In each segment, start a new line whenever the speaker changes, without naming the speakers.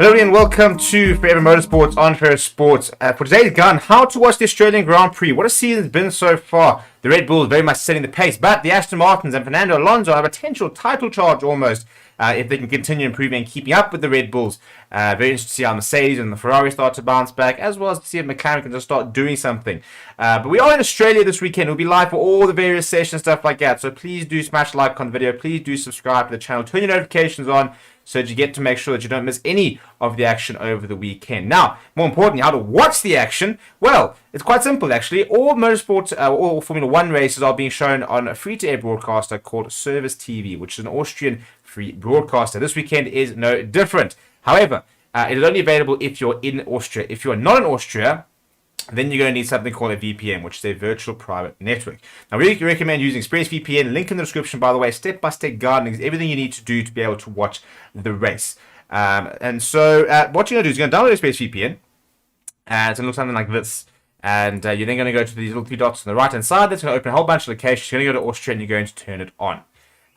Hello and welcome to Forever Motorsports on Forever Sports. For today's gun, how to watch the Australian Grand Prix. What a season's been so far. The Red Bull is very much setting the pace, but the Aston Martins and Fernando Alonso have a potential title charge almost if they can continue improving and keeping up with the Red Bulls. Very interesting to see how Mercedes and the Ferrari start to bounce back, as well as to see if McLaren can just start doing something. But we are in Australia this weekend. We'll be live for all the various sessions, stuff like that. So please do smash like on the video. Please do subscribe to the channel. Turn your notifications on, so that you get to make sure that you don't miss any of the action over the weekend. Now, more importantly, how to watch the action? Well, it's quite simple actually. All motorsport, all Formula 1 races are being shown on a free-to-air broadcaster called Service TV, which is an Austrian free broadcaster. This weekend is no different. However, it is only available if you're in Austria. If you are not in Austria, then you're going to need something called a VPN, which is a virtual private network. Now, we recommend using ExpressVPN. Link in the description, by the way. Step-by-step guiding, everything you need to do to be able to watch the race. And so what you're going to do is you're going to download ExpressVPN. And it's going to look something like this. And you're then going to go to these little three dots on the right-hand side. That's going to open a whole bunch of locations. You're going to go to Austria and you're going to turn it on.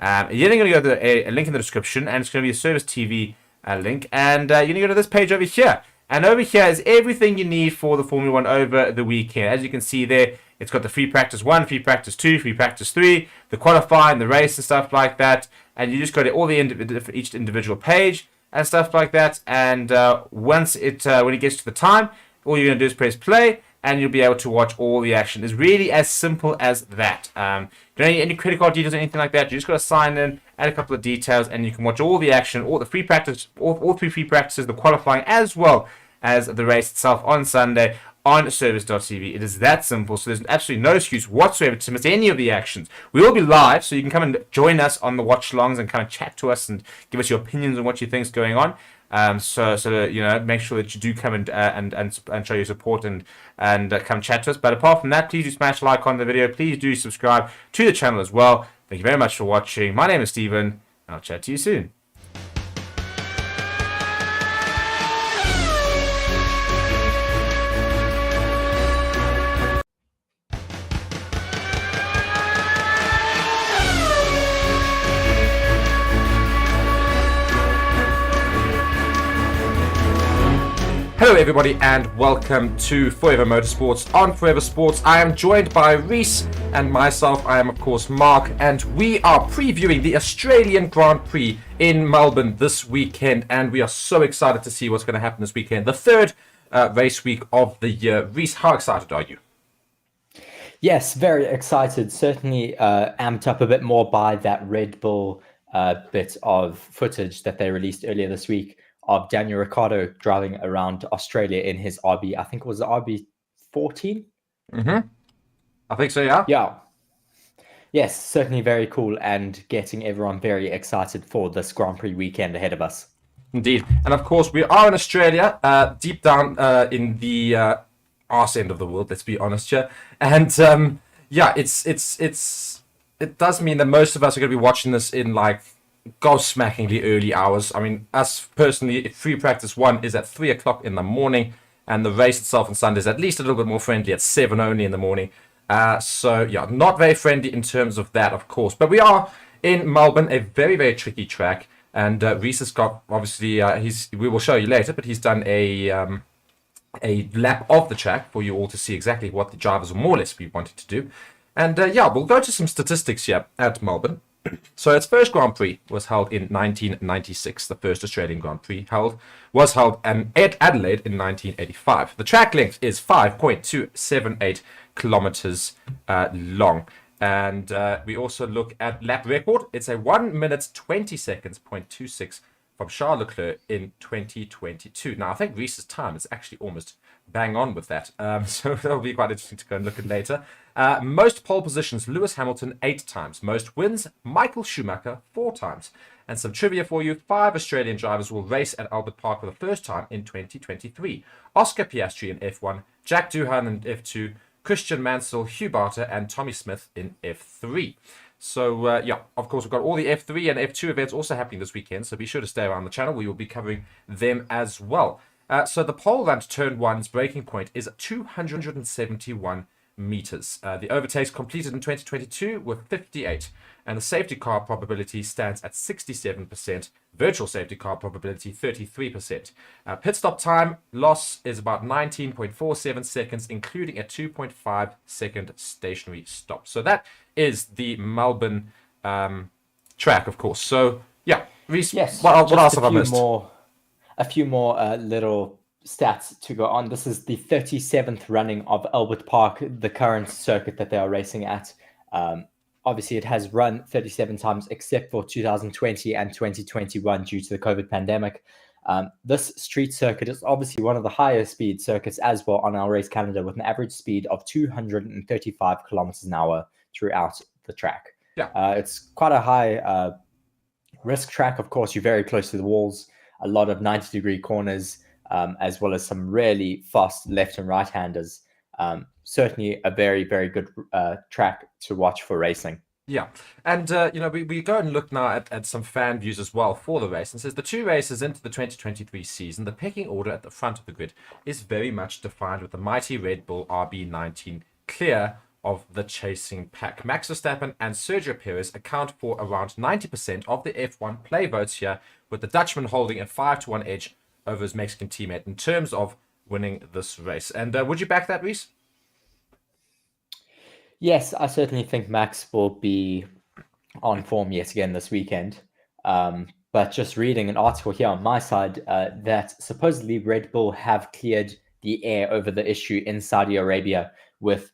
You're then going to go to a link in the description. And it's going to be a Service TV link. And you're going to go to this page over here. And over here is everything you need for the Formula 1 over the weekend. As you can see there, it's got the free practice 1, free practice 2, free practice 3, the qualifying, the race and stuff like that. And you just go to all the each individual page and stuff like that. And once when it gets to the time, all you're going to do is press play and you'll be able to watch all the action. It's really as simple as that. You don't need any credit card details or anything like that. You just got to sign in, add a couple of details, and you can watch all the action, all the free practice, all three free practices, the qualifying, as well as the race itself on Sunday on service.tv. It is that simple, so there's absolutely no excuse whatsoever to miss any of the actions. We will be live, so you can come and join us on the Watchalongs and kind of chat to us and give us your opinions on what you think is going on. So you know, make sure that you do come and show your support and come chat to us. But apart from that, please do smash like on the video. Please do subscribe to the channel as well. Thank you very much for watching. My name is Steven, and I'll chat to you soon. Hello everybody and welcome to Forever Motorsports on Forever Sports. I am joined by Reese and myself. I am of course Mark, and we are previewing the Australian Grand Prix in Melbourne this weekend, and we are so excited to see what's going to happen this weekend. The third race week of the year. Reese, how excited are you?
Yes, very excited. Certainly amped up a bit more by that Red Bull bit of footage that they released earlier this week of Daniel Ricciardo driving around Australia in his RB, I think it was the RB14?
I think so, yeah.
Yeah. Yes, certainly very cool and getting everyone very excited for this Grand Prix weekend ahead of us.
Indeed. And of course, we are in Australia, deep down in the arse end of the world, let's be honest here. And yeah, it does mean that most of us are going to be watching this in like gobsmackingly early hours. I mean, us personally, free practice 1 is at 3 o'clock in the morning, and the race itself on Sunday is at least a little bit more friendly at 7 only in the morning. So yeah, not very friendly in terms of that, of course. But we are in Melbourne, a very, very tricky track, and Reese has got, obviously, we will show you later, but he's done a lap of the track for you all to see exactly what the drivers more or less we wanted to do. And yeah, we'll go to some statistics here at Melbourne. So its first Grand Prix was held in 1996. The first Australian Grand Prix was held at Adelaide in 1985. The track length is 5.278 kilometers long. And we also look at lap record. It's a 1 minute 20 seconds, 0.26 from Charles Leclerc in 2022. Now, I think Reese's time is actually almost bang on with that. So that'll be quite interesting to go and look at later. Most pole positions, Lewis Hamilton 8 times. Most wins, Michael Schumacher 4 times. And some trivia for you, 5 Australian drivers will race at Albert Park for the first time in 2023. Oscar Piastri in F1, Jack Doohan in F2, Christian Mansell, Hugh Barter, and Tommy Smith in F3. So, yeah, of course, we've got all the F3 and F2 events also happening this weekend, so be sure to stay around the channel. We will be covering them as well. So the pole run to turn 1's breaking point is 271 meters. The overtakes completed in 2022 were 58, and the safety car probability stands at 67%. Virtual safety car probability 33%. Pit stop time loss is about 19.47 seconds, including a 2.5 second stationary stop. So that is the Melbourne track, of course. So yeah, Reece,
Yes.
what else have I missed?
A few more little stats to go on. This is the 37th running of Albert Park, the current circuit that they are racing at. Obviously, it has run 37 times, except for 2020 and 2021 due to the COVID pandemic. This street circuit is obviously one of the higher speed circuits as well on our race calendar, with an average speed of 235 kilometers an hour throughout the track.
Yeah.
It's quite a high risk track. Of course, you're very close to the walls, a lot of 90-degree corners, as well as some really fast left and right-handers. Certainly a very, very good track to watch for racing.
Yeah, and we go and look now at some fan views as well for the race, and says the two races into the 2023 season, the pecking order at the front of the grid is very much defined with the mighty Red Bull RB19 clear of the chasing pack. Max Verstappen and Sergio Perez account for around 90% of the F1 play votes here, with the Dutchman holding a 5-1 edge over his Mexican teammate in terms of winning this race. And would you back that, Reece?
Yes, I certainly think Max will be on form yet again this weekend. But just reading an article here on my side that supposedly Red Bull have cleared the air over the issue in Saudi Arabia with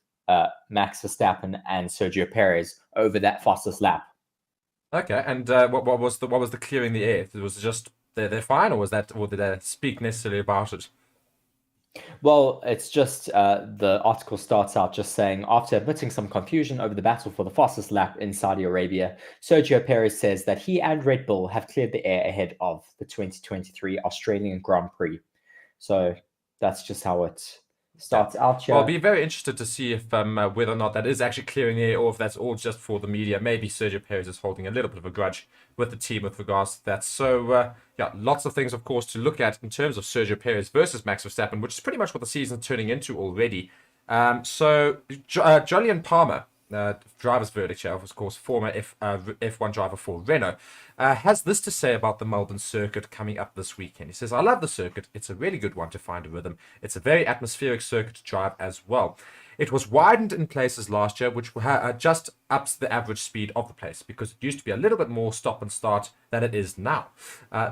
Max Verstappen and Sergio Perez over that fastest lap.
Okay, and what was the clearing the air? Was it just they're fine, or did they speak necessarily about it?
Well, it's just the article starts out just saying, after admitting some confusion over the battle for the fastest lap in Saudi Arabia, Sergio Perez says that he and Red Bull have cleared the air ahead of the 2023 Australian Grand Prix. So that's just how it starts out here.
Well, I'll be very interested to see if whether or not that is actually clearing the air, or if that's all just for the media. Maybe Sergio Perez is holding a little bit of a grudge with the team with regards to that. So, yeah, lots of things, of course, to look at in terms of Sergio Perez versus Max Verstappen, which is pretty much what the season's turning into already. Jolyon Palmer, driver's verdict here, of course, former F1 driver for Renault, has this to say about the Melbourne circuit coming up this weekend. He says, I love the circuit. It's a really good one to find a rhythm. It's a very atmospheric circuit to drive as well. It was widened in places last year, which just ups the average speed of the place, because it used to be a little bit more stop and start than it is now.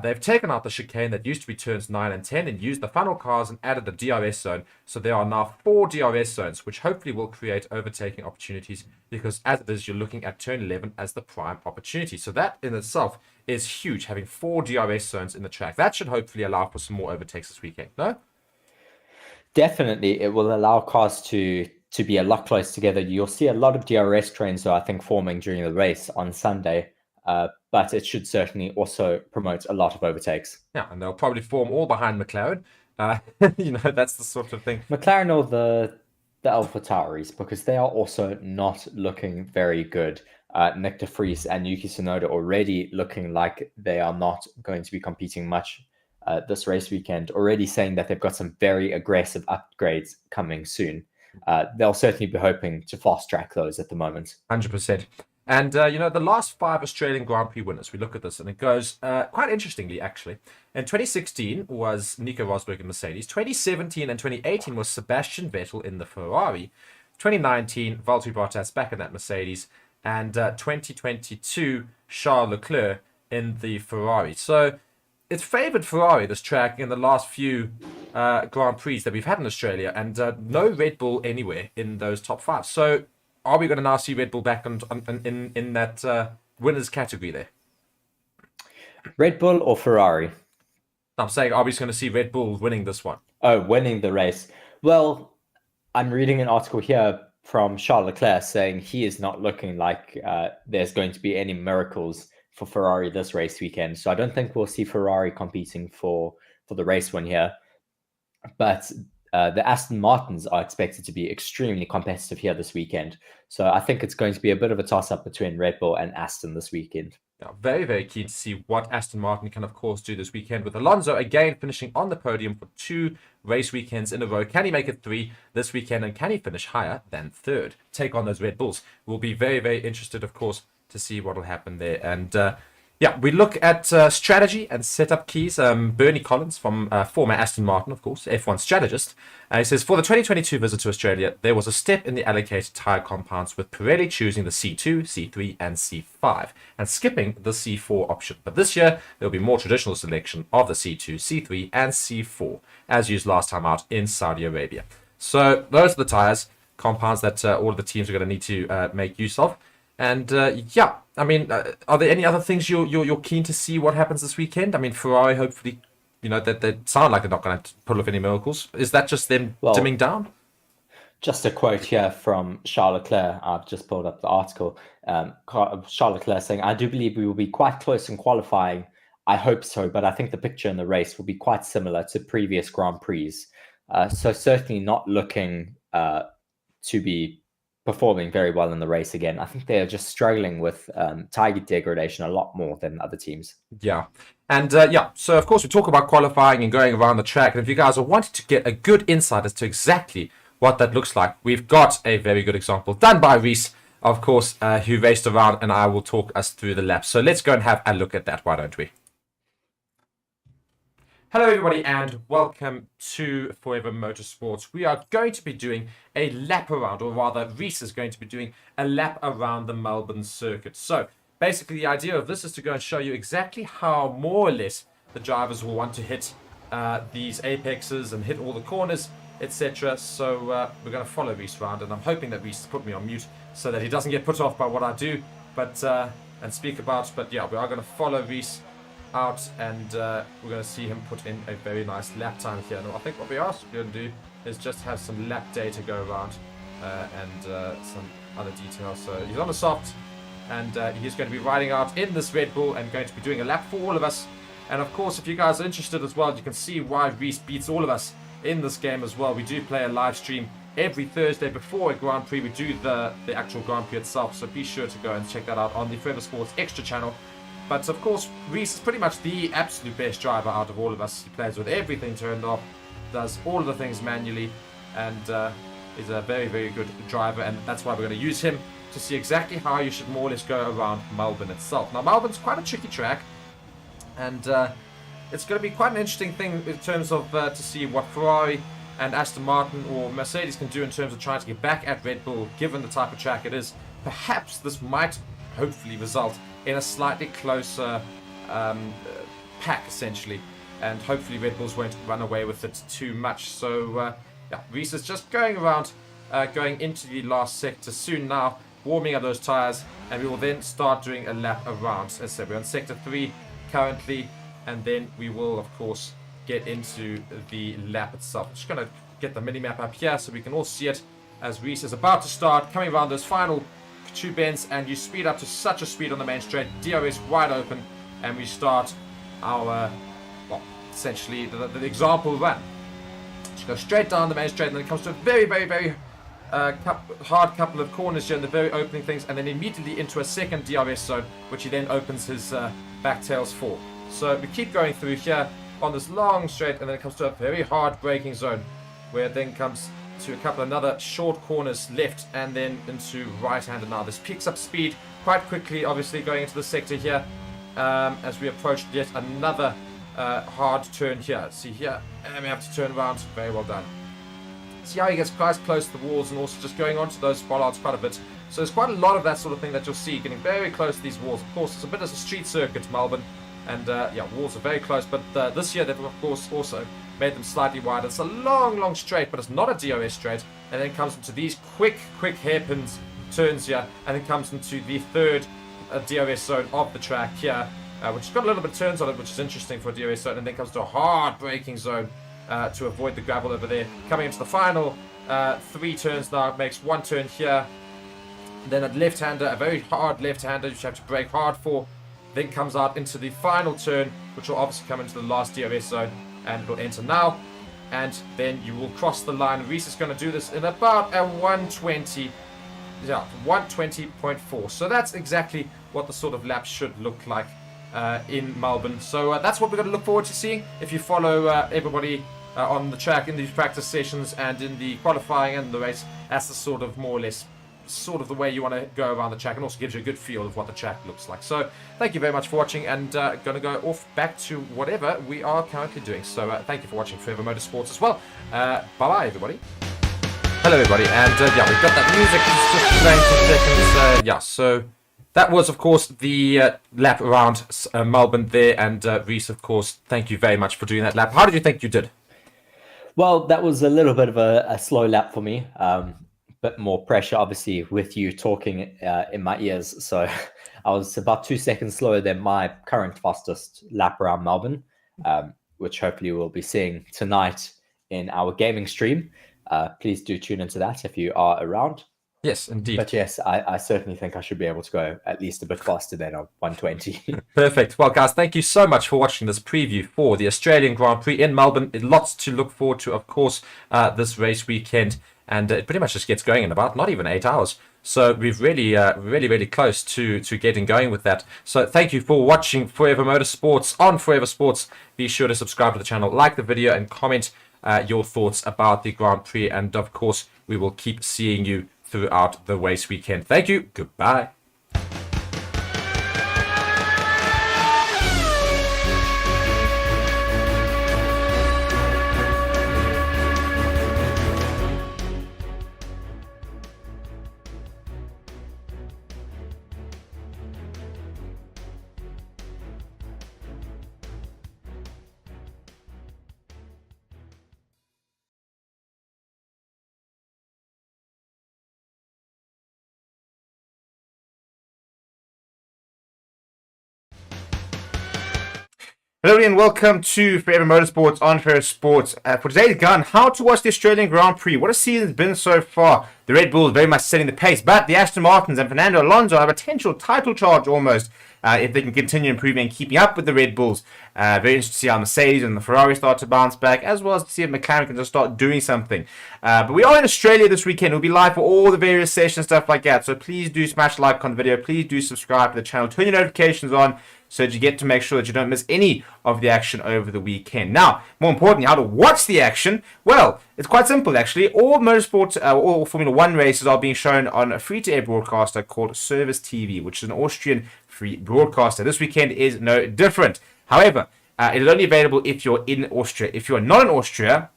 They've taken out the chicane that used to be turns 9 and 10 and used the funnel cars and added the DRS zone. So there are now 4 DRS zones, which hopefully will create overtaking opportunities, because as it is, you're looking at turn 11 as the prime opportunity. So that in itself is huge, having 4 DRS zones in the track. That should hopefully allow for some more overtakes this weekend, no?
Definitely, it will allow cars to be a lot close together. You'll see a lot of DRS trains, though, I think, forming during the race on Sunday. But it should certainly also promote a lot of overtakes.
Yeah, and they'll probably form all behind McLaren. That's the sort of thing.
McLaren or the AlphaTauris, because they are also not looking very good. Nick de Vries and Yuki Tsunoda already looking like they are not going to be competing much this race weekend, already saying that they've got some very aggressive upgrades coming soon. They'll certainly be hoping to fast track those at the moment.
100%. And, the last 5 Australian Grand Prix winners, we look at this and it goes quite interestingly, actually. In 2016 was Nico Rosberg in Mercedes. 2017 and 2018 was Sebastian Vettel in the Ferrari. 2019, Valtteri Bottas back in that Mercedes. And 2022, Charles Leclerc in the Ferrari. So it's favoured Ferrari, this track, in the last few Grand Prix that we've had in Australia, and no Red Bull anywhere in those top 5. So are we going to now see Red Bull back in that winners category there?
Red Bull or Ferrari?
I'm saying, are we just going to see Red Bull winning this one?
Oh, winning the race. Well, I'm reading an article here from Charles Leclerc saying he is not looking like there's going to be any miracles for Ferrari this race weekend. So I don't think we'll see Ferrari competing for the race win here. But the Aston Martins are expected to be extremely competitive here this weekend. So I think it's going to be a bit of a toss-up between Red Bull and Aston this weekend.
Yeah, very, very keen to see what Aston Martin can, of course, do this weekend with Alonso again finishing on the podium for 2 race weekends in a row. Can he make it 3 this weekend, and can he finish higher than 3rd? Take on those Red Bulls. We'll be very, very interested, of course, to see what will happen there. And yeah, we look at strategy and setup keys. Bernie Collins, from former Aston Martin, of course, F1 strategist, he says, for the 2022 visit to Australia, there was a step in the allocated tyre compounds, with Pirelli choosing the C2, C3, and C5, and skipping the C4 option. But this year, there will be more traditional selection of the C2, C3, and C4, as used last time out in Saudi Arabia. So those are the tyres compounds that all of the teams are going to need to make use of. And yeah, I mean, are there any other things you're keen to see what happens this weekend? I mean, Ferrari, hopefully, that they sound like they're not going to pull off any miracles. Is that just them dimming down?
Just a quote here from Charles Leclerc. I've just pulled up the article. Charles Leclerc saying, "I do believe we will be quite close in qualifying. I hope so, but I think the picture in the race will be quite similar to previous Grand Prix. So certainly not looking to be performing very well in the race again. I think they're just struggling with tire degradation a lot more than other teams."
Yeah. And yeah, so of course we talk about qualifying and going around the track. And if you guys are wanting to get a good insight as to exactly what that looks like, we've got a very good example done by Reese, of course, who raced around, and I will talk us through the laps. So let's go and have a look at that, why don't we? Hello everybody and welcome to Forever Motorsports. We are going to be doing a lap around, or rather Reese is going to be doing a lap around the Melbourne circuit. So basically the idea of this is to go and show you exactly how more or less the drivers will want to hit these apexes and hit all the corners, etc. So we're going to follow Reese around, and I'm hoping that Reese put me on mute so that he doesn't get put off by what I do and speak about. But yeah, we are going to follow Reese out, and we're going to see him put in a very nice lap time here. Now, I think what we are going to do is just have some lap data go around and some other details. So he's on the soft, and he's going to be riding out in this Red Bull and going to be doing a lap for all of us. And of course, if you guys are interested as well, you can see why Reese beats all of us in this game as well. We do play a live stream every Thursday before a Grand Prix. We do the actual Grand Prix itself, so be sure to go and check that out on the Forever Sports Extra channel. But of course, Reese is pretty much the absolute best driver out of all of us. He plays with everything turned off, does all of the things manually, and is a very, very good driver. And that's why we're going to use him to see exactly how you should more or less go around Melbourne itself. Now, Melbourne's quite a tricky track, and it's going to be quite an interesting thing in terms of to see what Ferrari and Aston Martin or Mercedes can do in terms of trying to get back at Red Bull, given the type of track it is. Perhaps this might hopefully result in a slightly closer pack, essentially, and hopefully Red Bulls won't run away with it too much. So yeah, Reese is just going around, going into the last sector soon now, warming up those tires, and we will then start doing a lap around. As I said, we're on sector 3 currently, and then we will of course get into the lap itself. Just going to get the mini map up here so we can all see it as Reese is about to start coming around those final 2 bends, and you speed up to such a speed on the main straight, DRS wide open, and we start our, well, essentially the example run. Just go straight down the main straight, and then it comes to a very, very, very hard couple of corners here in the very opening things, and then immediately into a second DRS zone, which he then opens his back tails for. So we keep going through here on this long straight, and then it comes to a very hard braking zone, where it then comes to a couple of another short corners left, and then into right-hander. Now this picks up speed quite quickly, obviously going into the sector here as we approach yet another hard turn here. See here, and we have to turn around. Very well done. See how he gets quite close to the walls, and also just going onto those bollards quite a bit. So there's quite a lot of that sort of thing that you'll see, getting very close to these walls. Of course, it's a bit of a street circuit, Melbourne, and yeah, walls are very close, but this year they've of course also made them slightly wider. It's a long, long straight, but it's not a DRS straight, and then comes into these quick hairpins turns here, and then comes into the third DRS zone of the track here, which has got a little bit of turns on it, which is interesting for a DRS zone, and then comes to a hard braking zone to avoid the gravel over there. Coming into the final 3 turns now, it makes 1 turn here, and then a left-hander, a very hard left-hander, which you have to brake hard for, then comes out into the final turn, which will obviously come into the last DRS zone, and it will enter now. and then you will cross the line. Reese is going to do this in about a 120. Yeah, 120.4. So that's exactly what the sort of lap should look like in Melbourne. So that's what we're going to look forward to seeing if you follow everybody on the track in these practice sessions and in the qualifying and the race. That's the sort of more or less sort of the way you want to go around the track, and also gives you a good feel of what the track looks like. So thank you very much for watching, and going to go off back to whatever we are currently doing. So thank you for watching Forever Motorsports as well. Bye bye everybody. Hello everybody, and yeah, we've got that music just playing for seconds. Yeah, so that was of course the lap around Melbourne there, and Reese, of course, thank you very much for doing that lap. How did you think you did?
Well, that was a little bit of a slow lap for me. Bit more pressure, obviously, with you talking in my ears. So I was about 2 seconds slower than my current fastest lap around Melbourne, which hopefully we'll be seeing tonight in our gaming stream. Please do tune into that if you are around.
Yes, indeed.
But yes, I certainly think I should be able to go at least a bit faster than a 120.
Perfect. Well, guys, thank you so much for watching this preview for the Australian Grand Prix in Melbourne. Lots to look forward to, of course, this race weekend. And it pretty much just gets going in about not even 8 hours. So we've really close to getting going with that. So thank you for watching Forever Motorsports on Forever Sports. Be sure to subscribe to the channel, like the video, and comment your thoughts about the Grand Prix. And of course, we will keep seeing you throughout the race weekend. Thank you. Goodbye. Hello and welcome to Forever Motorsports on Forever Sports. For today's gun, how to watch the Australian Grand Prix. What a season it's been so far. The Red Bull is very much setting the pace, but the Aston Martins and Fernando Alonso have a potential title charge almost if they can continue improving and keeping up with the Red Bulls. Very interesting to see how Mercedes and the Ferrari start to bounce back, as well as to see if McLaren can just start doing something. But we are in Australia this weekend. We'll be live for all the various sessions, stuff like that. So please do smash like on the video. Please do subscribe to the channel. Turn your notifications on, so that you get to make sure that you don't miss any of the action over the weekend. Now, more importantly, how to watch the action? Well, it's quite simple actually. All motorsport, all Formula 1 races are being shown on a free-to-air broadcaster called Service TV, which is an Austrian free broadcaster. This weekend is no different. However, it is only available if you're in Austria. If you're not in Austria,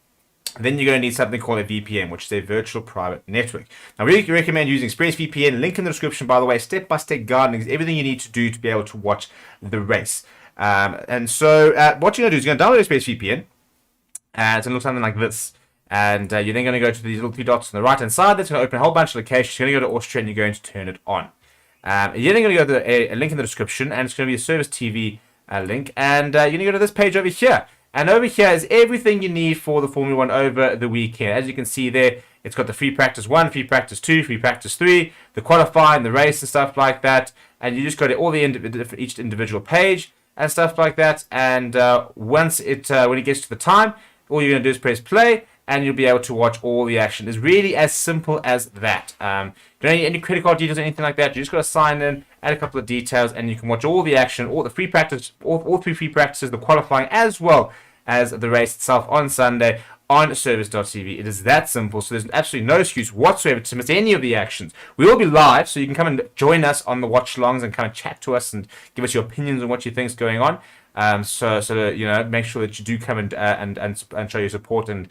then you're going to need something called a VPN, which is a virtual private network. Now, we recommend using ExpressVPN. Link in the description, by the way. Step-by-step guidance, everything you need to do to be able to watch the race. And so what you're going to do is you're going to download ExpressVPN. And it's going to look something like this. And you're then going to go to these little 3 dots on the right-hand side. That's going to open a whole bunch of locations. You're going to go to Austria, and you're going to turn it on. You're then going to go to a link in the description, and it's going to be a Service TV link. And you're going to go to this page over here. And over here is everything you need for the Formula 1 over the weekend. As you can see there, it's got the free practice 1, free practice 2, free practice 3, the qualifying, the race and stuff like that. And you just go to all the each individual page and stuff like that. And once when it gets to the time, all you're going to do is press play, and you'll be able to watch all the action. It's really as simple as that. You don't need any credit card details or anything like that. You just got to sign in, add a couple of details, and you can watch all the action, all the free practice, all 3 free practices, the qualifying, as well as the race itself on Sunday on service.tv. It is that simple, so there's absolutely no excuse whatsoever to miss any of the actions. We will be live, so you can come and join us on the watchalongs and kind of chat to us and give us your opinions on what you think is going on. So you know, make sure that you do come and show your support and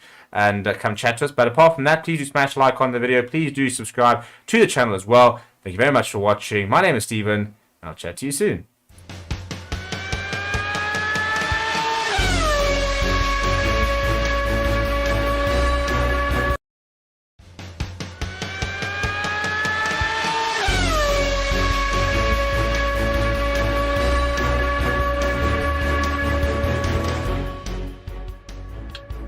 come chat to us. But apart from that, please do smash like on the video. Please do subscribe to the channel as well. Thank you very much for watching. My name is Steven, and I'll chat to you soon.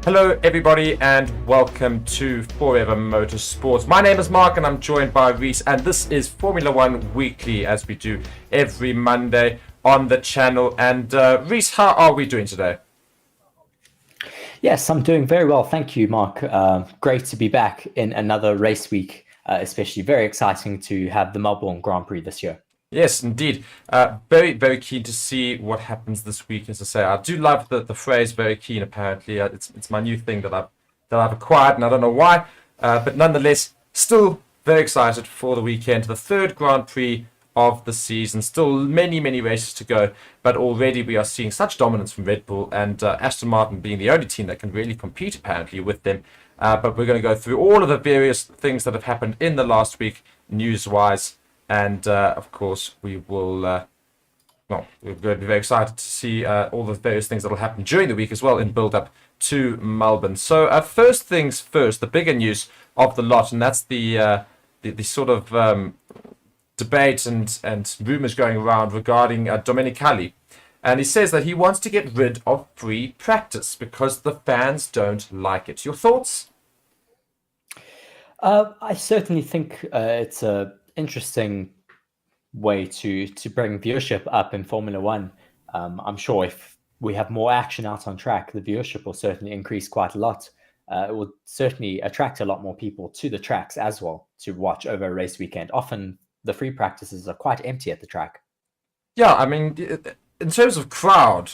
Hello everybody and welcome to Forever Motorsports. My name is Mark and I'm joined by Reese, and this is Formula 1 Weekly, as we do every Monday on the channel. And Reese, how are we doing today?
Yes, I'm doing very well. Thank you, Mark. Great to be back in another race week, especially very exciting to have the Melbourne Grand Prix this year.
Yes, indeed. Very, very keen to see what happens this week. As I say, I do love the phrase "very keen." Apparently, it's my new thing that I've acquired, and I don't know why. But nonetheless, still very excited for the weekend, the third Grand Prix of the season. Still many, many races to go, but already we are seeing such dominance from Red Bull and Aston Martin being the only team that can really compete apparently with them. But we're going to go through all of the various things that have happened in the last week, news-wise. And of course, we will. We're going to be very excited to see all the various things that will happen during the week as well in build-up to Melbourne. So, first things first, the bigger news of the lot, and that's the sort of debate and rumors going around regarding Domenicali. And he says that he wants to get rid of free practice because the fans don't like it. Your thoughts?
I certainly think it's a interesting way to bring viewership up in Formula One. I'm sure if we have more action out on track, the viewership will certainly increase quite a lot. It will certainly attract a lot more people to the tracks as well to watch over a race weekend. Often the free practices are quite empty at the track.
Yeah, I mean, in terms of crowd,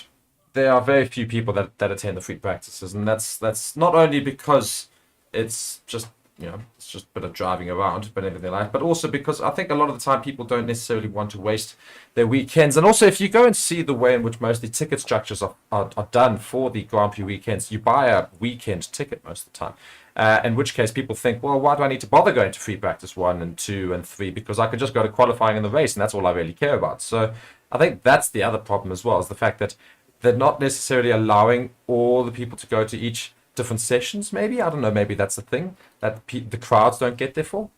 there are very few people that attend the free practices, and that's not only because it's just it's just a bit of driving around, but everything like, but also because I think a lot of the time people don't necessarily want to waste their weekends, and also if you go and see the way in which most of the ticket structures are done for the Grand Prix weekends, you buy a weekend ticket most of the time. In which case people think, well, why do I need to bother going to free practice 1 and 2 and 3? Because I could just go to qualifying in the race, and that's all I really care about. So I think that's the other problem as well, is the fact that they're not necessarily allowing all the people to go to each different sessions. Maybe, I don't know, maybe that's the thing that the crowds don't get there for.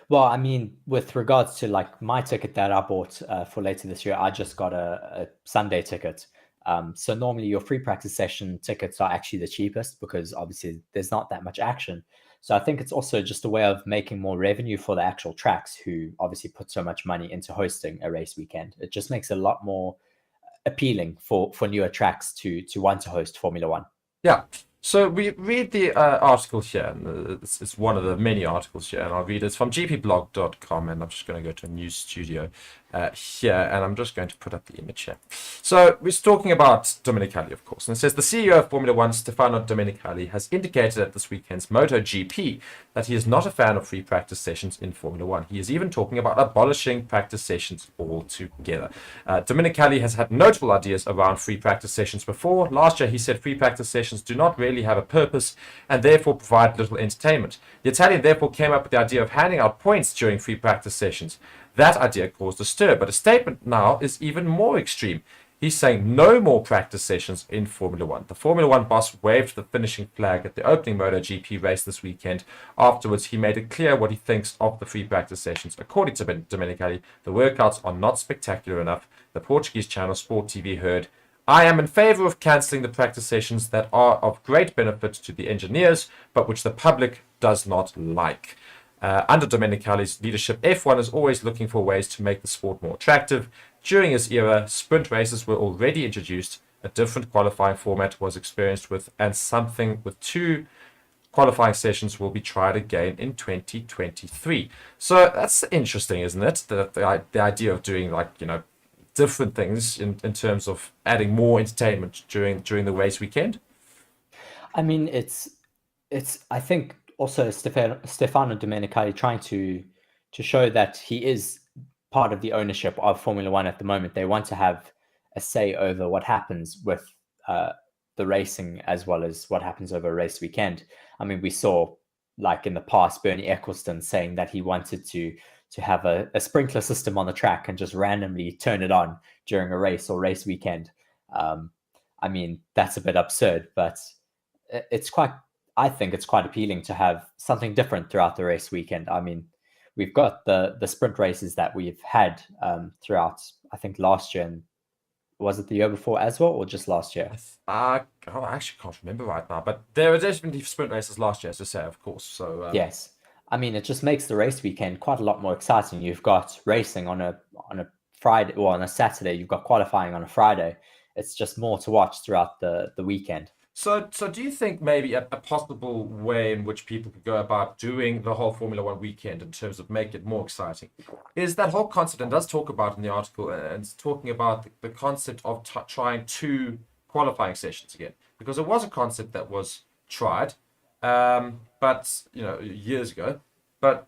Well, I mean, with regards to like my ticket that I bought for later this year, I just got a Sunday ticket. So normally your free practice session tickets are actually the cheapest because obviously there's not that much action. So I think it's also just a way of making more revenue for the actual tracks who obviously put so much money into hosting a race weekend. It just makes it a lot more appealing for newer tracks to want to host Formula One.
Yeah. So we read the article here, and it's one of the many articles here, and I'll read it. It's from gpblog.com, and I'm just going to go to a news studio here, and I'm just going to put up the image here. So we're talking about Domenicali, of course, and it says the CEO of Formula One, Stefano Domenicali, has indicated at this weekend's MotoGP that he is not a fan of free practice sessions in Formula One. He is even talking about abolishing practice sessions altogether. Domenicali has had notable ideas around free practice sessions before. Last year, he said free practice sessions do not really have a purpose and therefore provide little entertainment. The Italian therefore came up with the idea of handing out points during free practice sessions. That idea caused a stir, but his statement now is even more extreme. He's saying no more practice sessions in Formula One. The Formula One boss waved the finishing flag at the opening MotoGP race this weekend. Afterwards, he made it clear what he thinks of the free practice sessions. According to Domenicali, the workouts are not spectacular enough. The Portuguese channel Sport TV heard, I am in favor of cancelling the practice sessions that are of great benefit to the engineers, but which the public does not like. Under Domenicali's leadership, F1 is always looking for ways to make the sport more attractive. During his era, sprint races were already introduced, a different qualifying format was experienced with, and something with 2 qualifying sessions will be tried again in 2023. So that's interesting, isn't it? The idea of doing different things in terms of adding more entertainment during the race weekend.
I mean, it's I think also Stefano Domenicali trying to show that he is part of the ownership of Formula One at the moment. They want to have a say over what happens with the racing as well as what happens over a race weekend. I mean, we saw like in the past Bernie Ecclestone saying that he wanted to have a sprinkler system on the track and just randomly turn it on during a race or race weekend. I mean, that's a bit absurd, but I think it's quite appealing to have something different throughout the race weekend. I mean, we've got the sprint races that we've had throughout, I think last year, and was it the year before as well, or just last year?
I actually can't remember right now, but there were definitely sprint races last year, as I say, of course. So
yes, I mean, it just makes the race weekend quite a lot more exciting. You've got racing on a Friday or on a Saturday. You've got qualifying on a Friday. it's just more to watch throughout the weekend.
So do you think maybe a possible way in which people could go about doing the whole Formula One weekend in terms of make it more exciting is that whole concept, and does talk about in the article, and it's talking about the concept of trying 2 qualifying sessions again, because it was a concept that was tried, but years ago. But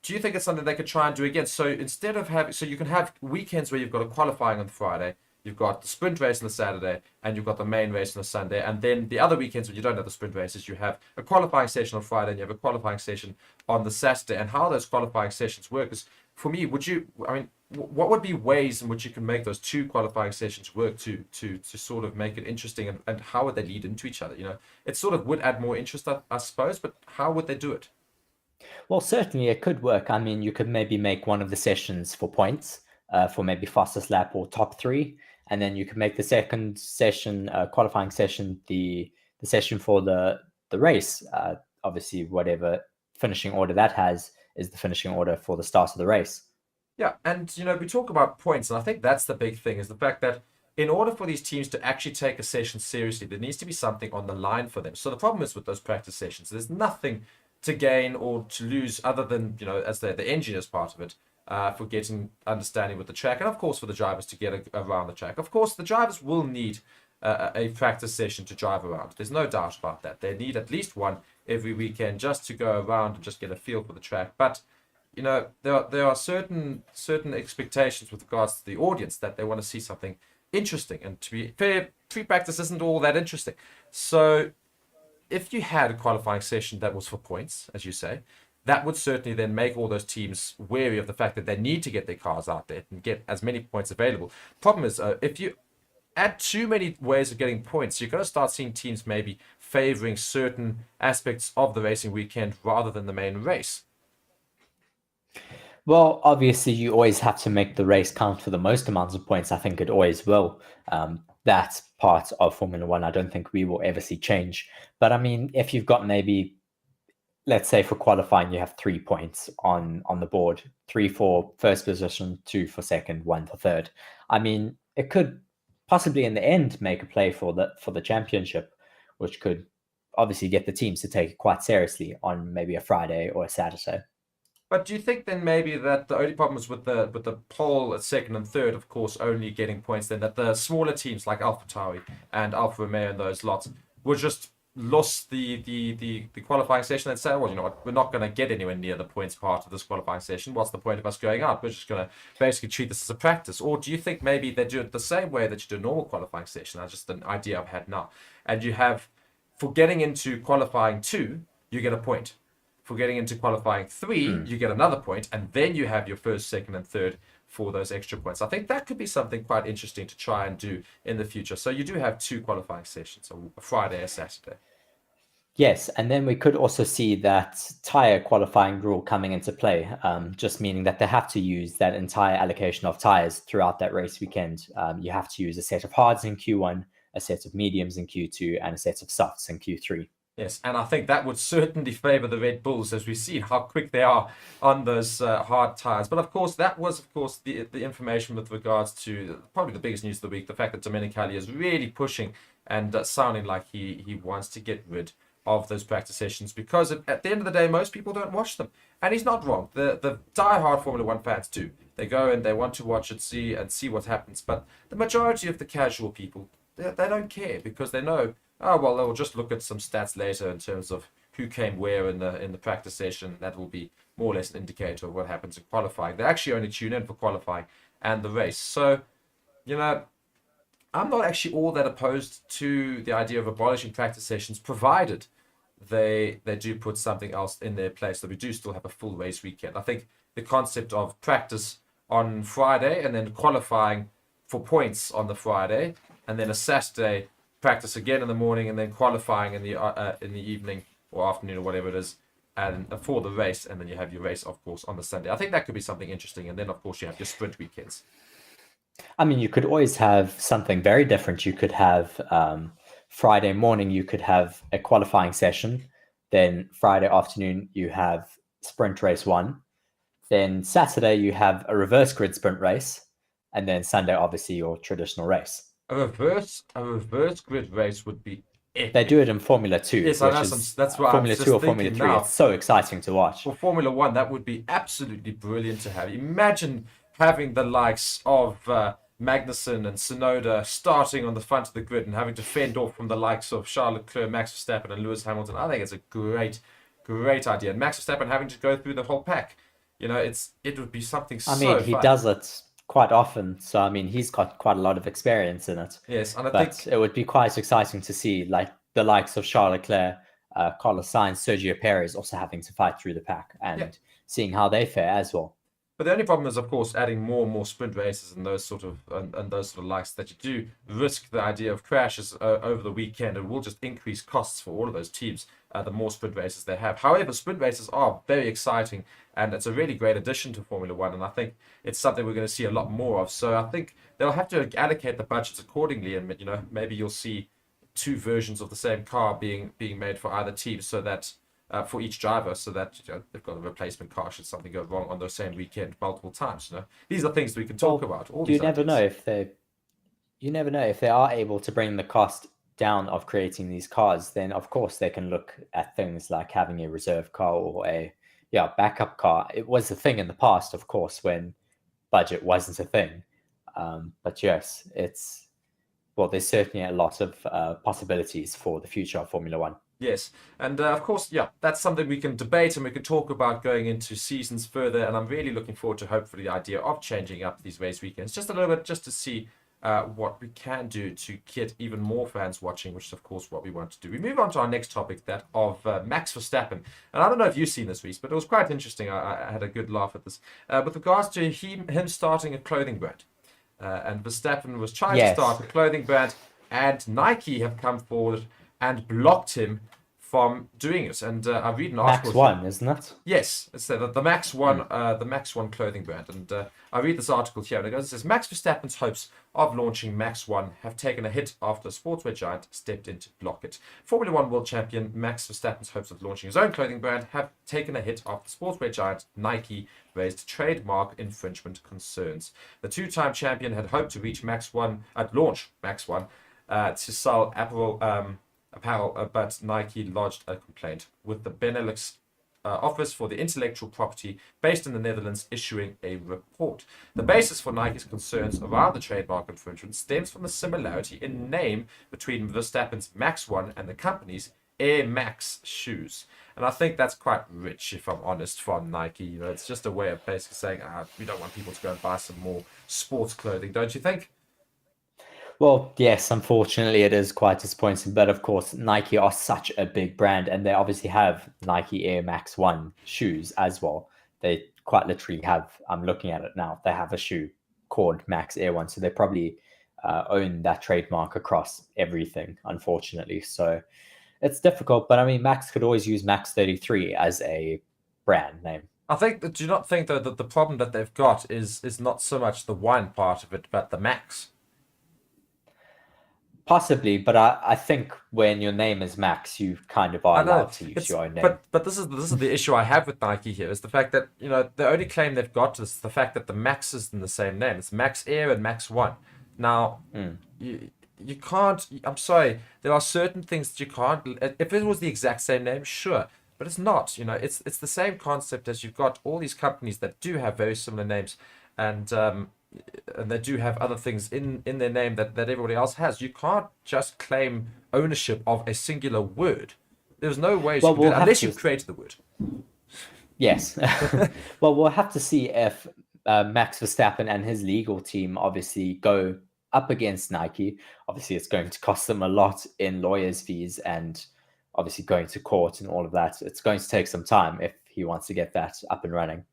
do you think it's something they could try and do again? So instead of having, so you can have weekends where you've got a qualifying on the Friday, you've got the sprint race on the Saturday, and you've got the main race on the Sunday. And then the other weekends when you don't have the sprint races, you have a qualifying session on Friday and you have a qualifying session on the Saturday. And how those qualifying sessions work is, for me, what would be ways in which you can make those 2 qualifying sessions work to sort of make it interesting, and how would they lead into each other? It sort of would add more interest, I suppose, but how would they do it?
Well, certainly it could work. I mean, you could maybe make one of the sessions for points, for maybe fastest lap or top 3, and then you could make the second session, qualifying session, the session for the race. Obviously, whatever finishing order that has is the finishing order for the start of the race.
Yeah, and we talk about points, and I think that's the big thing, is the fact that in order for these teams to actually take a session seriously, there needs to be something on the line for them. So the problem is with those practice sessions, there's nothing to gain or to lose other than, as the engineers part of it, for getting understanding with the track, and of course for the drivers to get around the track. Of course, the drivers will need a practice session to drive around. There's no doubt about that. They need at least one every weekend just to go around and just get a feel for the track. But there are certain expectations with regards to the audience, that they want to see something interesting. And to be fair, free practice isn't all that interesting. So if you had a qualifying session that was for points, as you say, that would certainly then make all those teams wary of the fact that they need to get their cars out there and get as many points available. Problem is, if you add too many ways of getting points, you're going to start seeing teams maybe favoring certain aspects of the racing weekend rather than the main race.
Well, obviously, you always have to make the race count for the most amounts of points. I think it always will. That's part of Formula One. I don't think we will ever see change. But I mean, if you've got maybe, let's say for qualifying, you have 3 points on the board, 3 for first position, 2 for second, 1 for third. I mean, it could possibly in the end make a play for the championship, which could obviously get the teams to take it quite seriously on maybe a Friday or a Saturday.
But do you think then maybe that the only problem is with the pole at second and third, of course, only getting points, then that the smaller teams like AlphaTauri and Alfa Romeo and those lots would just lost the qualifying session and say, well, you know what, we're not going to get anywhere near the points part of this qualifying session. What's the point of us going out? We're just going to basically treat this as a practice. Or do you think maybe they do it the same way that you do a normal qualifying session? That's just an idea I've had now. And you have, for getting into qualifying 2, you get a point. For getting into qualifying 3, you get another point, and then you have your first, second, and third for those extra points. I think that could be something quite interesting to try and do in the future. So you do have 2 qualifying sessions, a Friday, a Saturday.
Yes, and then we could also see that tire qualifying rule coming into play, just meaning that they have to use that entire allocation of tires throughout that race weekend. You have to use a set of hards in Q1, a set of mediums in Q2, and a set of softs in Q3.
Yes, and I think that would certainly favour the Red Bulls, as we've seen how quick they are on those hard tyres. But of course, that was, the information with regards to probably the biggest news of the week, the fact that Domenicali is really pushing and sounding like he wants to get rid of those practice sessions, because at the end of the day, most people don't watch them. And he's not wrong. The die-hard Formula One fans do. They go and they want to watch it, see what happens. But the majority of the casual people, they don't care, because they know, oh, well, they'll just look at some stats later in terms of who came where in the practice session. That will be more or less an indicator of what happens in qualifying. They actually only tune in for qualifying and the race. So, I'm not actually all that opposed to the idea of abolishing practice sessions, provided they do put something else in their place, so we do still have a full race weekend. I think the concept of practice on Friday and then qualifying for points on the Friday, and then a Saturday practice again in the morning, and then qualifying in the evening or afternoon or whatever it is, and for the race, and then you have your race, of course, on the Sunday. I think that could be something interesting, and then of course you have your sprint weekends.
I mean, you could always have something very different. You could have Friday morning, you could have a qualifying session. Then Friday afternoon, you have sprint race 1. Then Saturday, you have a reverse grid sprint race. And then Sunday, obviously, your traditional race.
a reverse grid race would be epic.
They do it in Formula 2,
Yes, I know.
which is
That's what
Formula
I'm
2
just
or Formula
thinking
3.
now.
It's so exciting to watch.
For Formula One, that would be absolutely brilliant to have. Imagine having the likes of Magnussen and Tsunoda starting on the front of the grid and having to fend off from the likes of Charles Leclerc, Max Verstappen, and Lewis Hamilton. I think it's a great idea. And Max Verstappen having to go through the whole pack. It would be something
I mean,
so
he
fun.
does it quite often, so I mean, he's got quite a lot of experience in it.
Yes, and I
But
think
it would be quite exciting to see like the likes of Charles Leclerc, Carlos Sainz, Sergio Perez also having to fight through the pack and seeing how they fare as well.
But the only problem is, of course, adding more and more sprint races and those sort of likes that you do risk the idea of crashes over the weekend. It will just increase costs for all of those teams. The more sprint races they have. However, sprint races are very exciting, and it's a really great addition to Formula One. And I think it's something we're going to see a lot more of. So I think they'll have to allocate the budgets accordingly, and maybe you'll see two versions of the same car being made for either team, so that. For each driver, so that they've got a replacement car should something go wrong on the same weekend multiple times. These are things we can talk about.
You never know if they are able to bring the cost down of creating these cars. Then of course they can look at things like having a reserve car or a backup car. It was a thing in the past, of course, when budget wasn't a thing. But yes, there's certainly a lot of possibilities for the future of Formula One.
Yes, and of course, that's something we can debate and we can talk about going into seasons further. And I'm really looking forward to hopefully the idea of changing up these race weekends just a little bit, just to see what we can do to get even more fans watching, which is of course what we want to do. We move on to our next topic, that of Max Verstappen. And I don't know if you've seen this, Reese, but it was quite interesting. I had a good laugh at this with regards to him starting a clothing brand. And Verstappen was trying to start a clothing brand, and Nike have come forward and blocked him from doing it. And I read an article.
Max One, isn't it?
Yes, it's the Max One, the Max One clothing brand. And I read this article here, and it says Max Verstappen's hopes of launching Max One have taken a hit after a sportswear giant stepped in to block it. Formula One world champion Max Verstappen's hopes of launching his own clothing brand have taken a hit after sportswear giant Nike raised trademark infringement concerns. The two-time champion had hoped to reach launch Max One to sell apparel, but Nike lodged a complaint with the Benelux Office for the Intellectual Property based in the Netherlands, issuing a report. The basis for Nike's concerns around the trademark infringement stems from the similarity in name between Verstappen's Max One and the company's Air Max shoes. And I think that's quite rich, if I'm honest, from Nike. It's just a way of basically saying, we don't want people to go and buy some more sports clothing, don't you think?
Well, yes, unfortunately, it is quite disappointing. But of course, Nike are such a big brand, and they obviously have Nike Air Max One shoes as well. They quite literally have, I'm looking at it now, they have a shoe called Max Air One. So they probably own that trademark across everything, unfortunately. So it's difficult. But I mean, Max could always use Max 33 as a brand name.
I think that, do you not think, though, that the problem that they've got is not so much the one part of it, but the Max?
Possibly, but I think when your name is Max, you kind of are allowed to use your own name.
But this is the issue I have with Nike here, is the fact that the only claim they've got is the fact that the Max is in the same name. It's Max Air and Max One. Now you can't. I'm sorry. There are certain things that you can't. If it was the exact same name, sure, but it's not. It's the same concept as you've got all these companies that do have very similar names, and they do have other things in their name that everybody else has. You can't just claim ownership of a singular word. There's no way you can do that unless you've created the word.
Yes. Well, we'll have to see if Max Verstappen and his legal team obviously go up against Nike. Obviously, it's going to cost them a lot in lawyers' fees and obviously going to court and all of that. It's going to take some time if he wants to get that up and running.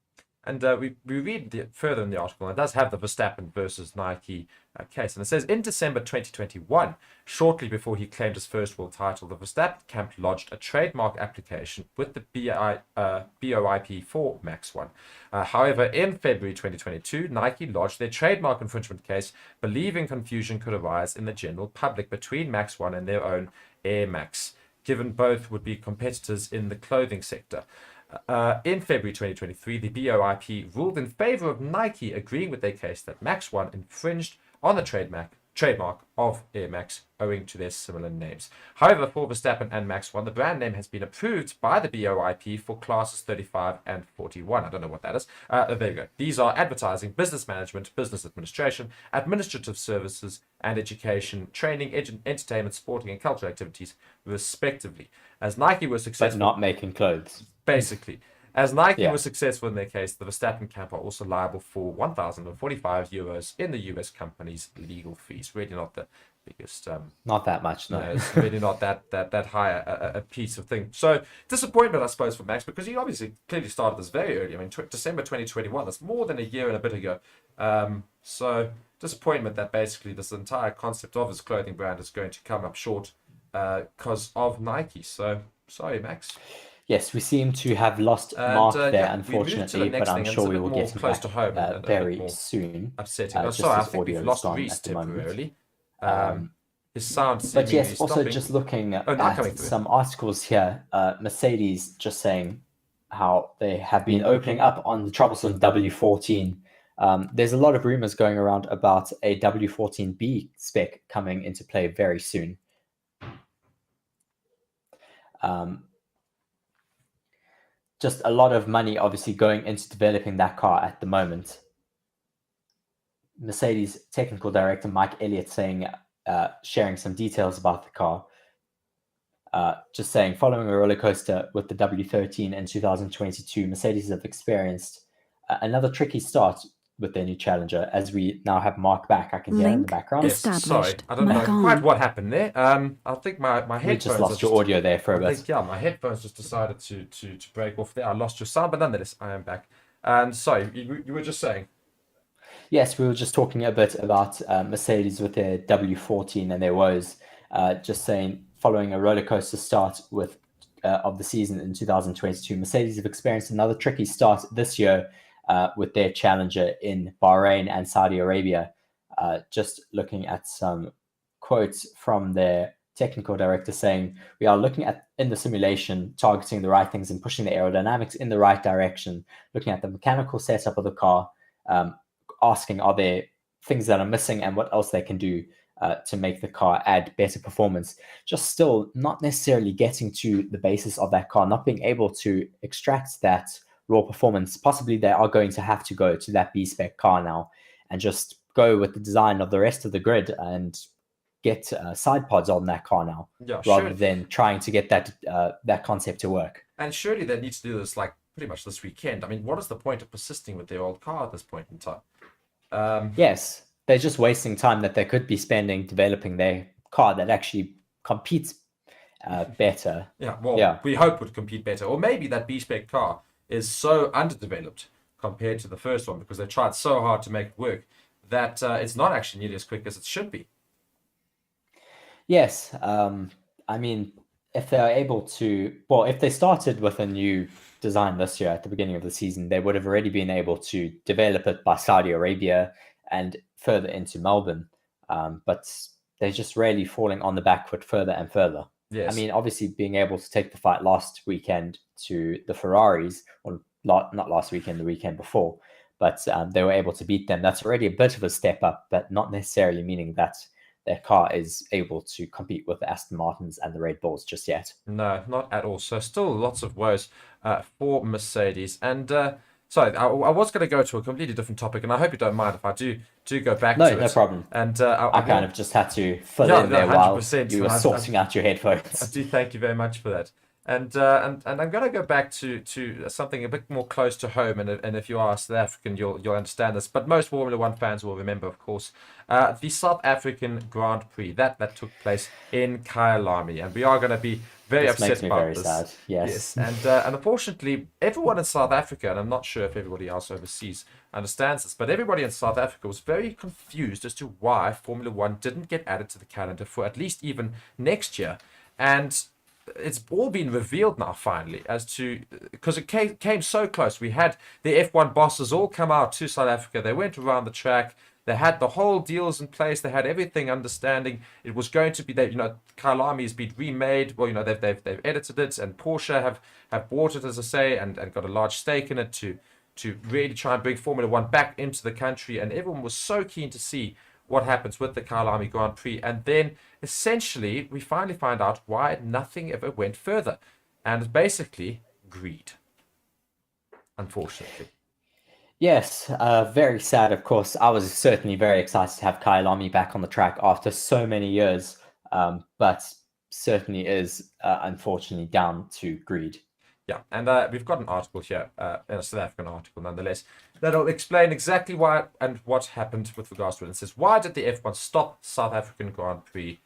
And we read further in the article, and it does have the Verstappen versus Nike case. And it says, in December 2021, shortly before he claimed his first world title, the Verstappen camp lodged a trademark application with the BOIP for Max One. However, in February 2022, Nike lodged their trademark infringement case, believing confusion could arise in the general public between Max One and their own Air Max, given both would be competitors in the clothing sector. In February 2023, the BOIP ruled in favor of Nike, agreeing with their case that Max One infringed on the trademark of Air Max, owing to their similar names. However, for Verstappen and Max 1, the brand name has been approved by the BOIP for classes 35 and 41. I don't know what that is. There you go. These are advertising, business management, business administration, administrative services, and education, training, entertainment, sporting, and cultural activities, respectively. As Nike was successful...
But not making clothes.
Basically. As Nike was successful in their case, the Verstappen camp are also liable for €1,045 in the US company's legal fees. Really not the biggest...
not that much, no.
It's really not that high a piece of thing. So, disappointment, I suppose, for Max, because he obviously clearly started this very early. I mean, December 2021, that's more than a year and a bit ago. So, disappointment that basically this entire concept of his clothing brand is going to come up short because of Nike. So, sorry, Max.
Yes, we seem to have lost Mark there, unfortunately, but I'm sure we will get him back very soon.
Upsetting. Oh, sorry, I think we've lost Reece temporarily. His sound
but yes, also
stopping.
Just looking at some articles here, Mercedes just saying how they have been opening up on the troublesome W14. There's a lot of rumors going around about a W14B spec coming into play very soon. Just a lot of money obviously going into developing that car at the moment. Mercedes technical director Mike Elliott saying, sharing some details about the car. Just saying, following a roller coaster with the W13 in 2022, Mercedes have experienced another tricky start with their new challenger. As we now have Mark back, I can hear in the background.
Yes, sorry, I don't know quite what happened there. I think my headphones...
We just lost your audio there for a bit.
Yeah, my headphones just decided to break off there. I lost your sound, but nonetheless, I am back. And sorry, you were just saying...
Yes, we were just talking a bit about Mercedes with their W14 and their woes. Just saying, following a roller coaster start with of the season in 2022, Mercedes have experienced another tricky start this year with their challenger in Bahrain and Saudi Arabia. Just looking at some quotes from their technical director saying, we are looking at in the simulation, targeting the right things and pushing the aerodynamics in the right direction, looking at the mechanical setup of the car, asking are there things that are missing and what else they can do to make the car add better performance. Just still not necessarily getting to the basis of that car, not being able to extract that raw performance. Possibly they are going to have to go to that B-spec car now and just go with the design of the rest of the grid and get side pods on that car now, rather than trying to get that concept to work.
And surely they need to do this like pretty much this weekend. I mean, what is the point of persisting with their old car at this point in time?
Yes, they're just wasting time that they could be spending developing their car that actually competes better.
We hope would compete better. Or maybe that B-spec car is so underdeveloped compared to the first one because they tried so hard to make it work that it's not actually nearly as quick as it should be.
Yes, I mean, if they are able to, well, if they started with a new design this year at the beginning of the season, they would have already been able to develop it by Saudi Arabia and further into Melbourne. But they're just really falling on the back foot further and further.
Yes.
I mean, obviously being able to take the fight last weekend to the Ferraris, or not last weekend, the weekend before, but they were able to beat them. That's already a bit of a step up, but not necessarily meaning that their car is able to compete with the Aston Martins and the Red Bulls just yet.
No, not at all. So still lots of woes for Mercedes. And sorry, I was going to go to a completely different topic, and I hope you don't mind if I do go back to it.
No problem.
And
I kind of just had to fill in there while you were sorting out your headphones.
I do thank you very much for that. And I'm going to go back to something a bit more close to home, and if you are South African, you'll understand this. But most Formula One fans will remember, of course, the South African Grand Prix that took place in Kyalami, and we are going to be very upset about this.
Sad. Yes.
And unfortunately, everyone in South Africa, and I'm not sure if everybody else overseas understands this, but everybody in South Africa was very confused as to why Formula One didn't get added to the calendar for at least even next year, and it's all been revealed now finally as to, because it came so close. We had the F1 bosses all come out to South Africa. They went around the track. They had the whole deals in place. They had everything understanding. It was going to be that, Kyalami has been remade. Well, they've edited it, and Porsche have bought it, as I say, and got a large stake in it to really try and bring Formula One back into the country. And everyone was so keen to see what happens with the Kyalami Grand Prix. And then essentially we finally find out why nothing ever went further. And it's basically greed, unfortunately.
Yes, very sad, of course. I was certainly very excited to have Kyalami back on the track after so many years, but certainly is unfortunately down to greed.
Yeah, and we've got an article here, a South African article nonetheless, that'll explain exactly why and what happened with regards to it. It says, why did the F1 stop South African Grand Prix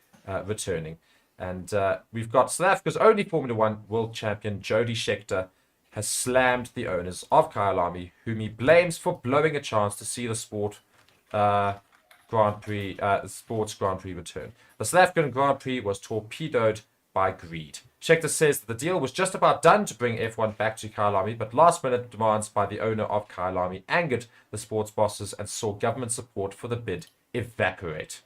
returning? And we've got South Africa's only Formula One world champion, Jody Scheckter, has slammed the owners of Kyalami, whom he blames for blowing a chance to see the sports Grand Prix return. The South African Grand Prix was torpedoed by greed. Scheckter says that the deal was just about done to bring F1 back to Kyalami, but last-minute demands by the owner of Kyalami angered the sports bosses and saw government support for the bid evaporate.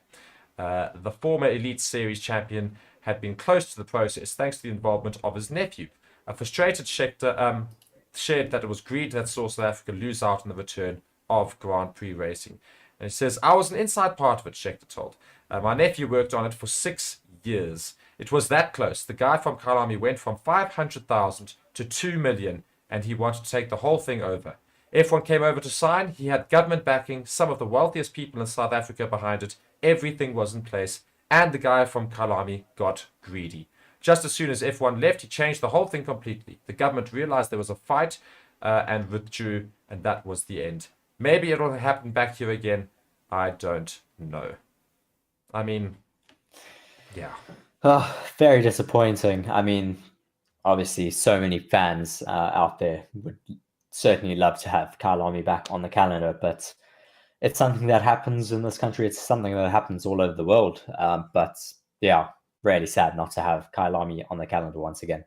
The former Elite Series champion had been close to the process thanks to the involvement of his nephew. A frustrated Scheckter shared that it was greed that saw South Africa lose out on the return of Grand Prix racing. And he says, I was an inside part of it, Scheckter told. My nephew worked on it for 6 years. It was that close. The guy from Kyalami went from 500,000 to 2 million, and he wanted to take the whole thing over. F1 came over to sign. He had government backing, some of the wealthiest people in South Africa behind it. Everything was in place, and the guy from Kyalami got greedy. Just as soon as F1 left, he changed the whole thing completely. The government realized there was a fight and withdrew, and that was the end. Maybe it'll happen back here again. I don't know. I mean, yeah.
Oh, very disappointing. I mean, obviously, so many fans out there would certainly love to have Kyalami back on the calendar, but it's something that happens in this country. It's something that happens all over the world. But yeah, really sad not to have Kyalami on the calendar once again.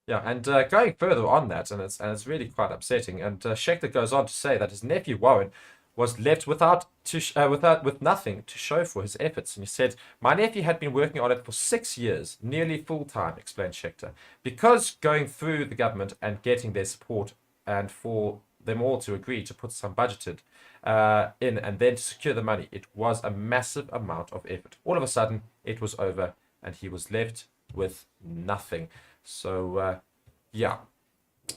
Yeah, and going further on that, and it's really quite upsetting. And Scheckter goes on to say that his nephew Warren was left with nothing to show for his efforts. And he said, my nephew had been working on it for 6 years, nearly full time, explained Scheckter. Because going through the government and getting their support and for them all to agree to put some budgeted in and then to secure the money, it was a massive amount of effort. All of a sudden, it was over and he was left with nothing. So, yeah,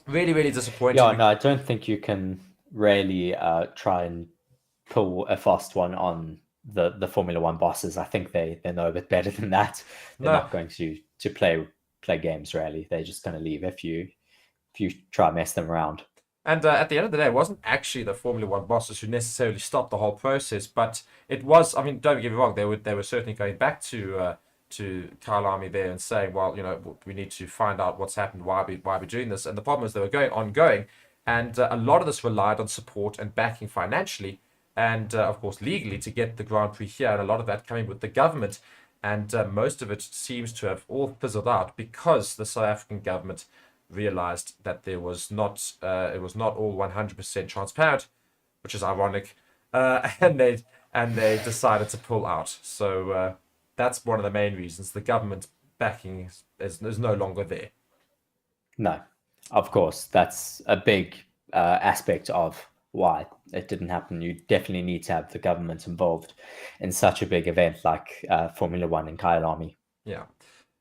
really, really disappointing.
Yeah, no, I don't think you can really try and pull a fast one on the Formula One bosses. I think they know a bit better than that. They're not going to play games, really. They're just going to leave if you try and mess them around.
And at the end of the day, it wasn't actually the Formula One bosses who necessarily stopped the whole process, but it was, I mean, don't get me wrong, they were certainly going back to Kyalami there and saying, well, we need to find out what's happened, why we're doing this. And the problem is they were going ongoing, and a lot of this relied on support and backing financially and, of course, legally to get the Grand Prix here, and a lot of that coming with the government. And most of it seems to have all fizzled out because the South African government realized that it was not all 100% transparent, which is ironic, and they decided to pull out. So that's one of the main reasons the government backing is no longer there.
No, of course, that's a big aspect of why it didn't happen. You definitely need to have the government involved in such a big event like Formula One in Kyalami.
Yeah.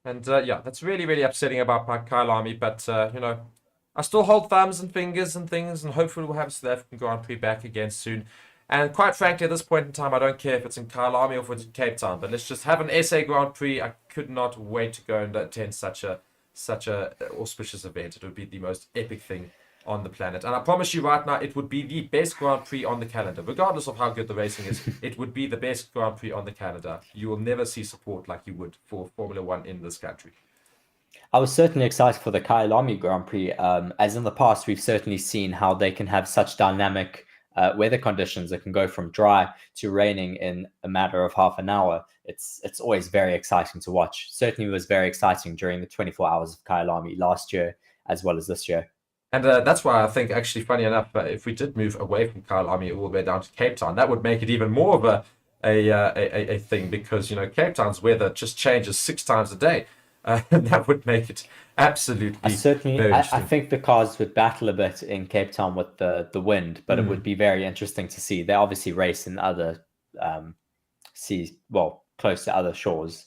And that's really, really upsetting about Kyalami. But, I still hold thumbs and fingers and things, and hopefully we'll have a South African Grand Prix back again soon. And quite frankly, at this point in time, I don't care if it's in Kyalami or if it's in Cape Town, but let's just have an SA Grand Prix. I could not wait to go and attend such a auspicious event. It would be the most epic thing on the planet. And I promise you right now, it would be the best Grand Prix on the calendar. Regardless of how good the racing is, it would be the best Grand Prix on the calendar. You will never see support like you would for Formula One in this country.
I was certainly excited for the Kyalami Grand Prix. As in the past, we've certainly seen how they can have such dynamic weather conditions that can go from dry to raining in a matter of half an hour. It's always very exciting to watch. Certainly was very exciting during the 24 hours of Kyalami last year as well as this year.
And that's why I think, actually, funny enough, if we did move away from Kyalami all the way down to Cape Town, that would make it even more of a thing, because Cape Town's weather just changes 6 times a day, and that would make it absolutely.
I think the cars would battle a bit in Cape Town with the wind, but it would be very interesting to see. They obviously race in other see, well, close to other shores,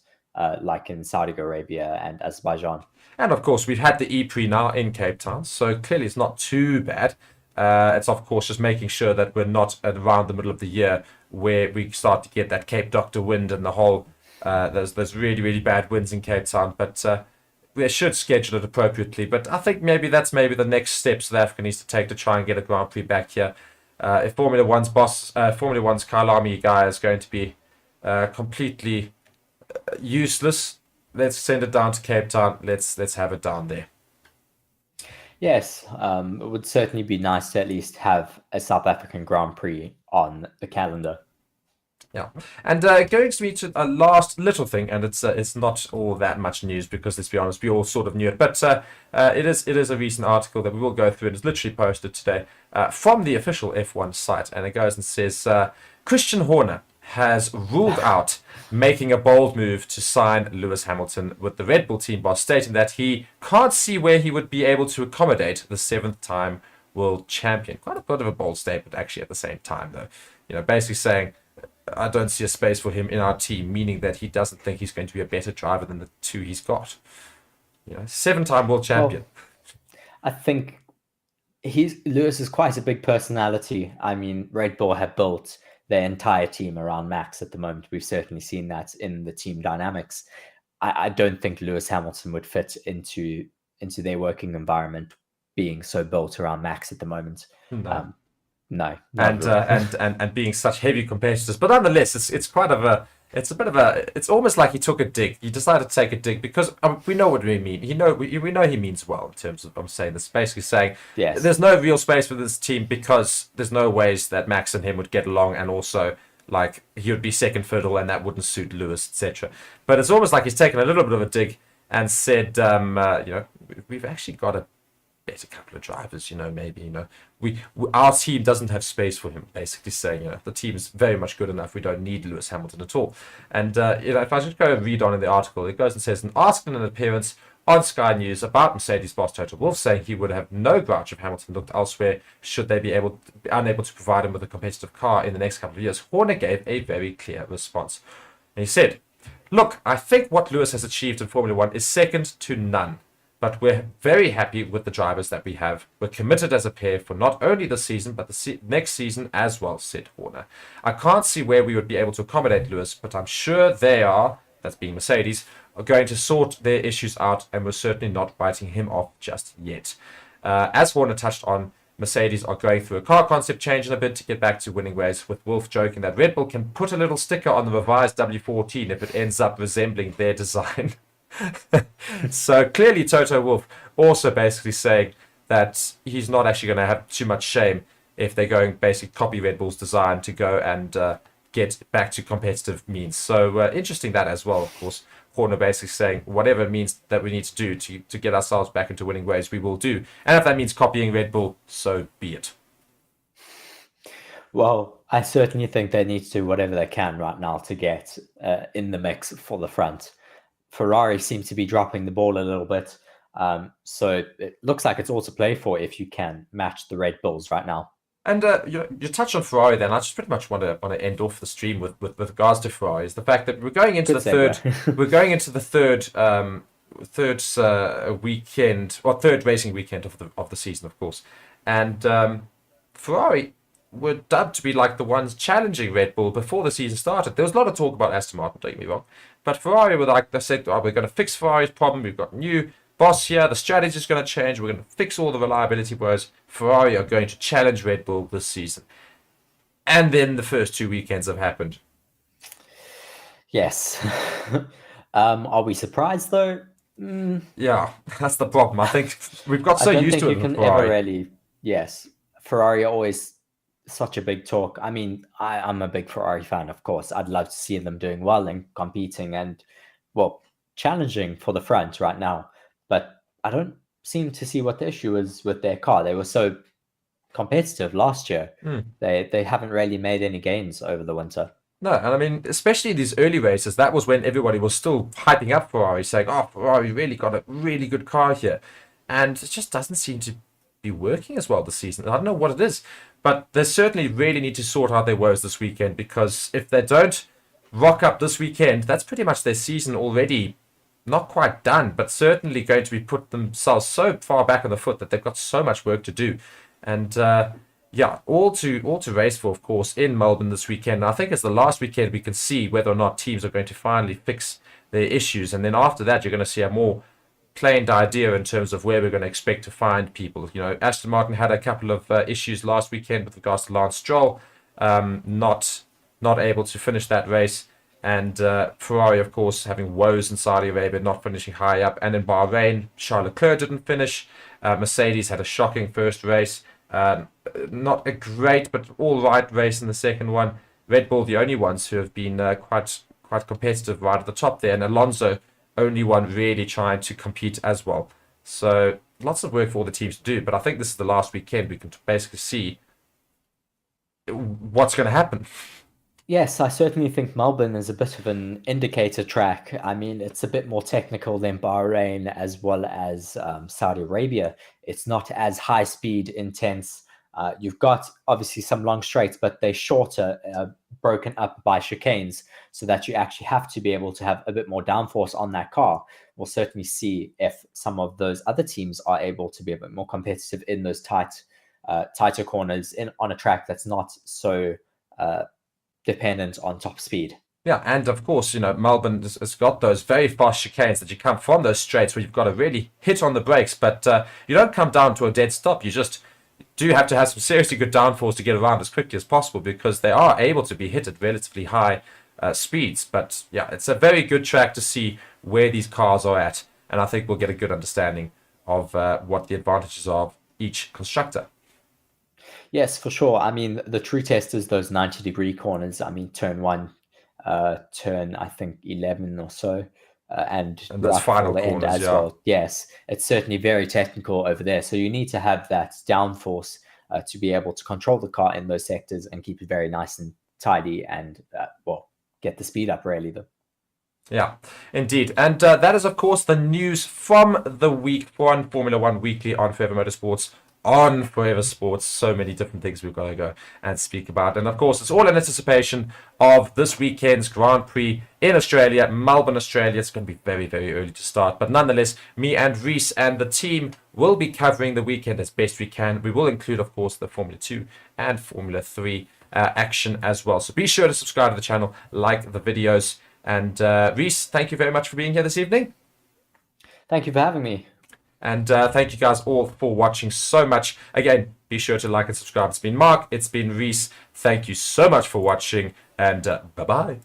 like in Saudi Arabia and Azerbaijan.
And of course, we've had the E-Prix now in Cape Town, so clearly it's not too bad. It's of course just making sure that we're not around the middle of the year where we start to get that Cape Doctor wind and the whole. There's really, really bad winds in Cape Town, but they should schedule it appropriately. But I think that's the next step South Africa needs to take to try and get a Grand Prix back here. If Formula One's Kyalami guy is going to be completely useless, let's send it down to Cape Town. Let's have it down there.
Yes, it would certainly be nice to at least have a South African Grand Prix on the calendar.
Yeah, and going to a last little thing, and it's not all that much news because let's be honest, we all sort of knew it, but it is a recent article that we will go through, and it's literally posted today from the official F1 site, and it goes and says Christian Horner has ruled out making a bold move to sign Lewis Hamilton with the Red Bull team boss, stating that he can't see where he would be able to accommodate the 7th-time world champion. Quite a bit of a bold statement, actually, at the same time, though. Basically saying, I don't see a space for him in our team, meaning that he doesn't think he's going to be a better driver than the 2 he's got. 7-time world champion.
Well, I think Lewis is quite a big personality. I mean, Red Bull have built their entire team around Max at the moment. We've certainly seen that in the team dynamics. I don't think Lewis Hamilton would fit into their working environment being so built around Max at the moment. No.
And being such heavy competitors, but nonetheless, it's almost like he took a dig. He decided to take a dig because we know what we mean. We know he means well in terms of, I'm saying this, basically saying
yes,
there's no real space for this team because there's no ways that Max and him would get along, and also like he would be second fiddle and that wouldn't suit Lewis, etc. But it's almost like he's taken a little bit of a dig and said, we've actually got a better couple of drivers, maybe, our team doesn't have space for him, basically saying, the team is very much good enough, we don't need Lewis Hamilton at all. And, if I just go and read on in the article, it goes and says, asked in an appearance on Sky News about Mercedes boss Toto Wolff, saying he would have no grudge if Hamilton looked elsewhere should they be unable to provide him with a competitive car in the next couple of years. Horner gave a very clear response. And he said, look, I think what Lewis has achieved in Formula One is second to none. But we're very happy with the drivers that we have. We're committed as a pair for not only this season, but the next season as well, said Horner. I can't see where we would be able to accommodate Lewis, but I'm sure they are, that's being Mercedes, are going to sort their issues out, and we're certainly not biting him off just yet. As Horner touched on, Mercedes are going through a car concept change in a bid to get back to winning ways, with Wolff joking that Red Bull can put a little sticker on the revised W14 if it ends up resembling their design. So clearly Toto Wolff also basically saying that he's not actually going to have too much shame if they're going basically copy Red Bull's design to go and get back to competitive means. So interesting that as well, of course. Horner basically saying whatever it means that we need to do to get ourselves back into winning ways, we will do. And if that means copying Red Bull, so be it.
Well, I certainly think they need to do whatever they can right now to get in the mix for the front. Ferrari seems to be dropping the ball a little bit. So it looks like it's all to play for if you can match the Red Bulls right now. And
you touched on Ferrari then. I just pretty much want to end off the stream with regards to Ferrari is the fact that we're going into third weekend, or third racing weekend of the season, of course. And Ferrari were dubbed to be like the ones challenging Red Bull before the season started. There was a lot of talk about Aston Martin, don't get me wrong. But Ferrari were like, they said, we're going to fix Ferrari's problem. We've got new boss here. The strategy is going to change. We're going to fix all the reliability. Whereas Ferrari are going to challenge Red Bull this season. And then the first 2 weekends have happened.
Yes. Are we surprised though?
Yeah, that's the problem. I think we've got so used to it.
I don't think you can ever really. Yes, Ferrari are always such a big talk. I mean, I'm a big Ferrari fan, of course. I'd love to see them doing well and competing and, well, challenging for the front right now. But I don't seem to see what the issue is with their car. They were so competitive last year. They haven't really made any gains over the winter.
No, and I mean, especially these early races, that was when everybody was still hyping up Ferrari, saying, oh, Ferrari really got a really good car here. And it just doesn't seem to be working as well this season. I don't know what it is. But they certainly really need to sort out their woes this weekend, because if they don't, rock up this weekend, that's pretty much their season already. Not quite done, but certainly going to be put themselves so far back on the foot that they've got so much work to do. And all to race for, of course, in Melbourne this weekend. And I think it's the last weekend we can see whether or not teams are going to finally fix their issues. And then after that, you're going to see a more planed idea in terms of where we're going to expect to find people. Aston Martin had a couple of issues last weekend with regards to Lance Stroll, not able to finish that race. And Ferrari, of course, having woes in Saudi Arabia, not finishing high up. And in Bahrain, Charles Leclerc didn't finish. Mercedes had a shocking first race. Not a great, but all right race in the second one. Red Bull, the only ones who have been quite competitive right at the top there. And Alonso, only one really trying to compete as well. So lots of work for all the teams to do. But I think this is the last weekend we can basically see what's going to happen.
Yes, I certainly think Melbourne is a bit of an indicator track. I mean, it's a bit more technical than Bahrain as well as Saudi Arabia. It's not as high speed, intense. You've got obviously some long straights, but they're shorter, broken up by chicanes, so that you actually have to be able to have a bit more downforce on that car. We'll certainly see if some of those other teams are able to be a bit more competitive in those tighter corners on a track that's not so dependent on top speed.
Yeah, and of course, Melbourne has got those very fast chicanes that you come from those straights where you've got to really hit on the brakes, but you don't come down to a dead stop. You just do have to have some seriously good downforce to get around as quickly as possible, because they are able to be hit at relatively high speeds. But yeah, it's a very good track to see where these cars are at, and I think we'll get a good understanding of what the advantages are of each constructor.
Yes, for sure. I mean, the true test is those 90-degree corners. I mean, turn 1, turn, I think, 11 or so, and
those final corners as
well. Yes, it's certainly very technical over there. So you need to have that downforce to be able to control the car in those sectors and keep it very nice and tidy and, get the speed up, really, though.
Yeah, indeed. And that is, of course, the news from the week on Formula One Weekly on Forever Motorsports. On Forever Sports, so many different things we've got to go and speak about. And of course, it's all in anticipation of this weekend's Grand Prix in Australia, Melbourne, Australia. It's going to be very, very early to start. But nonetheless, me and Reese and the team will be covering the weekend as best we can. We will include, of course, the Formula 2 and Formula 3 action as well. So be sure to subscribe to the channel, like the videos. And Reese, thank you very much for being here this evening.
Thank you for having me.
And thank you guys all for watching so much. Again, be sure to like and subscribe. It's been Mark. It's been Reese. Thank you so much for watching. And bye-bye.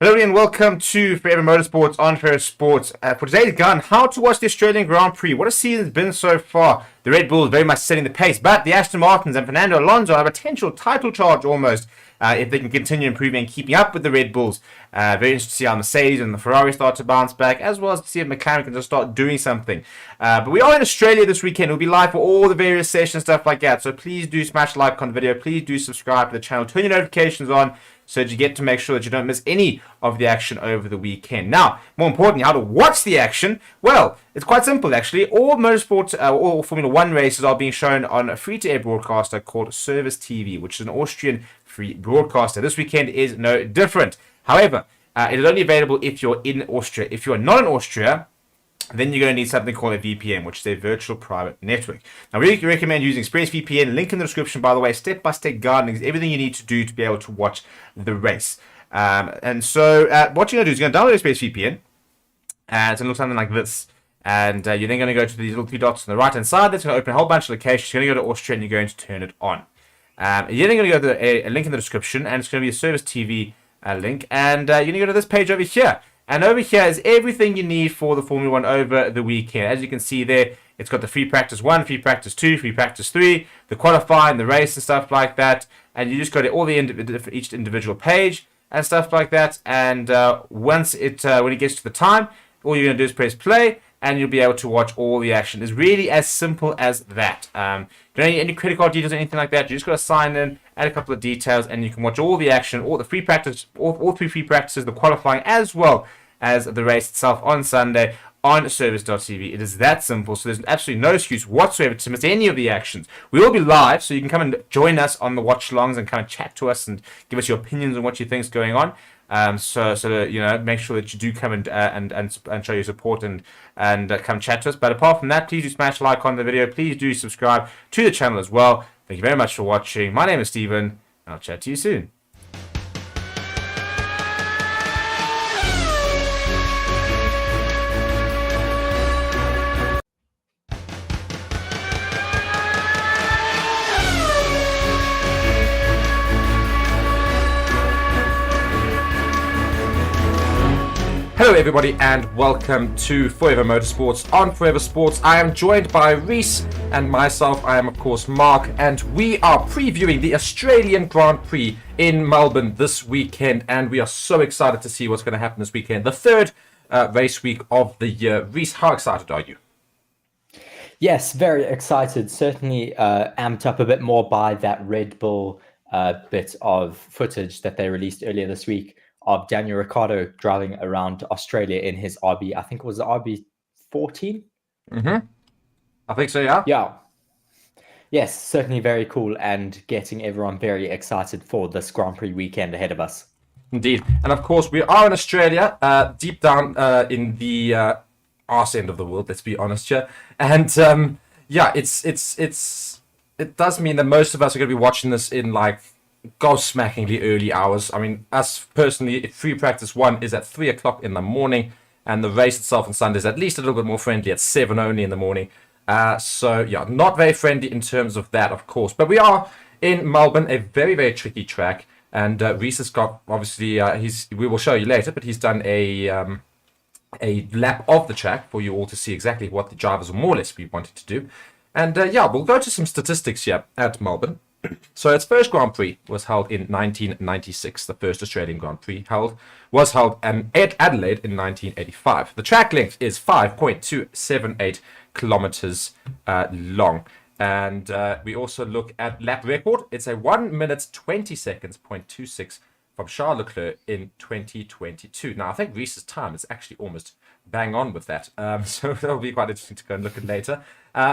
Hello and welcome to Forever Motorsports on Forever Sports. For today's gun, how to watch the Australian Grand Prix. What a season it's been so far. The Red Bull is very much setting the pace, but the Aston Martins and Fernando Alonso have a potential title charge almost if they can continue improving and keeping up with the Red Bulls. Very interesting to see how Mercedes and the Ferrari start to bounce back, as well as to see if McLaren can just start doing something. But we are in Australia this weekend. We'll be live for all the various sessions, stuff like that. So please do smash like on the video. Please do subscribe to the channel. Turn your notifications on, so that you get to make sure that you don't miss any of the action over the weekend. Now, more importantly, how to watch the action? Well, it's quite simple, actually. All motorsport, all Formula 1 races are being shown on a free-to-air broadcaster called Service TV, which is an Austrian free broadcaster. This weekend is no different. However, it is only available if you're in Austria. If you're not in Austria, then you're going to need something called a VPN, which is a virtual private network. Now, we recommend using ExpressVPN. Link in the description, by the way. Step-by-step guidance, everything you need to do to be able to watch the race. And so what you're going to do is you're going to download ExpressVPN. And it's going to look something like this. And you're then going to go to these little 3 dots on the right-hand side. That's going to open a whole bunch of locations. You're going to go to Austria and you're going to turn it on. You're then going to go to a link in the description. And it's going to be a Service TV link. And you're going to go to this page over here. And over here is everything you need for the Formula 1 over the weekend. As you can see there, It's got the free practice 1, free practice 2, free practice 3, the qualifying, the race and stuff like that. And you just go to all the each individual page and stuff like that. And once when it gets to the time, all you're going to do is press play, and you'll be able to watch all the action. It's really as simple as that. You don't need any credit card details or anything like that. You just got to sign in, add a couple of details, and you can watch all the action, all the free practice, all 3 free practices, the qualifying, as well as the race itself on Sunday on service.tv. It is that simple, so there's absolutely no excuse whatsoever to miss any of the actions. We will be live, so you can come and join us on the watch-alongs and kind of chat to us and give us your opinions on what you think is going on. So make sure that you do come and show your support and come chat to us. But apart from that, please do smash like on the video. Please do subscribe to the channel as well. Thank you very much for watching. My name is Stephen, and I'll chat to you soon.
Hello everybody and welcome to Forever Motorsports on Forever Sports. I am joined by Reese and myself. I am of course Mark, and we are previewing the Australian Grand Prix in Melbourne this weekend, and we are so excited to see what's going to happen this weekend. The third race week of the year. Reese, how excited are you?
Yes, very excited. Certainly amped up a bit more by that Red Bull bit of footage that they released earlier this week of Daniel Ricciardo driving around Australia in his RB, I think it was the RB14?
I think so, yeah.
Yeah. Yes, certainly very cool, and getting everyone very excited for this Grand Prix weekend ahead of us.
Indeed. And of course, we are in Australia, deep down in the arse end of the world, let's be honest here. And it does mean that most of us are going to be watching this in like gobsmackingly early hours. I mean, us personally, free practice 1 is at 3 o'clock in the morning, and the race itself on Sunday is at least a little bit more friendly at 7 only in the morning. So yeah, not very friendly in terms of that, of course. But we are in Melbourne, a very, very tricky track, and Reese has got, obviously, we will show you later, but he's done a lap of the track for you all to see exactly what the drivers more or less we wanted to do. And we'll go to some statistics here at Melbourne. So its first Grand Prix was held in 1996. The first Australian Grand Prix was held in Adelaide in 1985. The track length is 5.278 kilometers long. And we also look at lap record. It's a 1 minute 20 seconds, 0.26 from Charles Leclerc in 2022. Now, I think Reese's time is actually almost bang on with that. So that'll be quite interesting to go and look at later.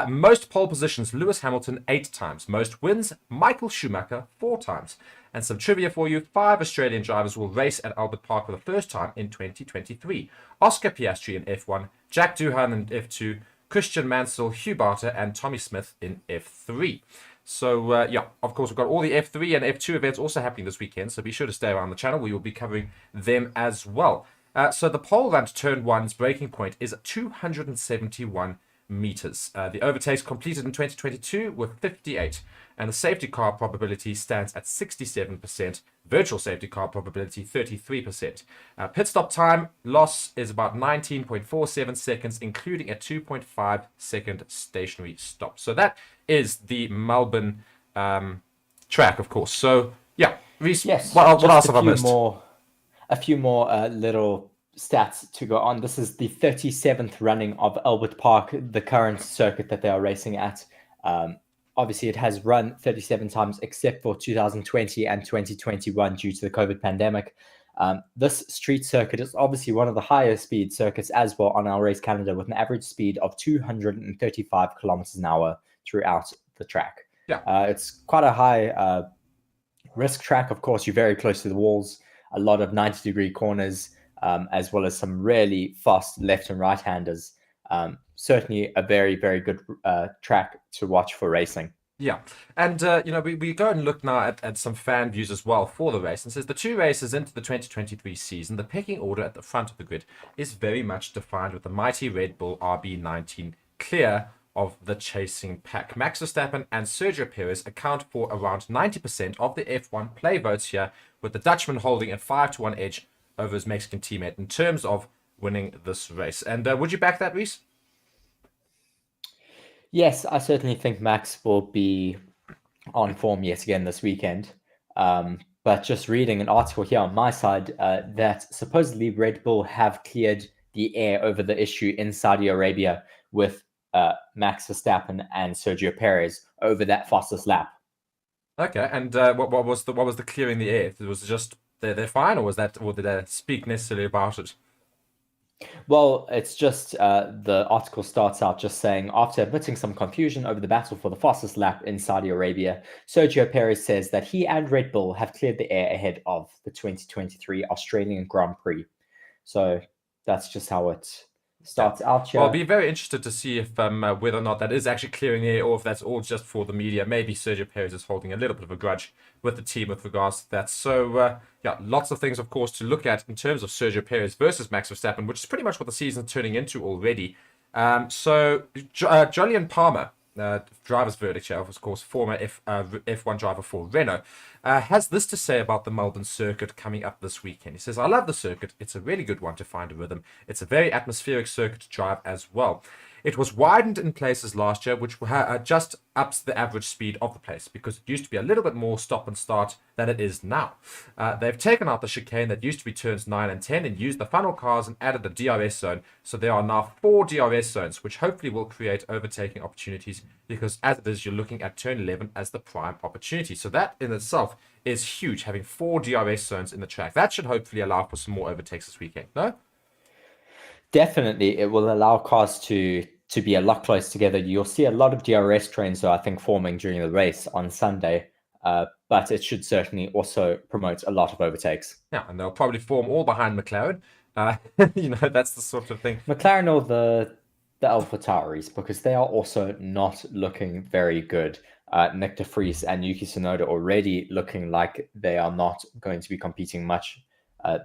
Most pole positions, Lewis Hamilton 8 times. Most wins, Michael Schumacher 4 times. And some trivia for you, 5 Australian drivers will race at Albert Park for the first time in 2023. Oscar Piastri in F1, Jack Doohan in F2, Christian Mansell, Hugh Barter, and Tommy Smith in F3. So, of course, we've got all the F3 and F2 events also happening this weekend, so be sure to stay around the channel. We will be covering them as well. So the pole run to turn 1's breaking point is 271 meters. The overtakes completed in 2022 were 58, and the safety car probability stands at 67%. Virtual safety car probability 33%. Pit stop time loss is about 19.47 seconds, including a 2.5 second stationary stop. So that is the Melbourne track, of course. So yeah, Reece,
Yes.
what else have I missed?
A few more little stats to go on. This is the 37th running of Albert Park, the current circuit that they are racing at. Obviously, it has run 37 times except for 2020 and 2021 due to the COVID pandemic. This street circuit is obviously one of the higher speed circuits as well on our race calendar, with an average speed of 235 kilometers an hour throughout the track.
Yeah.
It's quite a high risk track. Of course, you're very close to the walls, a lot of 90-degree corners, as well as some really fast left and right-handers. Certainly a very, very good track to watch for racing.
Yeah, and we go and look now at some fan views as well for the race, and says the 2 races into the 2023 season, the pecking order at the front of the grid is very much defined with the mighty Red Bull RB19 clear of the chasing pack. Max Verstappen and Sergio Perez account for around 90% of the F1 play votes here, with the Dutchman holding a 5-1 edge over his Mexican teammate in terms of winning this race. And would you back that, Reece?
Yes, I certainly think Max will be on form yet again this weekend. But just reading an article here on my side that supposedly Red Bull have cleared the air over the issue in Saudi Arabia with Max Verstappen and Sergio Perez over that fastest lap.
Okay, and what was the clearing the air? Was it just they're fine, or did they speak necessarily about it?
Well, it's just the article starts out just saying, after admitting some confusion over the battle for the fastest lap in Saudi Arabia, Sergio Perez says that he and Red Bull have cleared the air ahead of the 2023 Australian Grand Prix. So that's just how it starts out here.
Well, I'll be very interested to see if whether or not that is actually clearing the air, or if that's all just for the media. Maybe Sergio Perez is holding a little bit of a grudge with the team with regards to that. So, yeah, lots of things, of course, to look at in terms of Sergio Perez versus Max Verstappen, which is pretty much what the season's turning into already. Jolyon Palmer, driver's verdict here, of course, former F1 driver for Renault, has this to say about the Melbourne circuit coming up this weekend. He says, I love the circuit. It's a really good one to find a rhythm. It's a very atmospheric circuit to drive as well. It was widened in places last year, which just ups the average speed of the place, because it used to be a little bit more stop and start than it is now. They've taken out the chicane that used to be turns 9 and 10 and used the funnel cars and added a DRS zone. So there are now 4 DRS zones, which hopefully will create overtaking opportunities, because as it is, you're looking at turn 11 as the prime opportunity. So that in itself is huge, having 4 DRS zones in the track. That should hopefully allow for some more overtakes this weekend, no?
Definitely, it will allow cars to be a lot close together. You'll see a lot of DRS trains, I think, forming during the race on Sunday, but it should certainly also promote a lot of overtakes.
Yeah, and they'll probably form all behind McLaren. That's the sort of thing.
McLaren or the AlphaTauris, because they are also not looking very good. Nick de Vries and Yuki Tsunoda already looking like they are not going to be competing much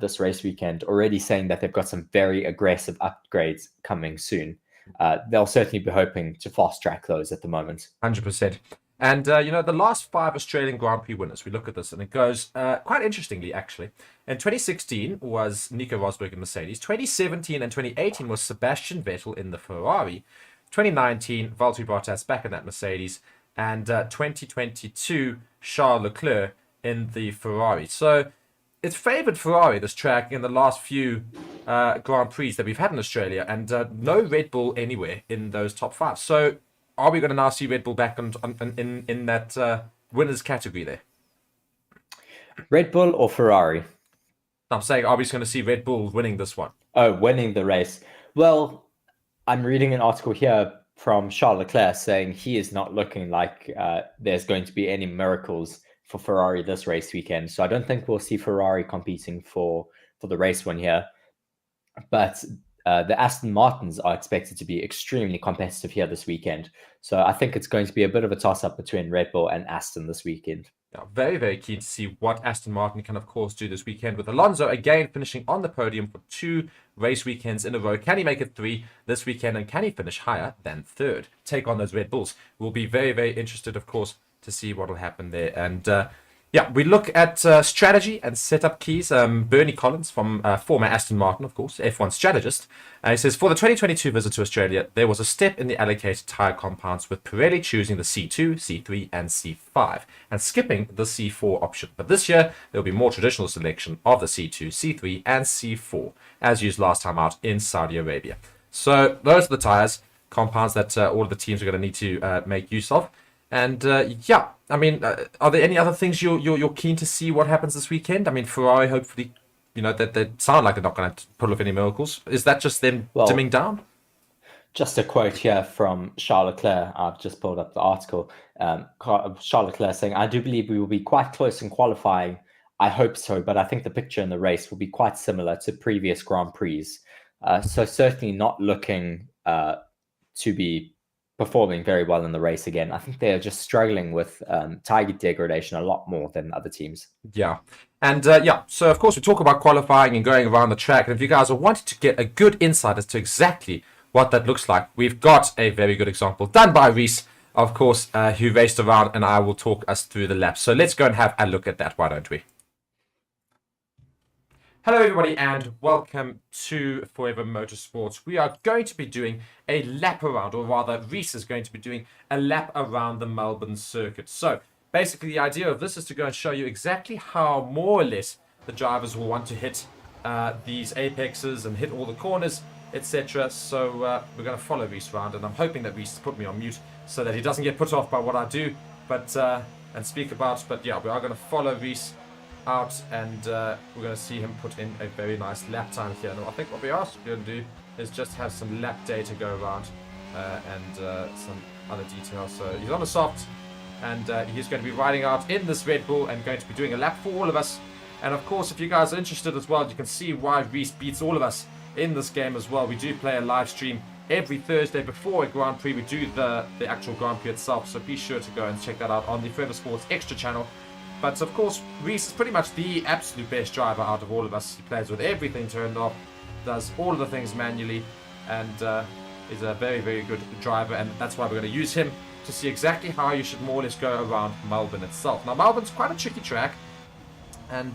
this race weekend, already saying that they've got some very aggressive upgrades coming soon. They'll certainly be hoping to fast track those at the moment.
100%. And, the last 5 Australian Grand Prix winners, we look at this and it goes quite interestingly, actually. In 2016 was Nico Rosberg in Mercedes. 2017 and 2018 was Sebastian Vettel in the Ferrari. 2019, Valtteri Bottas back in that Mercedes. And 2022, Charles Leclerc in the Ferrari. So it's favoured Ferrari, this track, in the last few Grand Prix that we've had in Australia, and no Red Bull anywhere in those top 5. So are we going to now see Red Bull back in that winners category there?
Red Bull or Ferrari?
I'm saying, are we just going to see Red Bull winning this one?
Oh, winning the race. Well, I'm reading an article here from Charles Leclerc saying he is not looking like there's going to be any miracles for Ferrari this race weekend. So I don't think we'll see Ferrari competing for the race win here. But the Aston Martins are expected to be extremely competitive here this weekend. So I think it's going to be a bit of a toss-up between Red Bull and Aston this weekend.
Yeah, very, very keen to see what Aston Martin can, of course, do this weekend, with Alonso again finishing on the podium for 2 race weekends in a row. Can he make it 3 this weekend, and can he finish higher than 3rd? Take on those Red Bulls. We'll be very, very interested, of course, to see what will happen there. And we look at strategy and setup keys. Bernie Collins, from former Aston Martin, of course, F1 strategist, he says, for the 2022 visit to Australia, there was a step in the allocated tyre compounds, with Pirelli choosing the C2, C3 and C5 and skipping the C4 option. But this year, there will be more traditional selection of the C2, C3 and C4, as used last time out in Saudi Arabia. So those are the tyres compounds that all of the teams are going to need to make use of. And are there any other things you're keen to see what happens this weekend? I mean, Ferrari, hopefully, that they sound like they're not going to pull off any miracles. Is that just them dimming down?
Just a quote here from Charles Leclerc. I've just pulled up the article. Charles Leclerc saying, I do believe we will be quite close in qualifying. I hope so, but I think the picture in the race will be quite similar to previous Grand Prix. So certainly not looking to be performing very well in the race again. I think they're just struggling with tire degradation a lot more than other teams.
Yeah. And so of course we talk about qualifying and going around the track. And if you guys are wanting to get a good insight as to exactly what that looks like, we've got a very good example done by Reese, of course, who raced around, and I will talk us through the laps. So let's go and have a look at that, why don't we? Hello everybody and welcome to Forever Motorsports. We are going to be doing a lap around, or rather Reese is going to be doing a lap around the Melbourne circuit. So basically the idea of this is to go and show you exactly how more or less the drivers will want to hit these apexes and hit all the corners, etc. So we're going to follow Reese around, and I'm hoping that Reese put me on mute so that he doesn't get put off by what I do and speak about. But yeah, we are going to follow Reese out, and we're going to see him put in a very nice lap time here. Now I think what we are going to do is just have some lap data go around and some other details. So he's on a soft, and he's going to be riding out in this Red Bull and going to be doing a lap for all of us. And of course, if you guys are interested as well, you can see why Reese beats all of us in this game as well. We do play a live stream every Thursday before a Grand Prix. We do the actual Grand Prix itself, so be sure to go and check that out on the Forever Sports Extra channel. But of course, Reese is pretty much the absolute best driver out of all of us. He plays with everything turned off, does all of the things manually, and is a very, very good driver. And that's why we're going to use him to see exactly how you should more or less go around Melbourne itself. Now, Melbourne's quite a tricky track, and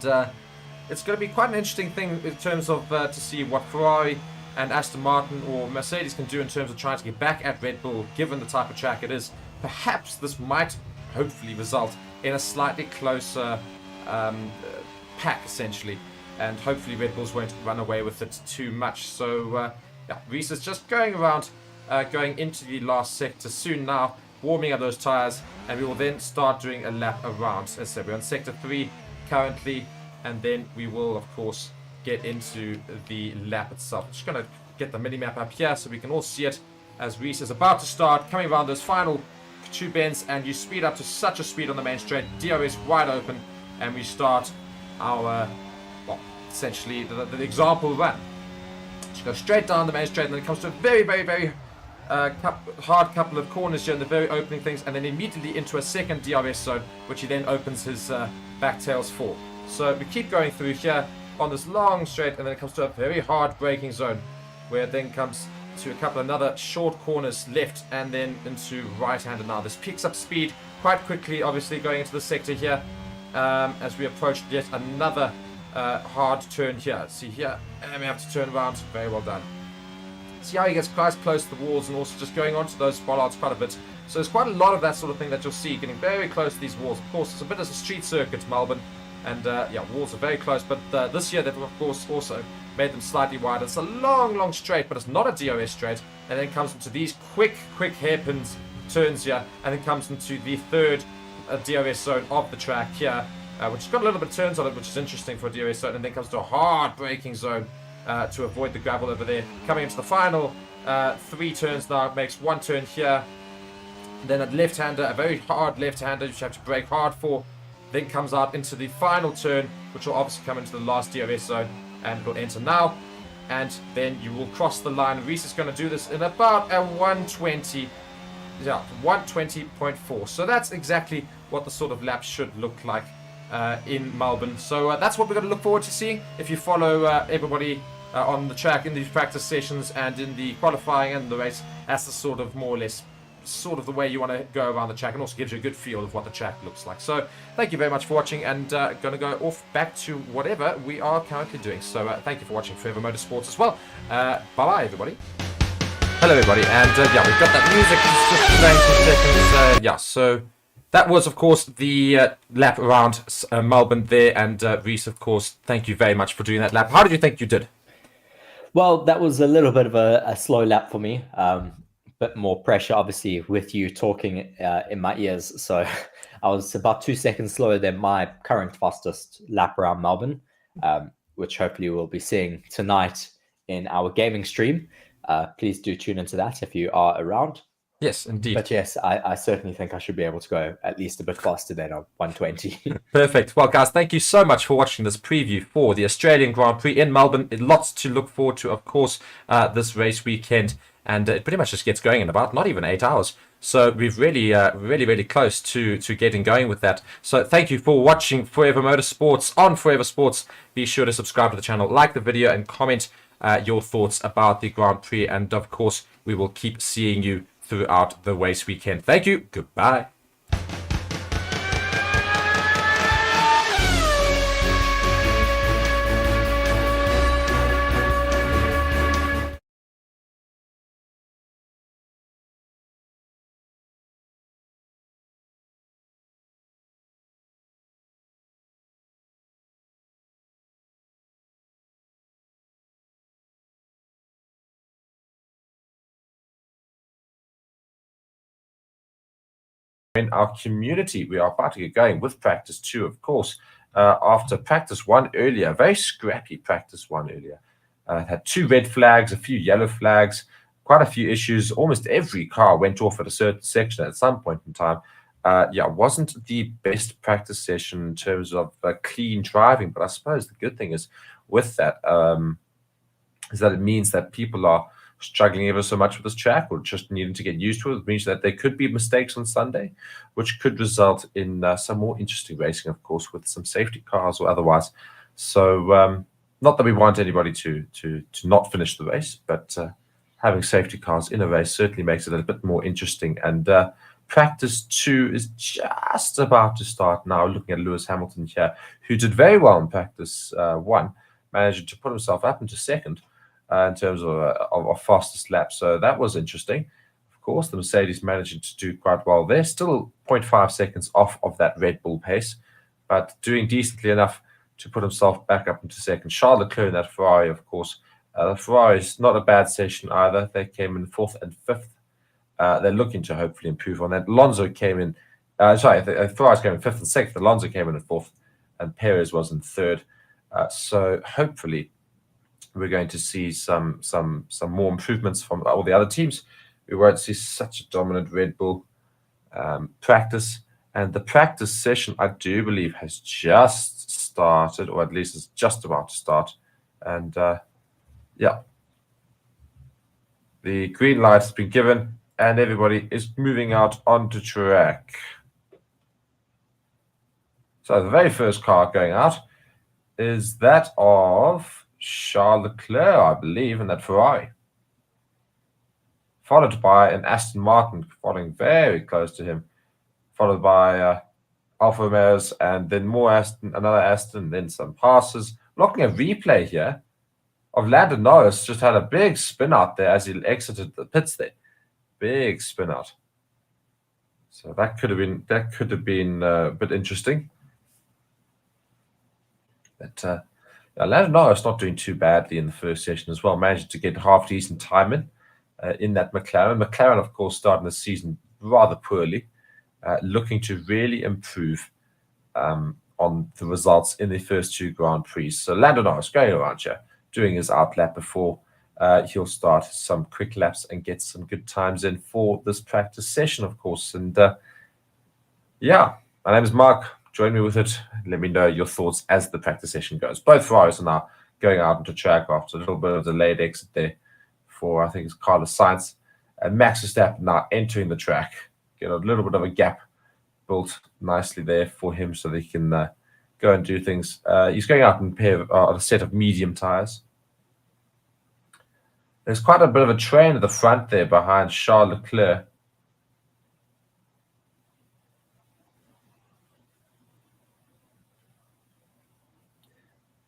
it's going to be quite an interesting thing in terms of to see what Ferrari and Aston Martin or Mercedes can do in terms of trying to get back at Red Bull, given the type of track it is. Perhaps this might hopefully result in a slightly closer pack, essentially, and hopefully Red Bulls won't run away with it too much. So yeah, Reese is just going around, going into the last sector soon now, warming up those tires, and we will then start doing a lap around. As I said, we're on sector 3 currently, and then we will of course get into the lap itself. I'm just going to get the mini map up here so we can all see it as Reese is about to start coming around those final 2 bends, and you speed up to such a speed on the main straight, DRS wide open, and we start our, well, essentially the example run. Just go straight down the main straight, and then it comes to a very, very, very hard couple of corners here in the very opening things, and then immediately into a second DRS zone, which he then opens his back tails for. So we keep going through here on this long straight, and then it comes to a very hard braking zone, where it then comes to a couple of another short corners left, and then into right-hander. Now this picks up speed quite quickly, obviously going into the sector here as we approach yet another hard turn here. See here, and we have to turn around. Very well done. See how he gets quite close to the walls, and also just going onto those bollards quite a bit. So there's quite a lot of that sort of thing that you'll see, getting very close to these walls. Of course, it's a bit of a street circuit, Melbourne, and yeah, walls are very close, but this year they've of course also made them slightly wider. It's a long straight, but it's not a DRS straight, and then comes into these quick hairpins turns here, and then comes into the third DRS zone of the track here, which has got a little bit of turns on it, which is interesting for a DRS zone, and then comes to a hard braking zone to avoid the gravel over there. Coming into the final 3 turns now, it makes 1 turn here, then a left-hander, a very hard left-hander, which you have to brake hard for, then comes out into the final turn, which will obviously come into the last DRS zone, and will enter now, and then you will cross the line. Reese is going to do this in about a 120, yeah, 120.4. So that's exactly what the sort of lap should look like in Melbourne. So that's what we're going to look forward to seeing if you follow everybody on the track in these practice sessions and in the qualifying and the race. That's the sort of more or less sort of the way you want to go around the track, and also gives you a good feel of what the track looks like. So thank you very much for watching, and going to go off back to whatever we are currently doing. So thank you for watching Forever Motorsports as well. Bye bye everybody. Hello everybody, and yeah, we've got that music. Just playing 2 seconds. Yeah, so that was of course the lap around Melbourne there, and Reese, of course, thank you very much for doing that lap. How did you think you did?
Well, that was a little bit of a slow lap for me. Bit more pressure, obviously, with you talking in my ears. So I was about 2 seconds slower than my current fastest lap around Melbourne, which hopefully we'll be seeing tonight in our gaming stream. Please do tune into that if you are around.
Yes, indeed.
But yes, I certainly think I should be able to go at least a bit faster than a 120.
Perfect. Well, guys, thank you so much for watching this preview for the Australian Grand Prix in Melbourne. Lots to look forward to, of course, this race weekend. And it pretty much just gets going in about not even 8 hours. So we've really close to getting going with that. So thank you for watching Forever Motorsports on Forever Sports. Be sure to subscribe to the channel, like the video, and comment your thoughts about the Grand Prix. And of course, we will keep seeing you throughout the race weekend. Thank you. Goodbye. in our community. We are about to get going with practice 2, of course. After practice 1 earlier, very scrappy practice 1 earlier. Had 2 red flags, a few yellow flags, quite a few issues. Almost every car went off at a certain section at some point in time. Yeah, wasn't the best practice session in terms of clean driving, but I suppose the good thing is with that is that it means that people are struggling ever so much with this track or just needing to get used to it. It means that there could be mistakes on Sunday, which could result in some more interesting racing, of course, with some safety cars or otherwise. So not that we want anybody to not finish the race, but having safety cars in a race certainly makes it a bit more interesting. And practice 2 is just about to start now. Looking at Lewis Hamilton here, who did very well in practice 1, managed to put himself up into second in terms of fastest lap. So that was interesting. Of course, the Mercedes managing to do quite well there. Still 0.5 seconds off of that Red Bull pace, but doing decently enough to put himself back up into second. Charles Leclerc in that Ferrari, of course. The Ferrari's not a bad session either. They came in 4th and 5th. They're looking to hopefully improve on that. Alonso came in, the Ferraris came in 5th and 6th. Alonso came in 4th, and Perez was in 3rd. So hopefully we're going to see some more improvements from all the other teams. We won't see such a dominant Red Bull practice. And the practice session, I do believe, has just started, or at least is just about to start. And yeah, the green light has been given, and everybody is moving out onto track. So the very first car going out is that of Charles Leclerc, I believe, in that Ferrari. Followed by an Aston Martin following very close to him. Followed by Alfa Romeos, and then more Aston, another Aston, then some passes. Looking at replay here of Lando Norris, just had a big spin out there as he exited the pits there. Big spin out. So that could have been a bit interesting. But Lando Norris not doing too badly in the first session as well. Managed to get half decent time in that McLaren. McLaren, of course, starting the season rather poorly, looking to really improve on the results in the first 2 Grand Prix. So Lando Norris going around here, doing his outlap before he'll start some quick laps and get some good times in for this practice session, of course. And yeah, my name is Mark. Join me with it. Let me know your thoughts as the practice session goes. Both Ferraris are now going out into track after a little bit of delayed exit there for, I think it's Carlos Sainz. And Max Verstappen now entering the track. Get a little bit of a gap built nicely there for him so that he can go and do things. He's going out in a set of medium tires. There's quite a bit of a train at the front there behind Charles Leclerc.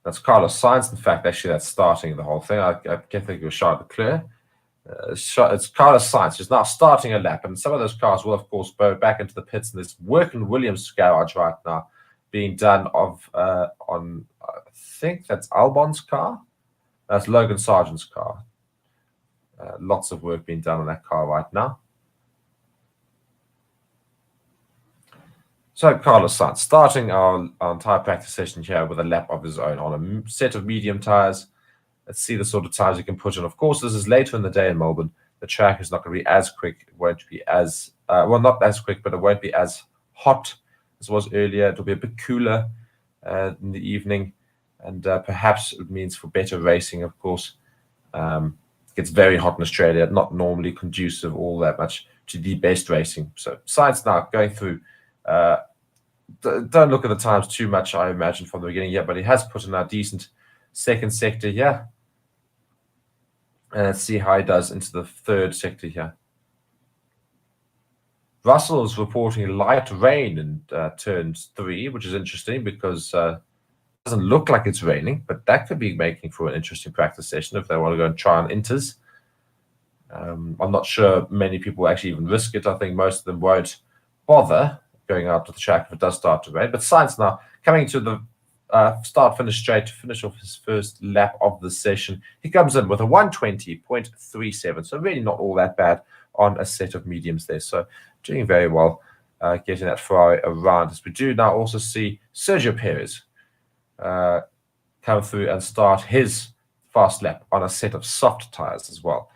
That's Carlos Sainz, in fact, actually, that's starting the whole thing. I can't think of Charles Leclerc. It's Carlos Sainz who's now starting a lap, and some of those cars will, of course, go back into the pits. And there's work in Williams' garage right now being done on, I think that's Albon's car. That's Logan Sargent's car. Lots of work being done on that car right now. So Carlos Sainz starting our entire practice session here with a lap of his own on a set of medium tires. Let's see the sort of tires he can put in. Of course, this is later in the day in Melbourne. The track is not going to be as quick. It won't be as, well, not as quick, but it won't be as hot as it was earlier. It'll be a bit cooler in the evening. And perhaps it means for better racing, of course. It gets very hot in Australia, not normally conducive all that much to the best racing. So Sainz now going through. Don't look at the times too much, I imagine, from the beginning yet, but he has put in a decent second sector here. And let's see how he does into the third sector here. Russell is reporting light rain in turn 3, which is interesting because it doesn't look like it's raining, but that could be making for an interesting practice session if they want to go and try on inters. I'm not sure many people actually even risk it. I think most of them won't bother going out to the track if it does start to rain. But Sainz now coming to the start-finish straight to finish off his first lap of the session. He comes in with a 120.37, so really not all that bad on a set of mediums there. So doing very well. getting that Ferrari around. As we do now also see Sergio Perez come through and start his fast lap on a set of soft tires as well.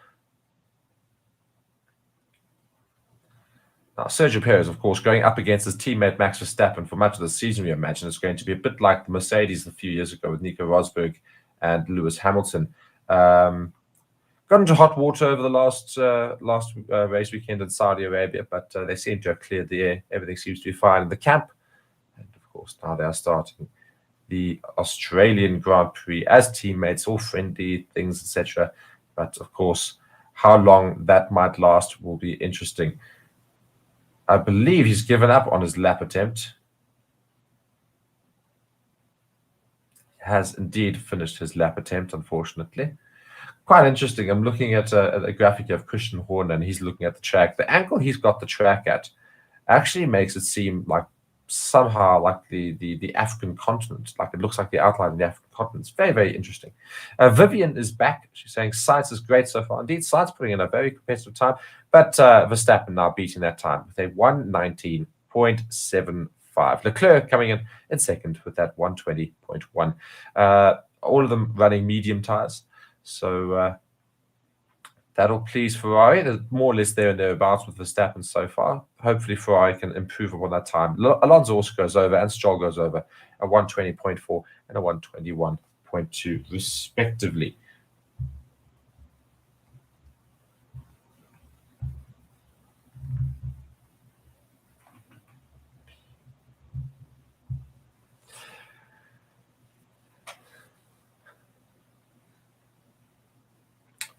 Now, Sergio Perez, of course, going up against his teammate Max Verstappen for much of the season, we imagine it's going to be a bit like the Mercedes a few years ago with Nico Rosberg and Lewis Hamilton. Got into hot water over the last race weekend in Saudi Arabia, but they seem to have cleared the air. Everything seems to be fine in the camp. And, of course, now they are starting the Australian Grand Prix as teammates, all friendly things, etc. But, of course, how long that might last will be interesting. I believe he's given up on his lap attempt. He has indeed finished his lap attempt, unfortunately. Quite interesting. I'm looking at a graphic of Christian Horner, and he's looking at the track. The angle he's got the track at actually makes it seem like somehow like the African continent. Like it looks like the outline of the African continent. It's very, very interesting. Vivian is back. She's saying Sainz is great so far. Indeed, Sainz putting in a very competitive time, but Verstappen now beating that time with a 1:19.75. Leclerc coming in second with that 1:20.1. All of them running medium tires. So that'll please Ferrari. They're more or less there and thereabouts with Verstappen so far. Hopefully Ferrari can improve upon that time. Alonso also goes over and Stroll goes over a 1:20.4 and a 1:21.2 respectively.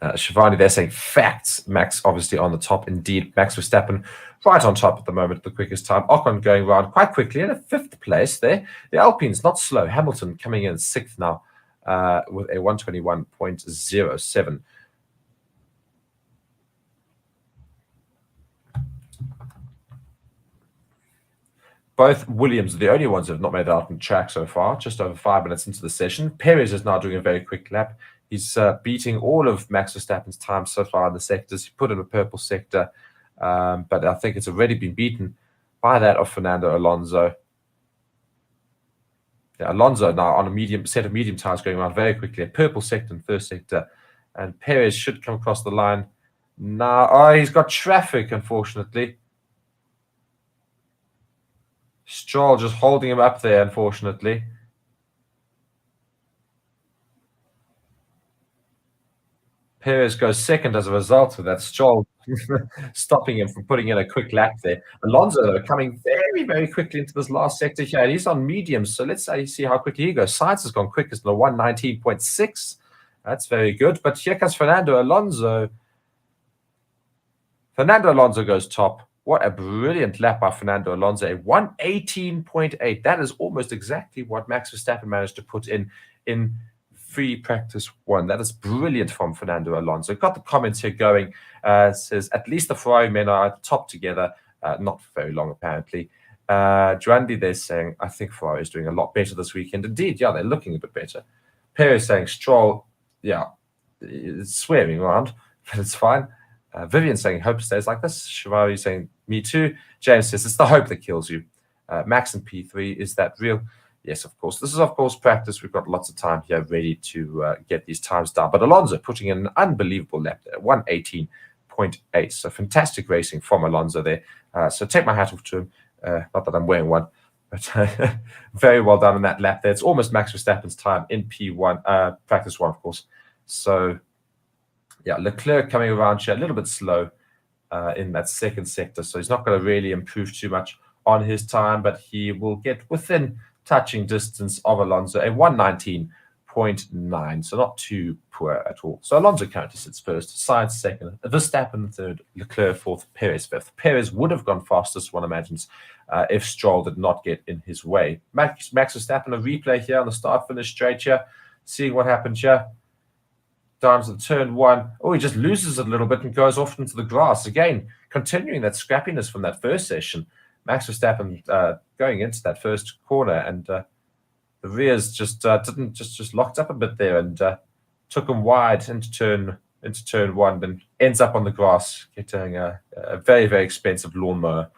Shivani, they're saying facts. Max obviously on the top. Indeed, Max Verstappen right on top at the moment, the quickest time. Ocon going around quite quickly in a 5th place there. The Alpines not slow. Hamilton coming in 6th now with a 1:21.07. Both Williams are the only ones that have not made it out on track so far, just over 5 minutes into the session. Perez is now doing a very quick lap. He's beating all of Max Verstappen's time so far in the sectors. He put in a purple sector, but I think it's already been beaten by that of Fernando Alonso. Yeah, Alonso now on a set of medium tires going around very quickly. A purple sector and 1st sector. And Perez should come across the line. Now, oh, he's got traffic, unfortunately. Stroll just holding him up there, unfortunately. Perez goes second as a result of that. Stroll stopping him from putting in a quick lap there. Alonso, though, coming very, very quickly into this last sector here. And he's on mediums, so let's see how quickly he goes. Sainz has gone quickest in a 1:19.6. That's very good. But here comes Fernando Alonso. Fernando Alonso goes top. What a brilliant lap by Fernando Alonso. A 1:18.8. That is almost exactly what Max Verstappen managed to put in free practice 1. That is brilliant from Fernando Alonso. Got the comments here going. Says, at least the Ferrari men are at the top together. Not for very long, apparently. Drandy, they're saying, I think Ferrari is doing a lot better this weekend. Indeed, yeah, they're looking a bit better. Perez saying, Stroll, yeah, it's swearing around, but it's fine. Vivian saying, hope stays like this. Shivari saying, me too. James says, it's the hope that kills you. Max and P3, is that real? Yes, of course. This is, of course, practice. We've got lots of time here ready to get these times down. But Alonso putting in an unbelievable lap there, 1:18.8. So fantastic racing from Alonso there. So take my hat off to him. Not that I'm wearing one, but very well done on that lap there. It's almost Max Verstappen's time in P1, practice 1, of course. So, yeah, Leclerc coming around here a little bit slow in that 2nd sector. So he's not going to really improve too much on his time, but he will get within touching distance of Alonso, a 1:19.9, so not too poor at all. So Alonso currently sits first, Sainz second, Verstappen third, Leclerc fourth, Perez fifth. Perez would have gone fastest, one imagines, if Stroll did not get in his way. Max Verstappen, a replay here on the start-finish straight here, seeing what happened here. Down to the turn 1. Oh, he just loses it a little bit and goes off into the grass. Again, continuing that scrappiness from that first session. Max Verstappen going into that first corner, and the rears just locked up a bit there and took him wide into turn 1, then ends up on the grass, getting a very, very expensive lawnmower.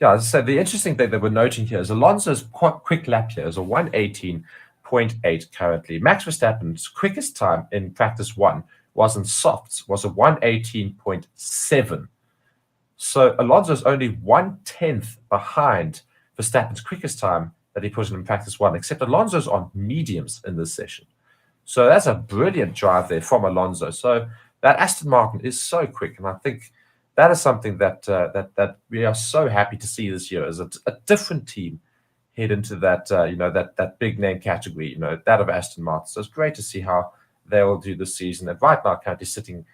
Yeah, as I said, the interesting thing that we're noting here is Alonso's quite quick lap here is a 1:18.8 currently. Max Verstappen's quickest time in practice one was in softs, was a 1:18.7. So Alonso's only 1/10 behind Verstappen's quickest time that he put in practice one, except Alonso's on mediums in this session. So that's a brilliant drive there from Alonso. So that Aston Martin is so quick, and I think that is something that that we are so happy to see this year as a different team head into that that big name category, that of Aston Martin. So it's great to see how they will do this season. And right now, currently sitting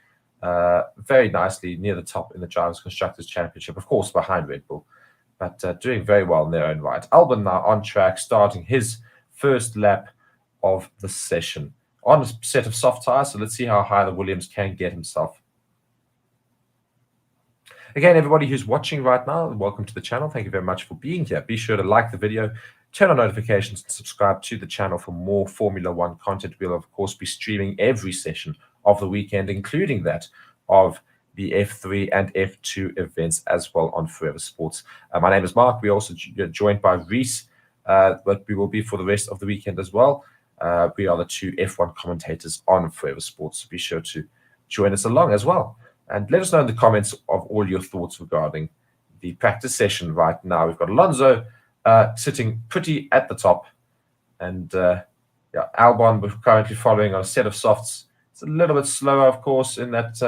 very nicely near the top in the Drivers' Constructors' Championship, of course, behind Red Bull, but doing very well in their own right. Albon now on track, starting his first lap of the session on a set of soft tires. So let's see how high the Williams can get himself. Again, everybody who's watching right now, welcome to the channel. Thank you very much for being here. Be sure to like the video, turn on notifications, and subscribe to the channel for more Formula One content. We'll, of course, be streaming every session of the weekend, including that of the F3 and F2 events as well on Forever Sports. My name is Mark. We're also joined by Reese, but we will be for the rest of the weekend as well. We are the two F1 commentators on Forever Sports, so be sure to join us along as well. And let us know in the comments of all your thoughts regarding the practice session right now. We've got Alonso sitting pretty at the top. And Albon, we're currently following on a set of softs. It's a little bit slower, of course, in that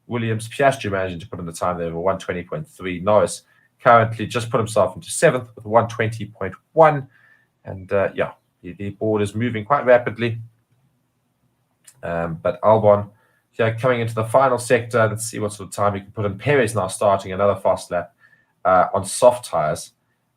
Williams. Piastri managing to put in the time there of 1:20.3. Norris currently just put himself into 7th with 1:20.1. And the board is moving quite rapidly. But Albon, coming into the final sector, let's see what sort of time we can put in. Perez now starting another fast lap on soft tires.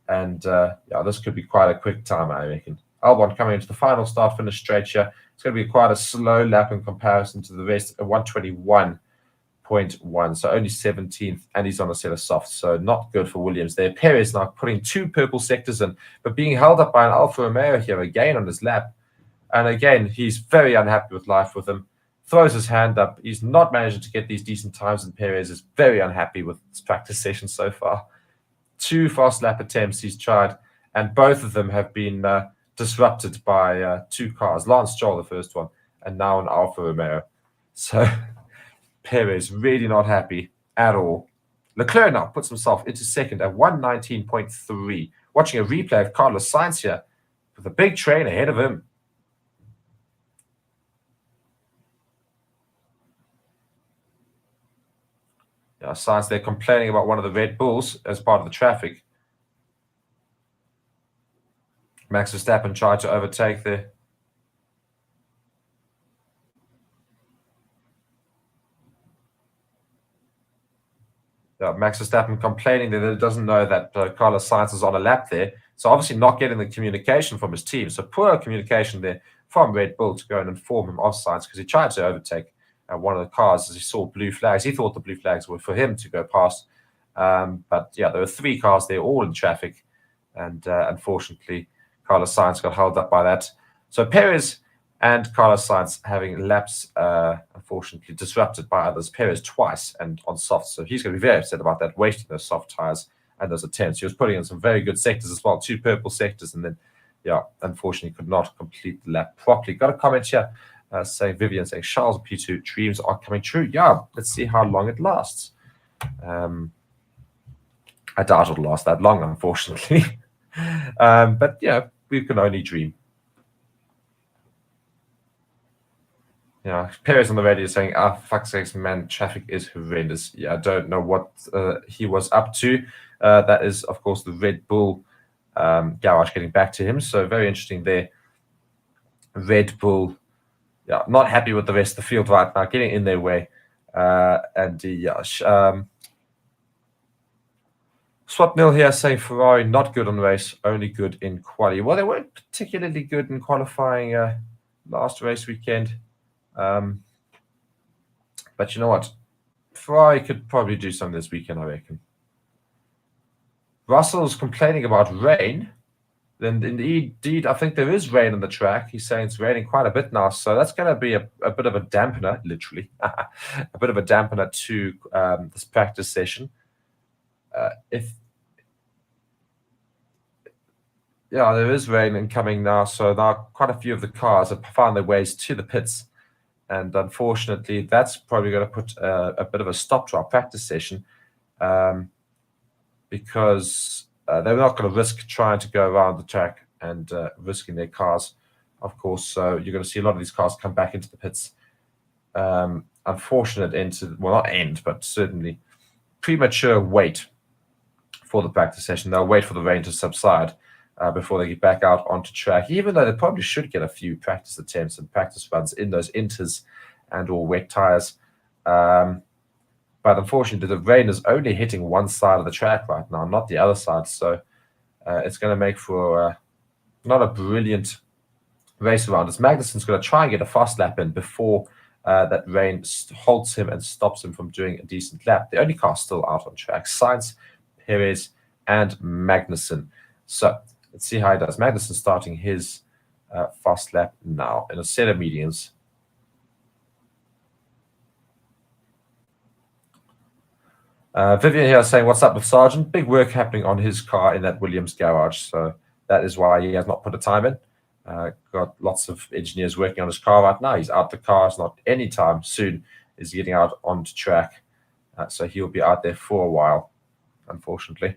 And this could be quite a quick time, I reckon. Albon coming into the final start-finish straight here. It's going to be quite a slow lap in comparison to the rest, 1:21.1. So only 17th, and he's on a set of softs. So not good for Williams there. Perez now putting 2 purple sectors in, but being held up by an Alfa Romeo here again on his lap. And again, he's very unhappy with life with him. Throws his hand up. He's not managed to get these decent times, and Perez is very unhappy with his practice session so far. 2 fast lap attempts he's tried, and both of them have been disrupted by 2 cars. Lance Stroll, the first one, and now an Alfa Romeo. So Perez really not happy at all. Leclerc now puts himself into second at 1:19.3. Watching a replay of Carlos Sainz here with a big train ahead of him. Sainz, they're complaining about one of the Red Bulls as part of the traffic. Max Verstappen tried to overtake there. Max Verstappen complaining that he doesn't know that Carlos Sainz is on a lap there. So obviously not getting the communication from his team. So poor communication there from Red Bull to go and inform him of Sainz, because he tried to overtake one of the cars as he saw blue flags. He thought the blue flags were for him to go past. But there were 3 cars there, all in traffic. And unfortunately, Carlos Sainz got held up by that. So Perez and Carlos Sainz having laps, unfortunately, disrupted by others. Perez twice and on soft. So he's going to be very upset about that, wasting those soft tires and those attempts. He was putting in some very good sectors as well, 2 purple sectors. And then, unfortunately, could not complete the lap properly. Got a comment here. Vivian saying Charles P2 dreams are coming true. Yeah, let's see how long it lasts. I doubt it'll last that long, unfortunately. But we can only dream. Perez on the radio saying, fuck's sakes, man, traffic is horrendous. I don't know what he was up to. That is, of course, the Red Bull garage getting back to him. So very interesting there. Red Bull, not happy with the rest of the field right now, getting in their way. Swap Mill here saying Ferrari not good on the race, only good in quali. Well, they weren't particularly good in qualifying last race weekend. But you know what? Ferrari could probably do something this weekend, I reckon. Russell's complaining about rain. Then indeed, I think there is rain on the track. He's saying it's raining quite a bit now. So that's going to be a bit of a dampener, literally. A bit of a dampener to this practice session. If Yeah, there is rain incoming now, so now quite a few of the cars have found their ways to the pits. And unfortunately, that's probably going to put a bit of a stop to our practice session because they're not going to risk trying to go around the track and risking their cars, of course. So you're going to see a lot of these cars come back into the pits. Unfortunate end well, not end, but certainly premature wait for the practice session. They'll wait for the rain to subside before they get back out onto track, even though they probably should get a few practice attempts and practice runs in those inters and or wet tires. But unfortunately, the rain is only hitting one side of the track right now, not the other side. So it's going to make for not a brilliant race around. As Magnussen's going to try and get a fast lap in before that rain halts him and stops him from doing a decent lap. The only car still out on track: Sainz, Perez, and Magnussen. So let's see how he does. Magnussen starting his fast lap now in a set of mediums. Vivian here saying, what's up with Sargent? Big work happening on his car in that Williams garage. So that is why he has not put a time in. Got lots of engineers working on his car right now. He's out the car. It's not anytime soon is he getting out onto track. So he'll be out there for a while, unfortunately.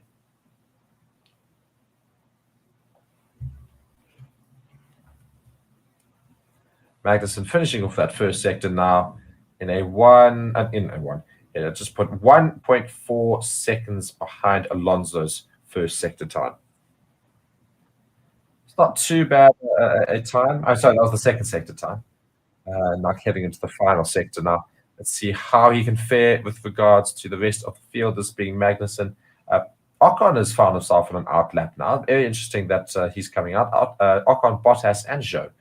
Magnussen finishing off that first sector now in a one. Yeah, just put 1.4 seconds behind Alonso's first sector time. It's not too bad a time. Oh, sorry, that was the second sector time. Now heading into the final sector now. Let's see how he can fare with regards to the rest of the field, this being Magnussen. Ocon has found himself on an outlap now. Very interesting that he's coming out. Ocon, Bottas, and Zhou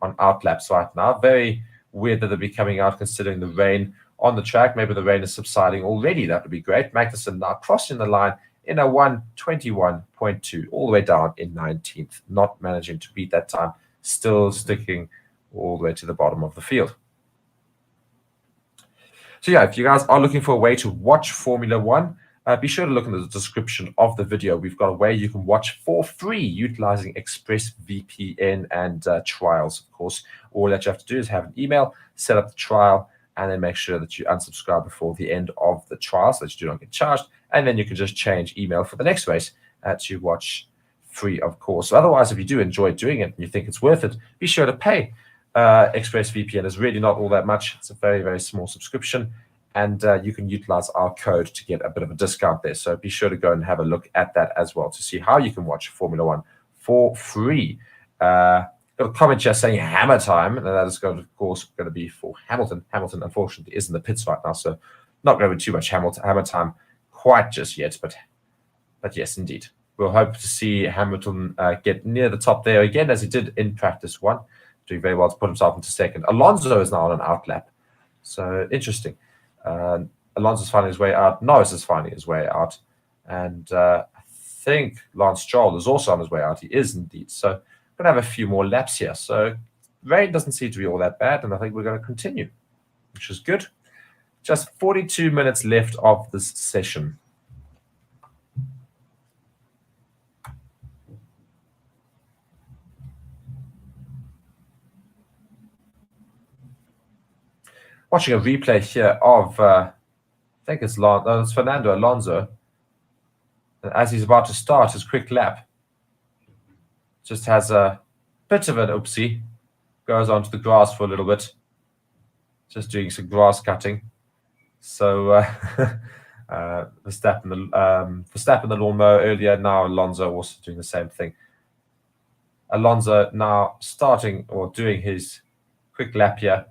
on outlaps right now. Very weird that they'll be coming out considering the rain on the track. Maybe the rain is subsiding already. That would be great. Magnussen now crossing the line in a 1:21.2, all the way down in 19th. Not managing to beat that time. Still sticking all the way to the bottom of the field. So yeah, if you guys are looking for a way to watch Formula One, be sure to look in the description of the video. We've got a way you can watch for free utilizing ExpressVPN and trials, of course. All that you have to do is have an email, set up the trial, and then make sure that you unsubscribe before the end of the trial so that you do not get charged. And then you can just change email for the next race to watch free, of course. So otherwise, if you do enjoy doing it and you think it's worth it, be sure to pay. ExpressVPN is really not all that much. It's a very, very small subscription. And you can utilize our code to get a bit of a discount there. So be sure to go and have a look at that as well to see how you can watch Formula One for free. Got a comment here saying hammer time, and that is going to, of course, going to be for Hamilton. Hamilton, unfortunately, is in the pits right now, so not going to be too much hammer time quite just yet. But yes, indeed, we'll hope to see Hamilton get near the top there again, as he did in practice one, doing very well to put himself into second. Alonso is now on an outlap, so interesting. Alonso's finding his way out. Norris is finding his way out, and I think Lance Stroll is also on his way out. He is indeed. So we're going to have a few more laps here. So rain doesn't seem to be all that bad, and I think we're going to continue, which is good. Just 42 minutes left of this session. Watching a replay here of, I think it's Fernando Alonso. And as he's about to start his quick lap, just has a bit of an oopsie, goes onto the grass for a little bit, just doing some grass cutting. So Verstappen the lawnmower earlier, now Alonso also doing the same thing. Alonso now starting or doing his quick lap here,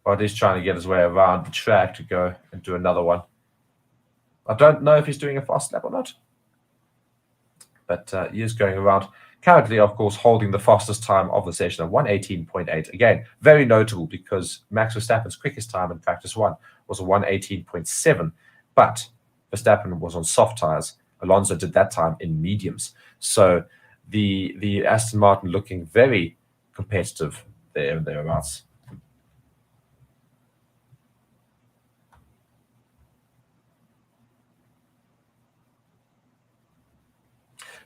but he's trying to get his way around the track to go and do another one. I don't know if he's doing a fast lap or not, but he is going around. Currently, of course, holding the fastest time of the session at 1:18.8. Again, very notable because Max Verstappen's quickest time in practice one was a 1:18.7, but Verstappen was on soft tires. Alonso did that time in mediums. So the Aston Martin looking very competitive there and thereabouts.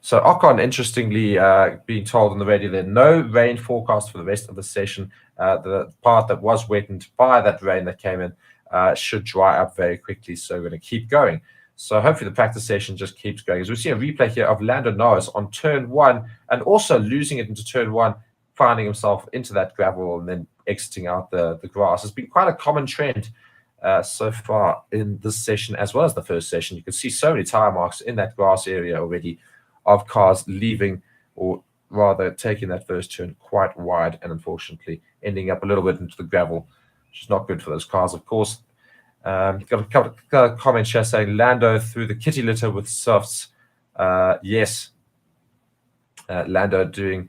So Ocon, interestingly, being told on the radio there, no rain forecast for the rest of the session. The part that was wetted by that rain that came in should dry up very quickly. So we're going to keep going. So hopefully the practice session just keeps going. As we see a replay here of Lando Norris on turn 1 and also losing it into turn 1, finding himself into that gravel and then exiting out the grass. It's been quite a common trend so far in this session as well as the first session. You can see so many tire marks in that grass area already of cars leaving, or rather taking that first turn quite wide and unfortunately ending up a little bit into the gravel, which is not good for those cars, of course. Got a couple of comments here saying Lando through the kitty litter with softs. Yes, Lando doing,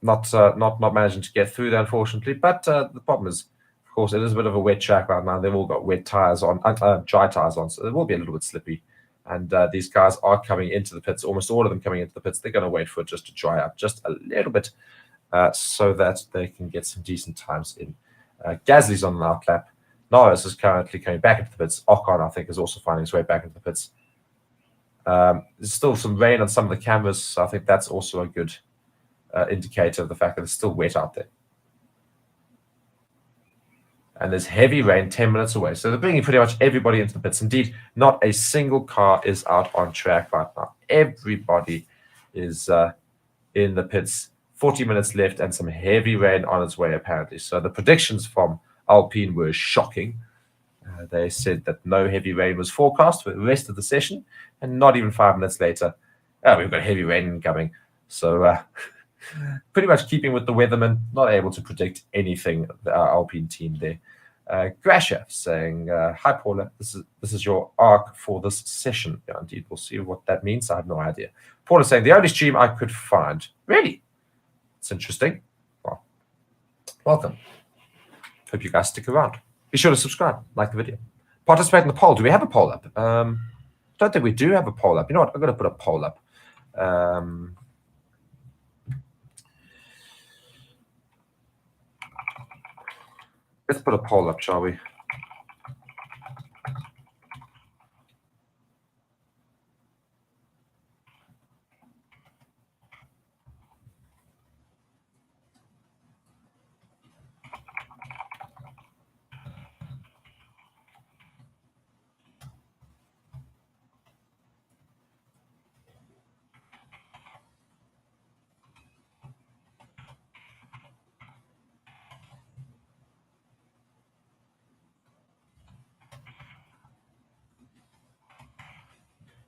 not managing to get through there, unfortunately. But the problem is, of course, it is a bit of a wet track right now. They've all got wet tires on, dry tires on, so it will be a little bit slippy. And these guys are coming into the pits, almost all of them coming into the pits. They're going to wait for it just to dry up just a little bit so that they can get some decent times in. Gasly's on an outlap. Norris is currently coming back into the pits. Ocon, I think, is also finding his way back into the pits. There's still some rain on some of the canvas, so I think that's also a good indicator of the fact that it's still wet out there. And there's heavy rain 10 minutes away. So they're bringing pretty much everybody into the pits. Indeed, not a single car is out on track right now. Everybody is in the pits. 40 minutes left and some heavy rain on its way, apparently. So the predictions from Alpine were shocking. They said that no heavy rain was forecast for the rest of the session. And not even 5 minutes later, we've got heavy rain coming. So pretty much keeping with the weatherman, not able to predict anything, the Alpine team there. Grasha saying, hi, Paula, this is your arc for this session. Yeah, indeed, we'll see what that means. I have no idea. Paula saying, the only stream I could find. Really? It's interesting. Well, welcome. Hope you guys stick around. Be sure to subscribe, like the video. Participate in the poll. Do we have a poll up? I don't think we do have a poll up. You know what? I'm going to put a poll up. Let's put a poll up, shall we?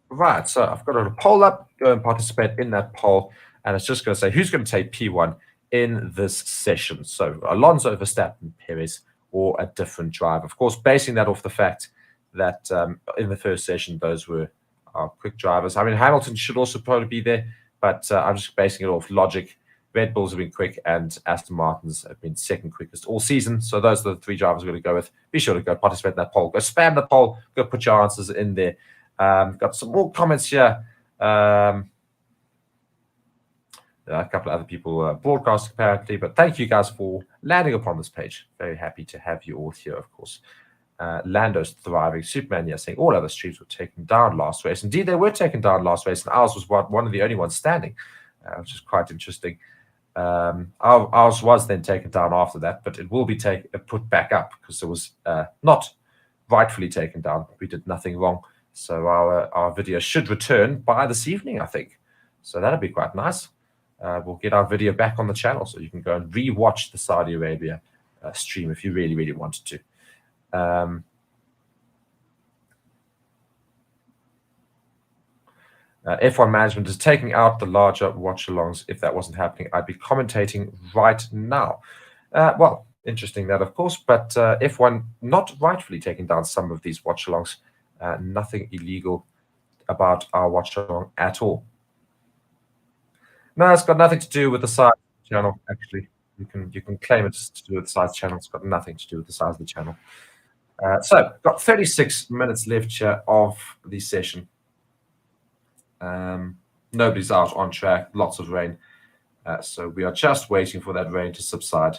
Right, so I've got a poll up. Go and participate in that poll. And it's just going to say who's going to take P1 in this session. So Alonso, Verstappen, Perez, or a different driver. Of course, basing that off the fact that in the first session, those were our quick drivers. I mean, Hamilton should also probably be there, but I'm just basing it off logic. Red Bulls have been quick, and Aston Martins have been second quickest all season. So those are the three drivers we're going to go with. Be sure to go participate in that poll. Go spam the poll. Go put your answers in there. Got some more comments here. A couple of other people broadcast apparently, but thank you guys for landing upon this page. Very happy to have you all here, of course. Lando's thriving. Superman, yeah, saying all other streams were taken down last race. Indeed, they were taken down last race, and ours was one of the only ones standing, which is quite interesting. Ours was then taken down after that, but it will be put back up because it was not rightfully taken down. We did nothing wrong. So our video should return by this evening, I think. So that'll be quite nice. We'll get our video back on the channel so you can go and re-watch the Saudi Arabia stream if you really, really wanted to. F1 management is taking out the larger watch-alongs. If that wasn't happening, I'd be commentating right now. Well, interesting that, of course, but F1 not rightfully taking down some of these watch-alongs. Nothing illegal about our watch-along at all. No, it's got nothing to do with the size of the channel, actually. You can claim it's to do with the size of the channel. It's got nothing to do with the size of the channel. So, got 36 minutes left here of the session. Nobody's out on track. Lots of rain. So we are just waiting for that rain to subside.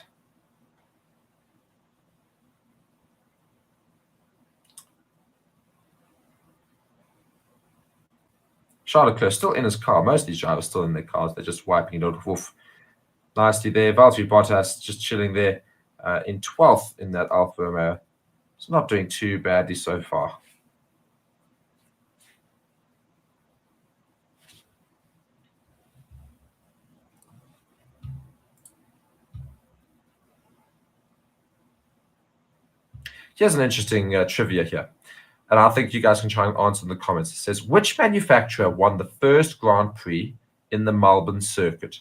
Charles Leclerc still in his car. Most of these drivers still in their cars. They're just wiping it off nicely there. Valtteri Bottas just chilling there in 12th in that Alfa Romeo. It's not doing too badly so far. Here's an interesting trivia here, and I think you guys can try and answer in the comments. It says, which manufacturer won the first Grand Prix in the Melbourne circuit?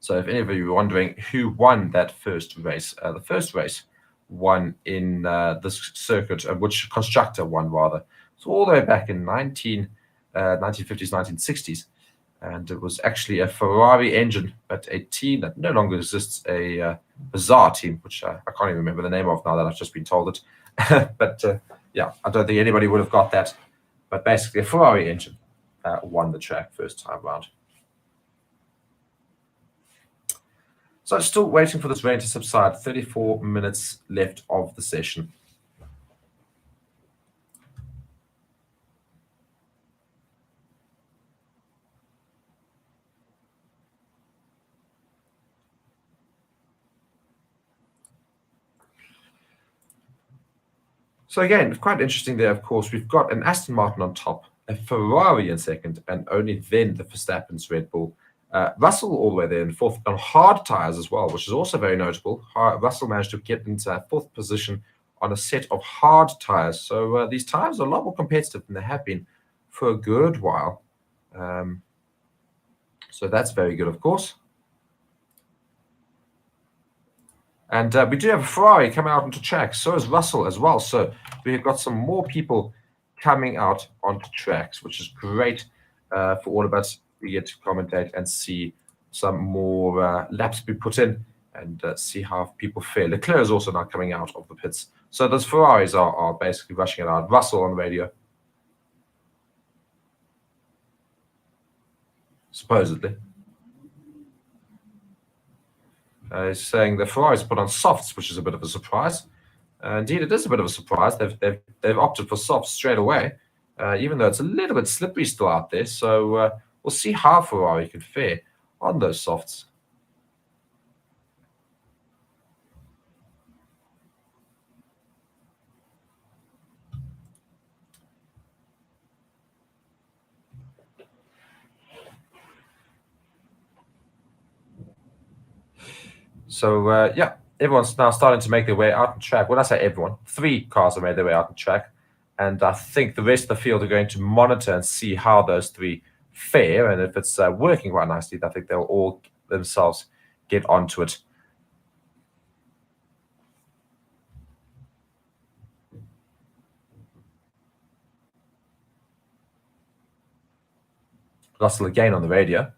So if any of you are wondering who won that first race, the first race won in this circuit, which constructor won rather. So all the way back in 1950s, 1960s. And it was actually a Ferrari engine, but a team that no longer exists, a bizarre team, which I can't even remember the name of now that I've just been told it. But yeah, I don't think anybody would have got that. But basically a Ferrari engine won the track first time round. So still waiting for this rain to subside. 34 minutes left of the session. So again, quite interesting there, of course, we've got an Aston Martin on top, a Ferrari in second, and only then the Verstappen's Red Bull. Russell all the way there in fourth on hard tires as well, which is also very notable. Russell managed to get into fourth position on a set of hard tires. So these tires are a lot more competitive than they have been for a good while. So that's very good, of course. And we do have a Ferrari coming out onto track. So is Russell as well. So we've got some more people coming out onto tracks, which is great for all of us. We get to commentate and see some more laps be put in and see how people fare. Leclerc is also now coming out of the pits. So those Ferraris are basically rushing it out. Russell on the radio. Supposedly. He's saying the Ferraris put on softs, which is a bit of a surprise. Indeed, it is a bit of a surprise. They've opted for softs straight away, even though it's a little bit slippery still out there. So we'll see how Ferrari can fare on those softs. So, yeah, everyone's now starting to make their way out on track. When I say everyone, 3 cars have made their way out on track. And I think the rest of the field are going to monitor and see how those 3 fare. And if it's working quite nicely, I think they'll all themselves get onto it. Russell again on the radio.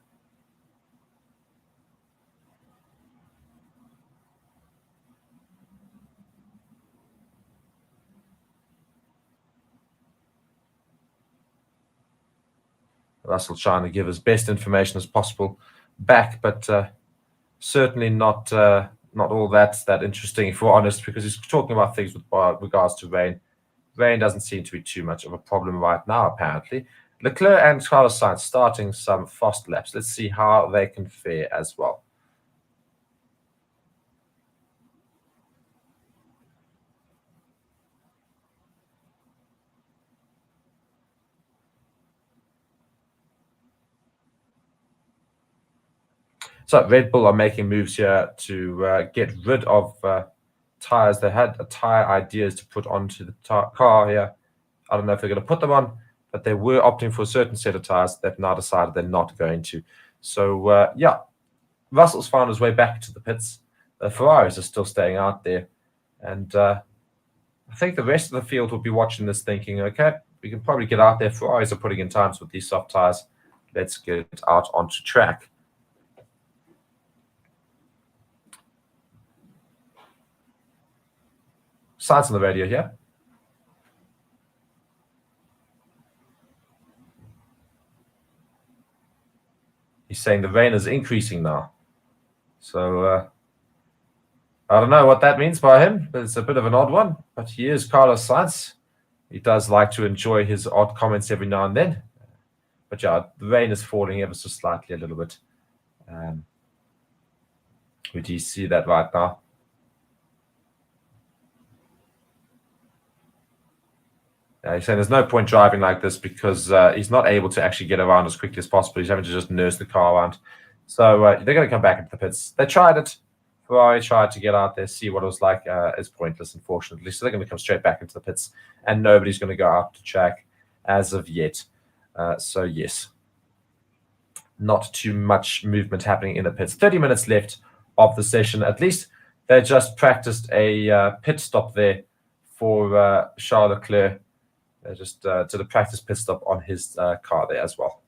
Russell trying to give as best information as possible back, but certainly not all that interesting, if we're honest, because he's talking about things with regards to rain. Rain doesn't seem to be too much of a problem right now, apparently. Leclerc and Carlos Sainz starting some fast laps. Let's see how they can fare as well. So Red Bull are making moves here to get rid of tires. They had tire ideas to put onto the car here. I don't know if they're going to put them on, but they were opting for a certain set of tires. They've now decided they're not going to. So, yeah, Russell's found his way back to the pits. The Ferraris are still staying out there. And I think the rest of the field will be watching this thinking, okay, we can probably get out there. Ferraris are putting in times with these soft tires. Let's get out onto track. Signs on the radio here. He's saying the rain is increasing now. So I don't know what that means by him, but it's a bit of an odd one. But he is Carlos Sainz. He does like to enjoy his odd comments every now and then. But yeah, the rain is falling ever so slightly a little bit. We do see that right now. He's saying there's no point driving like this because he's not able to actually get around as quickly as possible. He's having to just nurse the car around. So they're going to come back into the pits. They tried it. Ferrari tried to get out there, see what it was like. It's pointless, unfortunately. So they're going to come straight back into the pits, and nobody's going to go out to track as of yet. So yes, not too much movement happening in the pits. 30 minutes left of the session. At least they just practiced a pit stop there for Charles Leclerc. They just did a practice pit stop on his car there as well.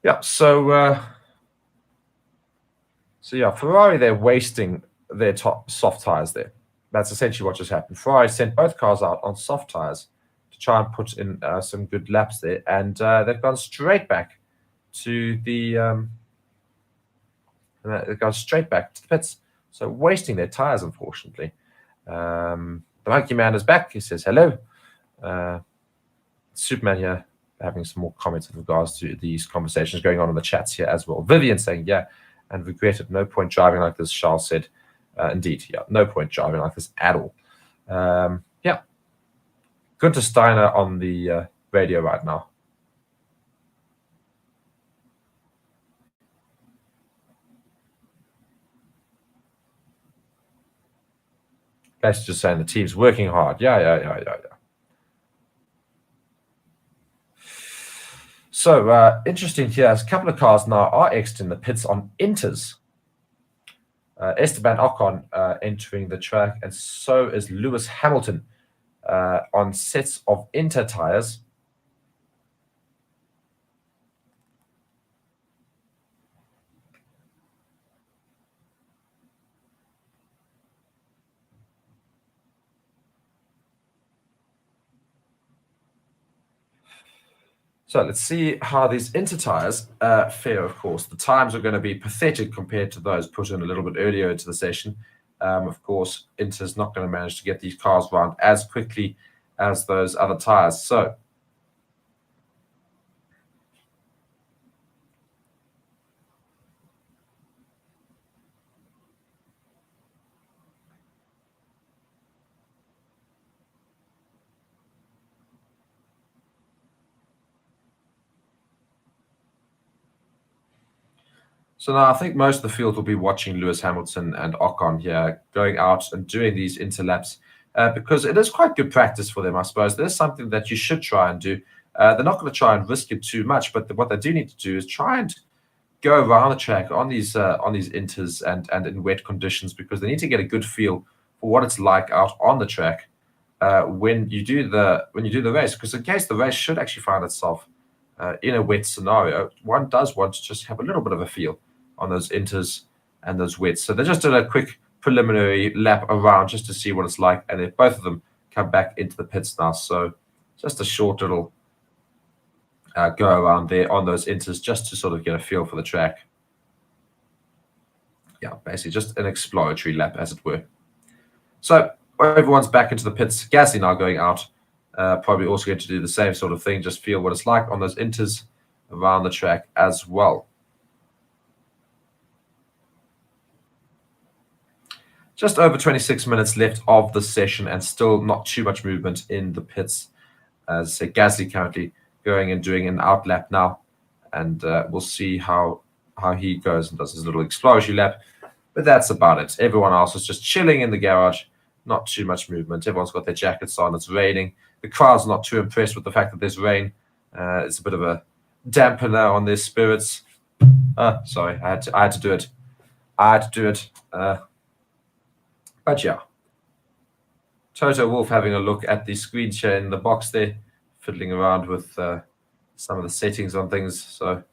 Yeah, so yeah, Ferrari, they're wasting their soft tires there. That's essentially what just happened. Ferrari sent both cars out on soft tires to try and put in some good laps there, and they've gone straight back to the pits. So wasting their tires, unfortunately. The monkey man is back. He says hello. Superman here having some more comments in regards to these conversations going on in the chats here as well. Vivian saying, yeah, and regretted. No point driving like this, Charles said. Indeed, yeah, no point driving like this at all. Yeah. Gunter Steiner on the radio right now. That's just saying the team's working hard. Yeah. So interesting here, a couple of cars now are exiting the pits on Inters. Esteban Ocon entering the track, and so is Lewis Hamilton on sets of Inter tires. So let's see how these Inter tires fare, of course. The times are going to be pathetic compared to those put in a little bit earlier into the session. Of course, Inter's not going to manage to get these cars around as quickly as those other tires. So now I think most of the field will be watching Lewis Hamilton and Ocon here going out and doing these interlaps because it is quite good practice for them, I suppose. There's something that you should try and do. They're not going to try and risk it too much, but what they do need to do is try and go around the track on these inters and in wet conditions, because they need to get a good feel for what it's like out on the track when you do the race. Because in case the race should actually find itself in a wet scenario, one does want to just have a little bit of a feel on those inters and those wets. So they just did a quick preliminary lap around just to see what it's like, and then both of them come back into the pits now. So just a short little go around there on those inters just to sort of get a feel for the track. Yeah, basically just an exploratory lap, as it were. So everyone's back into the pits. Gasly now going out. Probably also going to do the same sort of thing, just feel what it's like on those inters around the track as well. Just over 26 minutes left of the session, and still not too much movement in the pits. As I say, Gasly currently going and doing an out lap now, and we'll see how he goes and does his little exploratory lap. But that's about it. Everyone else is just chilling in the garage, Not too much movement. Everyone's got their jackets on. It's raining. The crowd's not too impressed with the fact that there's rain. It's a bit of a dampener on their spirits. Sorry, I had to do it. But yeah. Toto Wolff having a look at the screen share in the box there, fiddling around with some of the settings on things. So,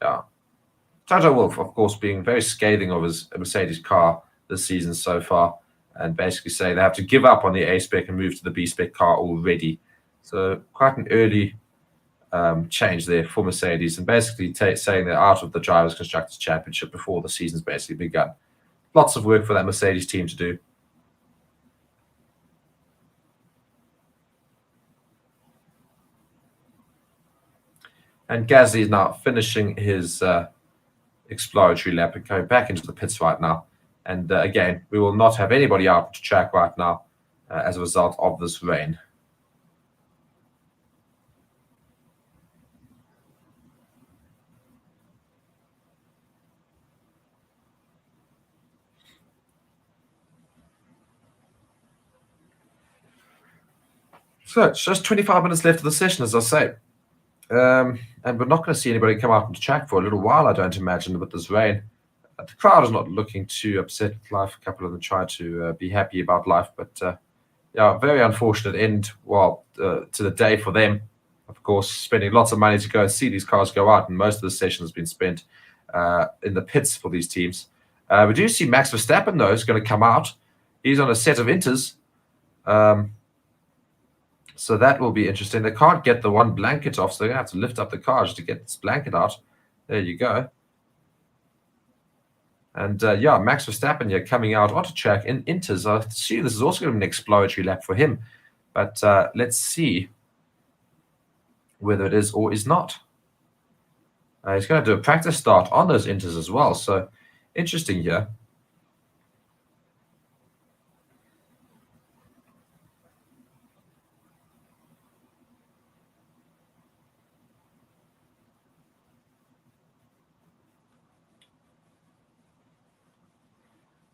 yeah. Toto Wolff, of course, being very scathing of his Mercedes car this season so far, and basically saying they have to give up on the A-spec and move to the B-spec car already. So quite an early change there for Mercedes, and basically saying they're out of the Drivers' Constructors' Championship before the season's basically begun. Lots of work for that Mercedes team to do. And Gasly is now finishing his exploratory lap and going back into the pits right now. And again, we will not have anybody out to track right now as a result of this rain. So it's just 25 minutes left of the session, as I say. And we're not going to see anybody come out on the track for a little while, I don't imagine, with this rain. The crowd is not looking too upset with life. A couple of them try to be happy about life. But, yeah, very unfortunate end, to the day for them. Of course, spending lots of money to go and see these cars go out, and most of the session has been spent in the pits for these teams. We do see Max Verstappen, though, is going to come out. He's on a set of inters. So that will be interesting. They can't get the one blanket off, so they're going to have to lift up the car just to get this blanket out. There you go. And, yeah, Max Verstappen here coming out onto track in inters. I assume this is also going to be an exploratory lap for him. But let's see whether it is or is not. He's going to do a practice start on those inters as well. So interesting here.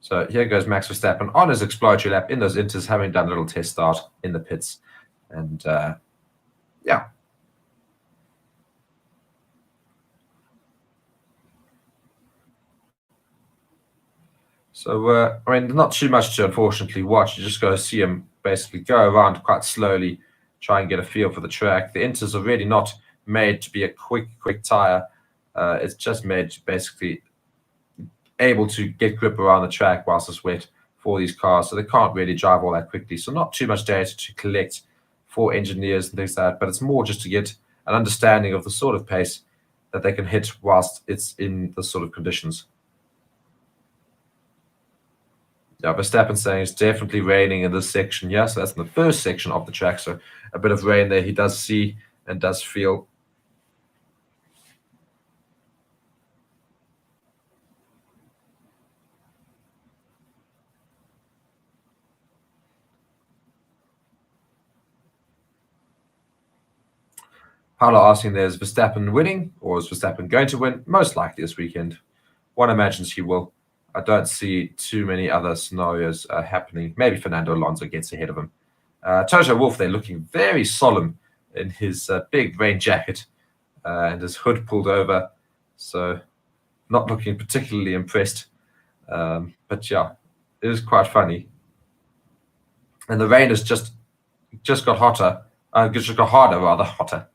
So here goes Max Verstappen on his exploratory lap in those inters, having done a little test start in the pits. And, yeah. So, I mean, not too much to unfortunately watch. You just got to see him basically go around quite slowly, try and get a feel for the track. The inters are really not made to be a quick tire. It's just made to basically able to get grip around the track whilst it's wet for these cars, so they can't really drive all that quickly. So not too much data to collect for engineers and things like that, but it's more just to get an understanding of the sort of pace that they can hit whilst it's in the sort of conditions. Yeah, Verstappen saying it's definitely raining in this section. Yeah, so that's in the first section of the track, so a bit of rain there he does see and does feel. Paolo asking there, is Verstappen winning or is Verstappen going to win? Most likely this weekend. One imagines he will. I don't see too many other scenarios happening. Maybe Fernando Alonso gets ahead of him. Toto Wolff there looking very solemn in his big rain jacket and his hood pulled over. So not looking particularly impressed. But yeah, it is quite funny. And the rain has just got hotter. Just got harder, rather, hotter.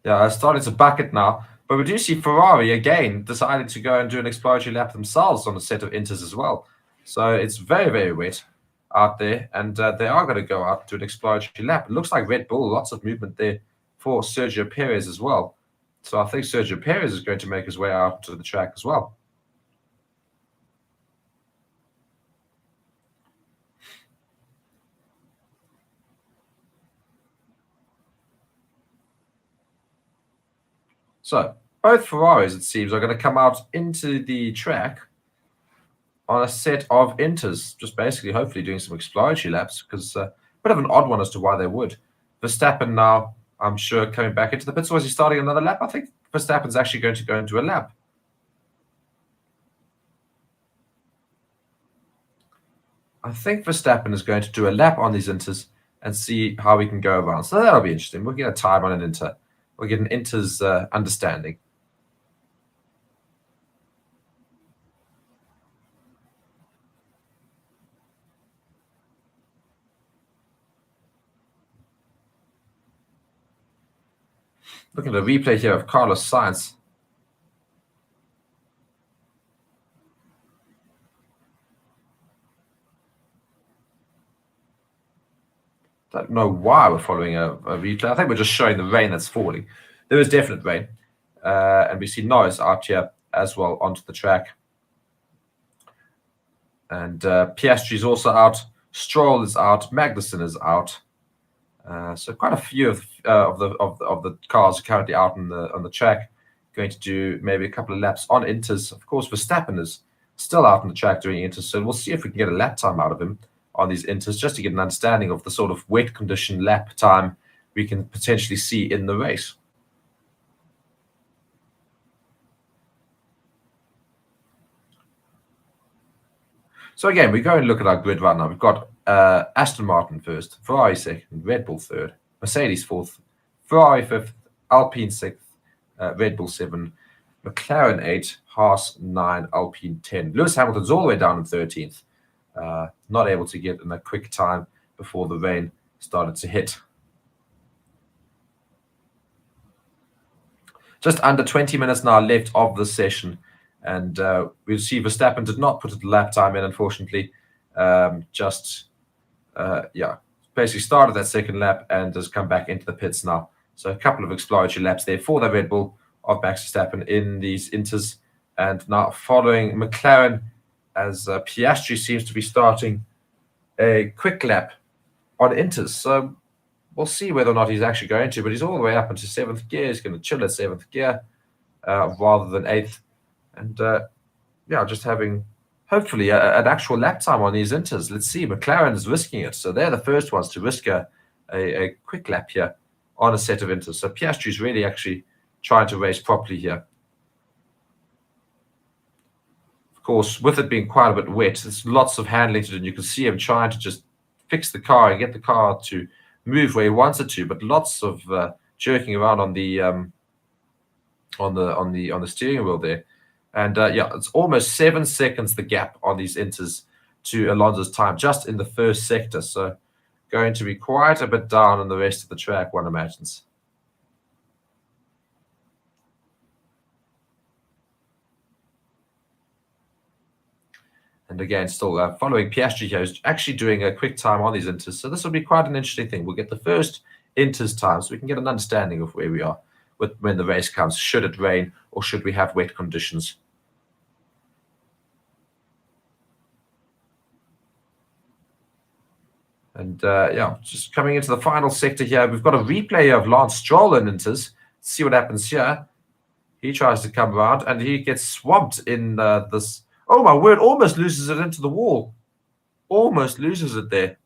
Yeah, it's starting to bucket now. But we do see Ferrari, again, deciding to go and do an exploratory lap themselves on a set of inters as well. So it's very, very wet out there. And they are going to go out to an exploratory lap. It looks like Red Bull, lots of movement there for Sergio Perez as well. So I think Sergio Perez is going to make his way out to the track as well. So both Ferraris, it seems, are going to come out into the track on a set of inters, just basically hopefully doing some exploratory laps, because a bit of an odd one as to why they would. Verstappen now, I'm sure, coming back into the pits. Or is he starting another lap? I think Verstappen's actually going to go into a lap. I think Verstappen is going to do a lap on these Inters and see how we can go around. So that'll be interesting. We'll get a time on an Inter. We'll get an Inter's understanding. Look at the replay here of Carlos Sainz. Don't know why we're following a replay. I think we're just showing the rain that's falling. There is definite rain. And we see Norris out here as well onto the track. And Piastri is also out. Stroll is out. Magnussen is out. So quite a few of the cars are currently out on the track, going to do maybe a couple of laps on Inters. Of course, Verstappen is still out on the track doing Inters, so we'll see if we can get a lap time out of him on these Inters, just to get an understanding of the sort of wet condition lap time we can potentially see in the race. So again, we go and look at our grid right now. We've got Aston Martin first, Ferrari second, Red Bull third, Mercedes fourth, Ferrari fifth, Alpine sixth, Red Bull 7, McLaren 8, Haas 9, Alpine 10. Lewis Hamilton's all the way down in 13th. Not able to get in a quick time before the rain started to hit. Just under 20 minutes now left of the session. And we'll see Verstappen did not put a lap time in, unfortunately. Basically started that second lap and has come back into the pits now. So a couple of exploratory laps there for the Red Bull of Max Verstappen in these Inters. And now following McLaren, as Piastri seems to be starting a quick lap on Inters. So we'll see whether or not he's actually going to, but he's all the way up into 7th gear. He's going to chill at 7th gear rather than 8th. And just having hopefully an actual lap time on these Inters. Let's see, McLaren is risking it. So they're the first ones to risk a quick lap here on a set of Inters. So Piastri is really actually trying to race properly here. Of course, with it being quite a bit wet, there's lots of handling to do. And you can see him trying to just fix the car and get the car to move where he wants it to, but lots of jerking around on the steering wheel there. And it's almost 7 seconds the gap on these Inters to Alonso's time, just in the first sector. So going to be quite a bit down on the rest of the track, one imagines. And again, still following Piastri here, is actually doing a quick time on these Inters. So this will be quite an interesting thing. We'll get the first Inters time so we can get an understanding of where we are when the race comes. Should it rain or should we have wet conditions? And just coming into the final sector here, we've got a replay of Lance Stroll in Inters. Let's see what happens here. He tries to come around and he gets swamped in this. Oh my word, almost loses it into the wall. Almost loses it there.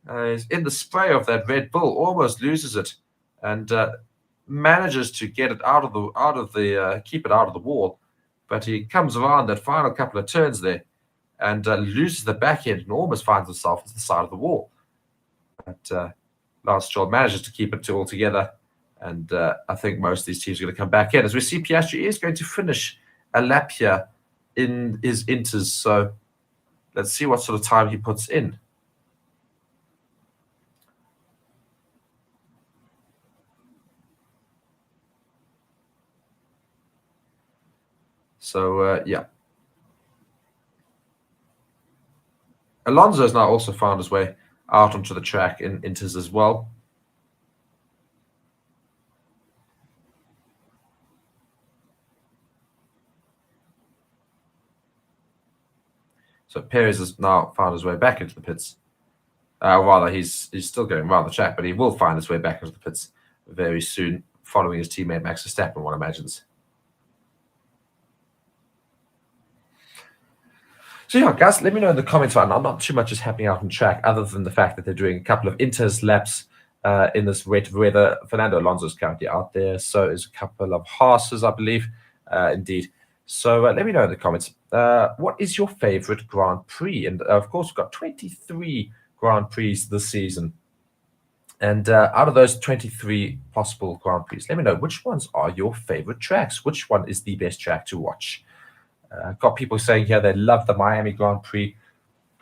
He's in the spray of that Red Bull, almost loses it. And manages to get it keep it out of the wall, but he comes around that final couple of turns there and loses the back end and almost finds himself at the side of the wall. But Lance Stroll manages to keep it all together, and I think most of these teams are going to come back in. As we see, Piastri is going to finish a lap here in his Inters, so let's see what sort of time he puts in. So, Alonso has now also found his way out onto the track in Inters as well. So Perez has now found his way back into the pits. Rather, he's still going around the track, but he will find his way back into the pits very soon, following his teammate Max Verstappen, one imagines. So yeah, guys, let me know in the comments right now. Not too much is happening out on track, other than the fact that they're doing a couple of Inters laps in this wet weather. Fernando Alonso is currently out there. So is a couple of Haas's, I believe, indeed. So let me know in the comments, what is your favorite Grand Prix? And of course, we've got 23 Grand Prix this season. And out of those 23 possible Grand Prix, let me know which ones are your favorite tracks. Which one is the best track to watch? Got people saying here they love the Miami Grand Prix.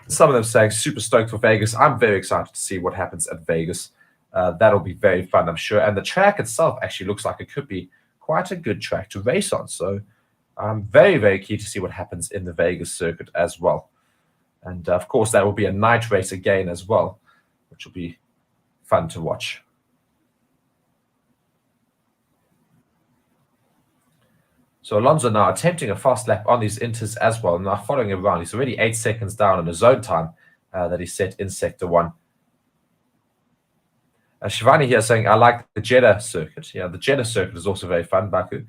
Some of them saying super stoked for Vegas. I'm very excited to see what happens at Vegas. That'll be very fun, I'm sure. And the track itself actually looks like it could be quite a good track to race on. So I'm very, very keen to see what happens in the Vegas circuit as well. And of course, that will be a night race again as well, which will be fun to watch. So Alonso now attempting a fast lap on these inters as well, now following him around. He's already 8 seconds down on his own time that he set in Sector 1. Shivani here saying, I like the Jeddah circuit. Yeah, the Jeddah circuit is also very fun, Baku.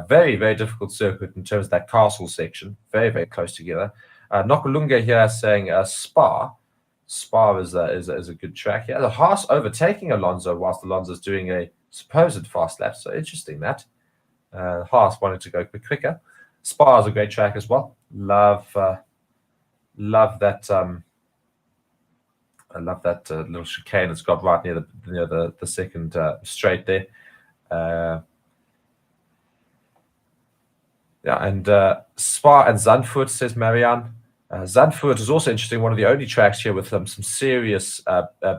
Very, very difficult circuit in terms of that castle section. Very, very close together. Nokulunga here saying Spa. Spa is a good track. Yeah, the Haas overtaking Alonso whilst Alonso's doing a supposed fast lap. So interesting that. Haas wanted to go a bit quicker. Spa is a great track as well. Love that. I love that little chicane it's got right near the second straight there. Yeah, and Spa and Zandvoort, says Marianne. Zandvoort is also interesting. One of the only tracks here with some serious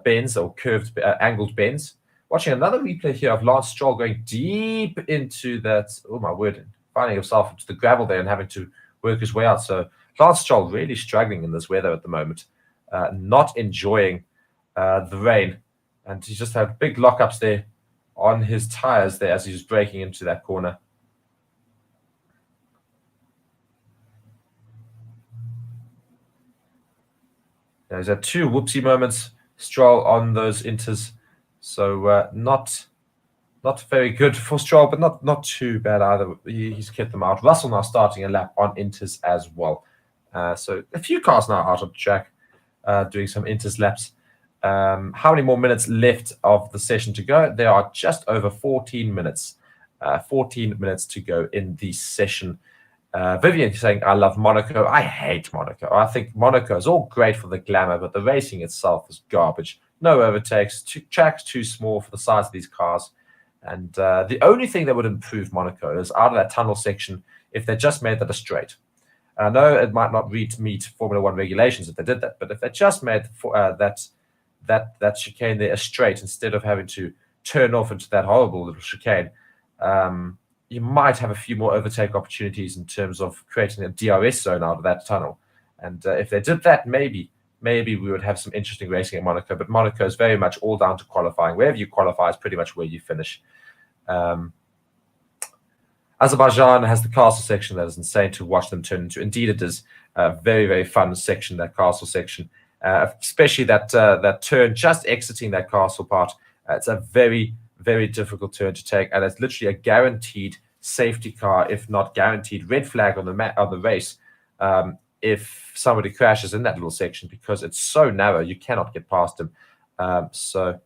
bends or curved, angled bends. Watching another replay here of Lance Stroll going deep into that. Oh my word! Finding himself into the gravel there and having to work his way out. So Lance Stroll really struggling in this weather at the moment. Not enjoying the rain, and he just had big lockups there on his tires there as he was braking into that corner. Now, he's had 2 whoopsie moments, Stroll on those inters, so not very good for Stroll, but not too bad either. He's kept them out. Russell now starting a lap on inters as well. So a few cars now out on the track. Doing some inters laps. How many more minutes left of the session to go? There are just over 14 minutes. 14 minutes to go in the session. Vivian saying, I love Monaco. I hate Monaco. I think Monaco is all great for the glamour, but the racing itself is garbage. No overtakes, tracks too small for the size of these cars. And the only thing that would improve Monaco is out of that tunnel section if they just made that a straight. I know it might not meet Formula One regulations if they did that, but if they just made that chicane there a straight instead of having to turn off into that horrible little chicane, you might have a few more overtake opportunities in terms of creating a DRS zone out of that tunnel. And if they did that, maybe we would have some interesting racing at Monaco. But Monaco is very much all down to qualifying. Wherever you qualify is pretty much where you finish. Azerbaijan has the castle section that is insane to watch them turn into. Indeed, it is a very, very fun section, that castle section, especially that turn just exiting that castle part. It's a very, very difficult turn to take, and it's literally a guaranteed safety car, if not guaranteed red flag on the race, if somebody crashes in that little section, because it's so narrow you cannot get past them. So,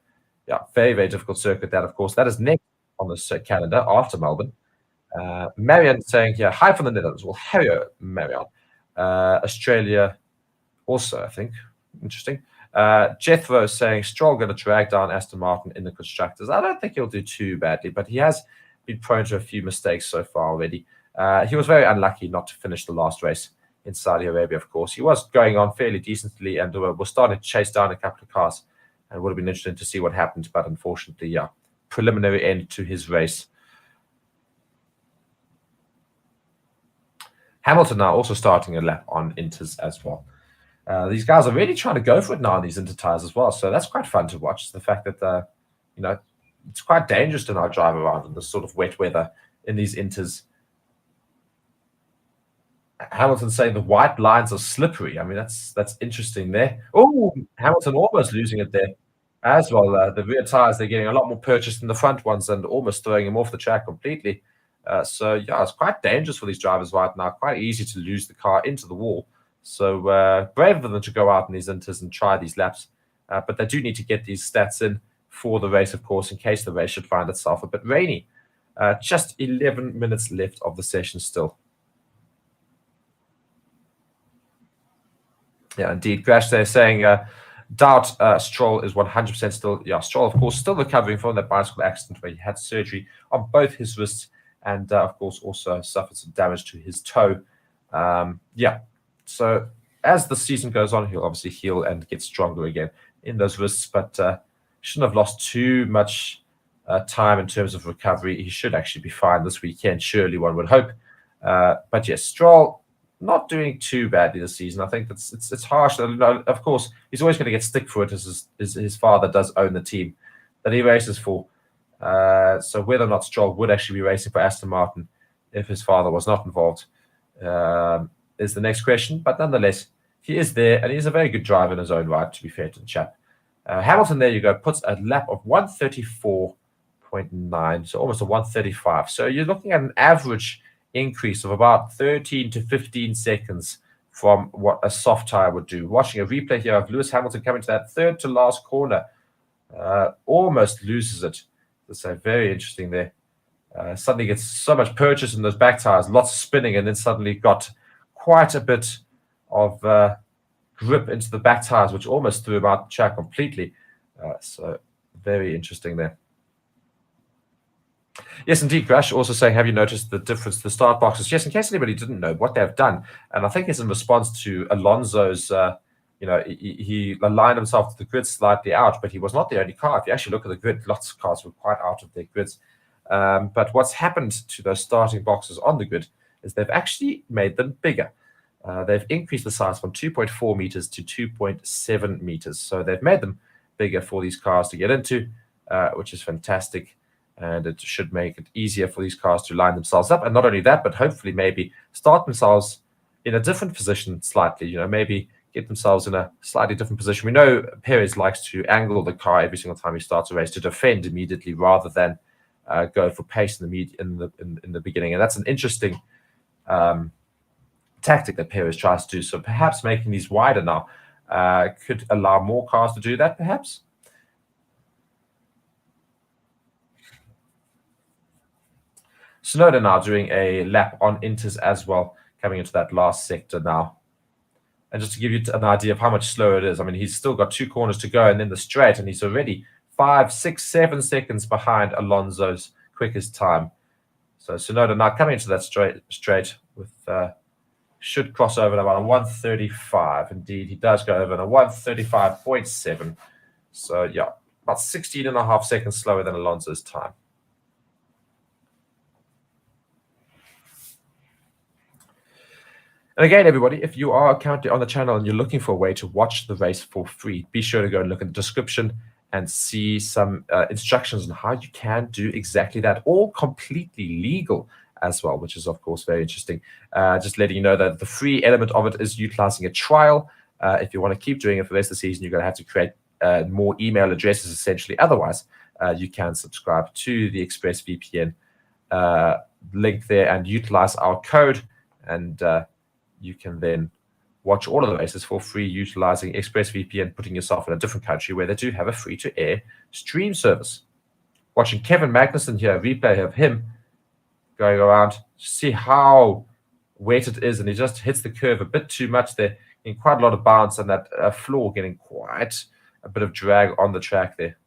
yeah, very, very difficult circuit. That, of course, that is next on the calendar after Melbourne. Marianne saying here, hi from the Netherlands. Well, hello, Marianne. Australia also, I think. Interesting. Jethro saying, Stroll going to drag down Aston Martin in the constructors. I don't think he'll do too badly, but he has been prone to a few mistakes so far already. He was very unlucky not to finish the last race in Saudi Arabia, of course. He was going on fairly decently and was starting to chase down a couple of cars, and it would have been interesting to see what happened, but unfortunately, yeah, preliminary end to his race. Hamilton now also starting a lap on inters as well. These guys are really trying to go for it now on these inter tires as well. So that's quite fun to watch. The fact that, it's quite dangerous to now drive around in this sort of wet weather in these inters. Hamilton saying the white lines are slippery. I mean, that's interesting there. Oh, Hamilton almost losing it there as well. The rear tires, they're getting a lot more purchased than the front ones and almost throwing him off the track completely. So, yeah, it's quite dangerous for these drivers right now. Quite easy to lose the car into the wall. So, brave of them to go out in these inters and try these laps. But they do need to get these stats in for the race, of course, in case the race should find itself a bit rainy. Just 11 minutes left of the session still. Yeah, indeed. Crash there saying, doubt Stroll is 100% still. Yeah, Stroll, of course, still recovering from that bicycle accident where he had surgery on both his wrists and, of course, also suffered some damage to his toe. Yeah, so as the season goes on, he'll obviously heal and get stronger again in those wrists, but shouldn't have lost too much time in terms of recovery. He should actually be fine this weekend, surely one would hope. But yes, Stroll not doing too badly this season. I think it's harsh. Of course, he's always going to get stick for it as his father does own the team that he races for. So whether or not Stroll would actually be racing for Aston Martin if his father was not involved is the next question. But nonetheless, he is there, and he's a very good driver in his own right, to be fair to the chap. Hamilton, there you go, puts a lap of 134.9, so almost a 135. So you're looking at an average increase of about 13 to 15 seconds from what a soft tire would do. Watching a replay here of Lewis Hamilton coming to that third to last corner, almost loses it. So very interesting there. Suddenly gets so much purchase in those back tires, lots of spinning, and then suddenly got quite a bit of grip into the back tires, which almost threw him out the track completely. So very interesting there. Yes, indeed, Crash also saying, have you noticed the difference to the start boxes? Yes, in case anybody didn't know what they've done, and I think it's in response to Alonso's, he aligned himself to the grid slightly out, but he was not the only car. If you actually look at the grid, lots of cars were quite out of their grids. But what's happened to those starting boxes on the grid is they've actually made them bigger. They've increased the size from 2.4 meters to 2.7 meters. So they've made them bigger for these cars to get into, which is fantastic. And it should make it easier for these cars to line themselves up. And not only that, but hopefully maybe start themselves in a different position slightly, maybe get themselves in a slightly different position. We know Perez likes to angle the car every single time he starts a race to defend immediately rather than go for pace in the beginning. And that's an interesting tactic that Perez tries to do. So perhaps making these wider now could allow more cars to do that, perhaps. Tsunoda now doing a lap on Inters as well, coming into that last sector now. And just to give you an idea of how much slower it is, I mean, he's still got 2 corners to go and then the straight, and he's already 5, 6, 7 seconds behind Alonso's quickest time. So Tsunoda now coming into that straight with should cross over at about a 135. Indeed, he does go over at a 135.7. So yeah, about 16.5 seconds slower than Alonso's time. And again, everybody, if you are currently on the channel and you're looking for a way to watch the race for free, be sure to go and look at the description and see some instructions on how you can do exactly that, all completely legal as well, which is, of course, very interesting. Just letting you know that the free element of it is utilizing a trial. If you want to keep doing it for the rest of the season, you're going to have to create more email addresses, essentially. Otherwise, you can subscribe to the ExpressVPN link there and utilize our code, and you can then watch all of the races for free utilizing ExpressVPN, putting yourself in a different country where they do have a free-to-air stream service. Watching Kevin Magnussen here, a replay of him going around, see how wet it is, and he just hits the curve a bit too much there, in quite a lot of bounce, and that floor getting quite a bit of drag on the track there.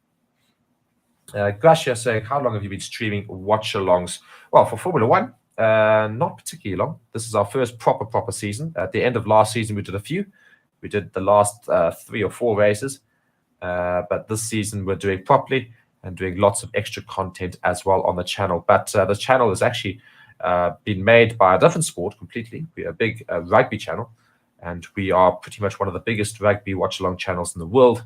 Gracia saying, how long have you been streaming watch-alongs? Well, for Formula One, not particularly long. This is our first proper season. At the end of last season, we did a few. We did the last 3 or 4 races. But this season, we're doing properly and doing lots of extra content as well on the channel. But the channel has actually been made by a different sport completely. We're a big rugby channel, and we are pretty much one of the biggest rugby watch-along channels in the world.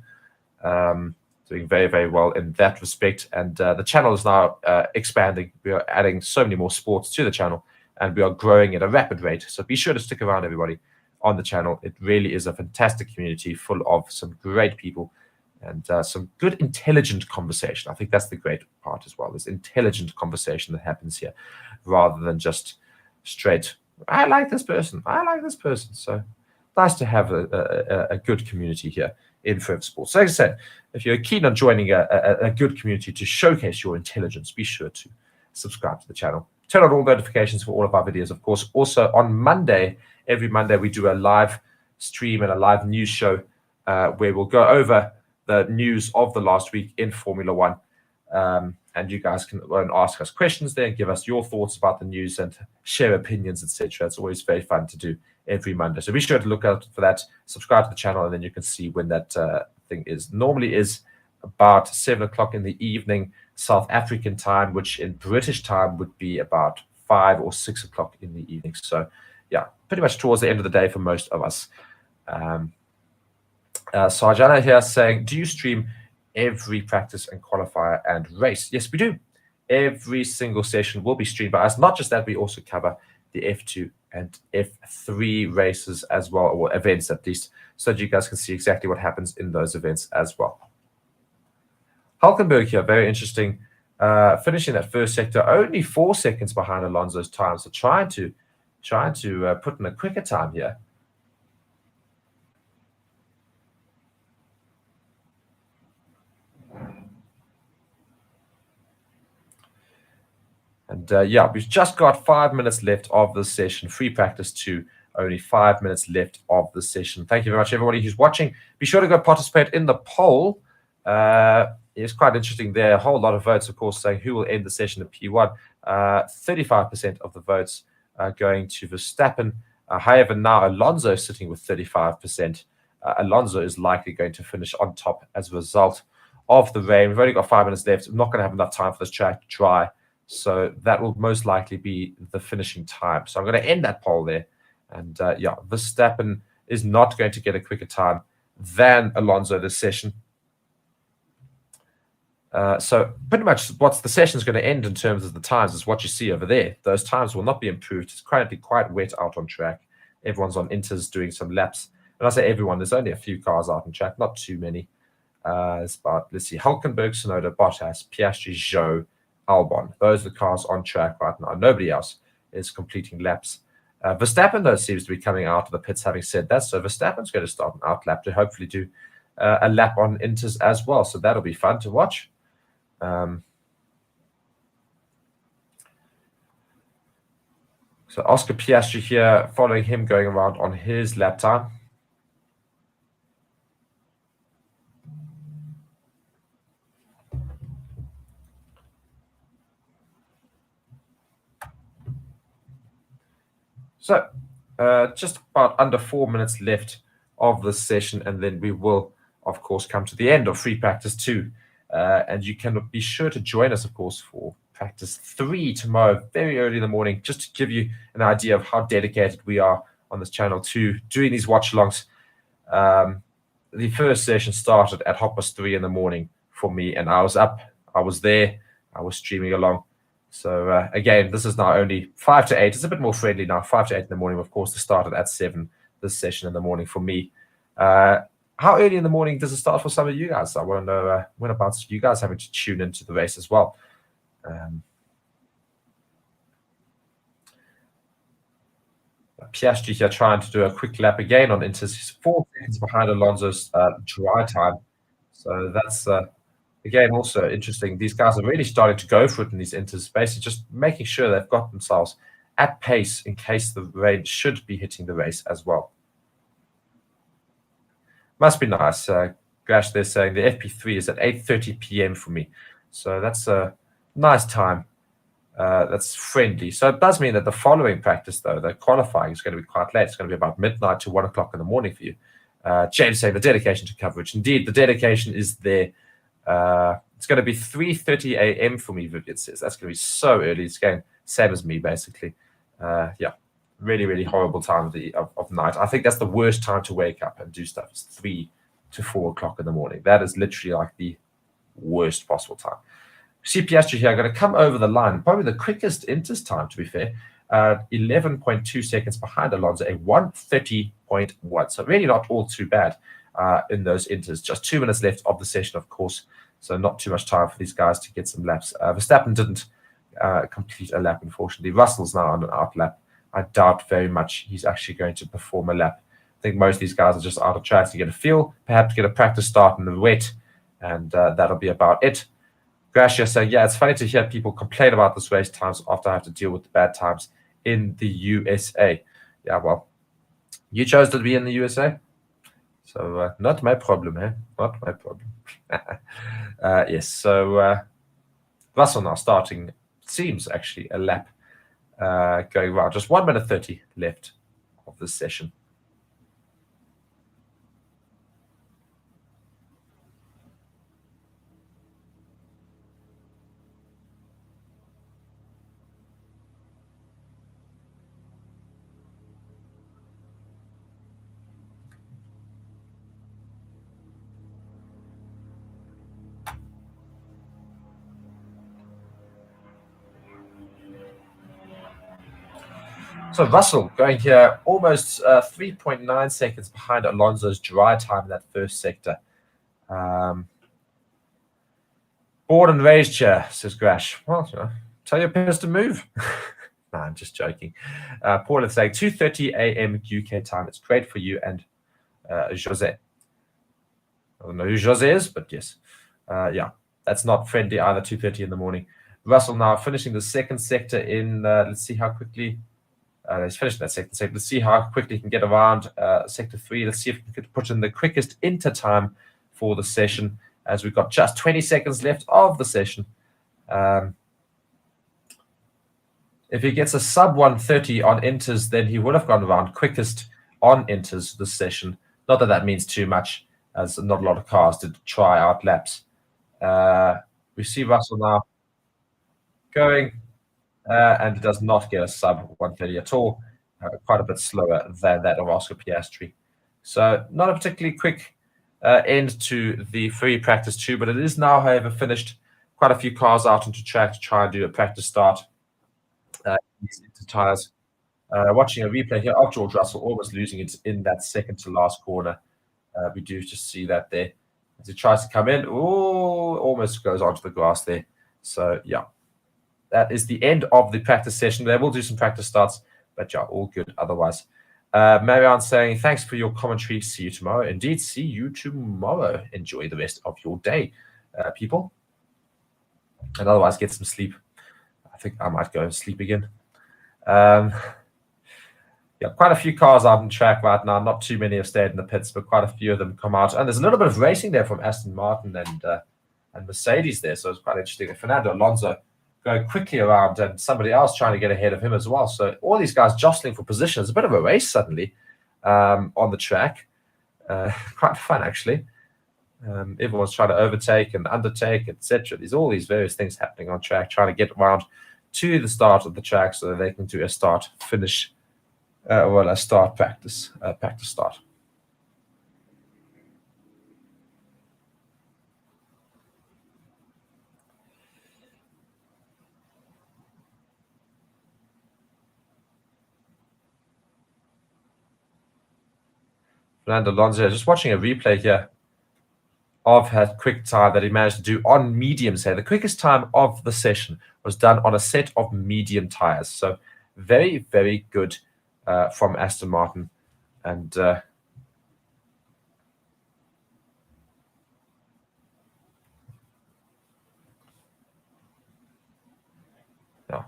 Doing very, very well in that respect. And the channel is now expanding. We are adding so many more sports to the channel, and we are growing at a rapid rate. So be sure to stick around, everybody, on the channel. It really is a fantastic community full of some great people and some good, intelligent conversation. I think that's the great part as well. There's intelligent conversation that happens here rather than just straight, I like this person, I like this person. So nice to have a good community here in Forever Sports. So, like I said, if you're keen on joining a good community to showcase your intelligence, be sure to subscribe to the channel. Turn on all notifications for all of our videos, of course. Also, on Monday, every Monday, we do a live stream and a live news show where we'll go over the news of the last week in Formula One. And you guys can ask us questions there and give us your thoughts about the news and share opinions, etc. It's always very fun to do every Monday. So be sure to look out for that. Subscribe to the channel, and then you can see when that thing is. Normally is about 7 o'clock in the evening, South African time, which in British time would be about 5 or 6 o'clock in the evening. So, yeah, pretty much towards the end of the day for most of us. Sarjana here saying, do you stream every practice and qualifier and race? Yes, we do. Every single session will be streamed by us. Not just that, we also cover the F2 and F3 races as well, or events at least, so that you guys can see exactly what happens in those events as well. Hulkenberg here, very interesting. Finishing that first sector, only 4 seconds behind Alonso's time. So trying to put in a quicker time here. And yeah, we've just got 5 minutes left of the session. Free practice 2, only 5 minutes left of the session. Thank you very much, everybody who's watching. Be sure to go participate in the poll. It's quite interesting there. A whole lot of votes, of course, saying who will end the session at P1. 35% of the votes are going to Verstappen. However, now Alonso is sitting with 35%. Alonso is likely going to finish on top as a result of the rain. We've only got 5 minutes left. I'm not going to have enough time for this track to dry. So that will most likely be the finishing time. So I'm going to end that poll there. And yeah, Verstappen is not going to get a quicker time than Alonso this session. So pretty much what the session is going to end in terms of the times is what you see over there. Those times will not be improved. It's currently quite wet out on track. Everyone's on inters doing some laps. And I say everyone, there's only a few cars out on track, not too many. It's about, let's see, Hulkenberg, Tsunoda, Bottas, Piastri, Zhou, Albon. Those are the cars on track right now. Nobody else is completing laps. Verstappen, though, seems to be coming out of the pits having said that. So Verstappen's going to start an out lap to hopefully do a lap on inters as well. So that'll be fun to watch. So Oscar Piastri here, following him going around on his lap time. So just about under 4 minutes left of this session, and then we will, of course, come to the end of free practice 2. And you can be sure to join us, of course, for practice 3 tomorrow, very early in the morning, just to give you an idea of how dedicated we are on this channel to doing these watch-alongs. The first session started at 3:30 in the morning for me, and I was up, I was there, I was streaming along. So again, this is now only 5 to 8. It's a bit more friendly now, 5 to 8 in the morning. Of course, it started at 7, this session in the morning for me. How early in the morning does it start for some of you guys? I want to know when about you guys having to tune into the race as well. Piastri here trying to do a quick lap again on inters. He's 4 seconds behind Alonso's dry time. So that's, again, also interesting. These guys are really starting to go for it in these inters, basically just making sure they've got themselves at pace in case the rain should be hitting the race as well. Must be nice. Gash, they're saying the FP3 is at 8:30 p.m. for me. So that's a nice time. That's friendly. So it does mean that the following practice, though, the qualifying is going to be quite late. It's going to be about midnight to 1 o'clock in the morning for you. James saying the dedication to coverage. Indeed, the dedication is there. It's going to be 3:30 a.m. for me, Vivian says. That's going to be so early. It's going same as me, basically. Yeah. Really, really horrible time of night. I think that's the worst time to wake up and do stuff. It's 3 to 4 o'clock in the morning. That is literally like the worst possible time. See Piastri here, going to come over the line. Probably the quickest inters time, to be fair. 11.2 seconds behind Alonso, a 1:30.1. So really not all too bad in those inters. Just 2 minutes left of the session, of course. So not too much time for these guys to get some laps. Verstappen didn't complete a lap, unfortunately. Russell's now on an out lap. I doubt very much he's actually going to perform a lap. I think most of these guys are just out of track to get a feel, perhaps get a practice start in the wet, and that'll be about it. Gracia saying, yeah, it's funny to hear people complain about this race times after I have to deal with the bad times in the USA. Yeah, well, You chose to be in the USA? So not my problem, eh? Not my problem. Yes, so Russell now starting, seems actually a lap going well. Just 1 minute 30 left of this session. So Russell going here almost 3.9 seconds behind Alonso's dry time in that first sector. Born and raised here, says Grash. Well, tell your parents to move. No, I'm just joking. Paul is saying 2:30 a.m. UK time. It's great for you and Jose. I don't know who Jose is, but yes. Yeah, that's not friendly either, 2:30 in the morning. Russell now finishing the second sector in, let's see how quickly, he's finished that second sector. Let's see how quickly he can get around sector 3. Let's see if we could put in the quickest inter time for the session, as we've got just 20 seconds left of the session. If he gets a sub 130 on inters, then he would have gone around quickest on inters this session. Not that that means too much, as not a lot of cars did try out laps. We see Russell now going, and does not get a sub 130 at all. Quite a bit slower than that of Oscar Piastri. So not a particularly quick end to the free practice 2, but it is now, however, finished. Quite a few cars out onto track to try and do a practice start. Into tires. Watching a replay here of George Russell almost losing it in that second to last corner. We do just see that there as he tries to come in. Oh, almost goes onto the grass there. So yeah, that is the end of the practice session. They will do some practice starts, but yeah, all good otherwise. Marianne saying, thanks for your commentary. See you tomorrow. Indeed, see you tomorrow. Enjoy the rest of your day, people. And otherwise, get some sleep. I think I might go and sleep again. Yeah, quite a few cars out on track right now. Not too many have stayed in the pits, but quite a few of them come out. And there's a little bit of racing there from Aston Martin and Mercedes there. So it's quite interesting. Fernando Alonso going quickly around and somebody else trying to get ahead of him as well. So all these guys jostling for position. It's a bit of a race suddenly on the track. Quite fun, actually. Everyone's trying to overtake and undertake, etc. There's all these various things happening on track, trying to get around to the start of the track so that they can do a start finish, a start practice start. Fernando Alonso, just watching a replay here of that quick time that he managed to do on mediums here. The quickest time of the session was done on a set of medium tires. So very, very good from Aston Martin. And yeah,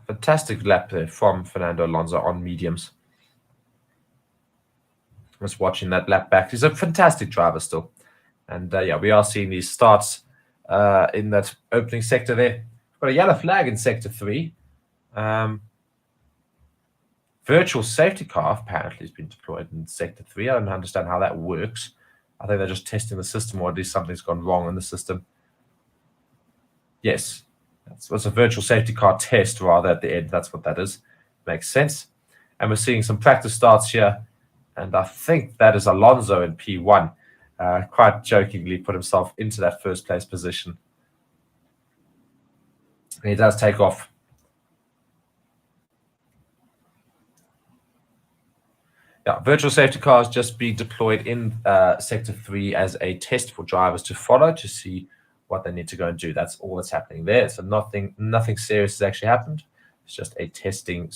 fantastic lap there from Fernando Alonso on mediums. Just watching that lap back. He's a fantastic driver still. And yeah, we are seeing these starts in that opening sector there. We've got a yellow flag in sector 3. Virtual safety car apparently has been deployed in sector 3. I don't understand how that works. I think they're just testing the system, or at least something's gone wrong in the system. Yes, it's a virtual safety car test rather at the end. That's what that is. Makes sense. And we're seeing some practice starts here. And I think that is Alonso in P1. Quite jokingly put himself into that first place position. And he does take off. Yeah, virtual safety cars just being deployed in sector 3 as a test for drivers to follow to see what they need to go and do. That's all that's happening there. So nothing serious has actually happened. It's just a testing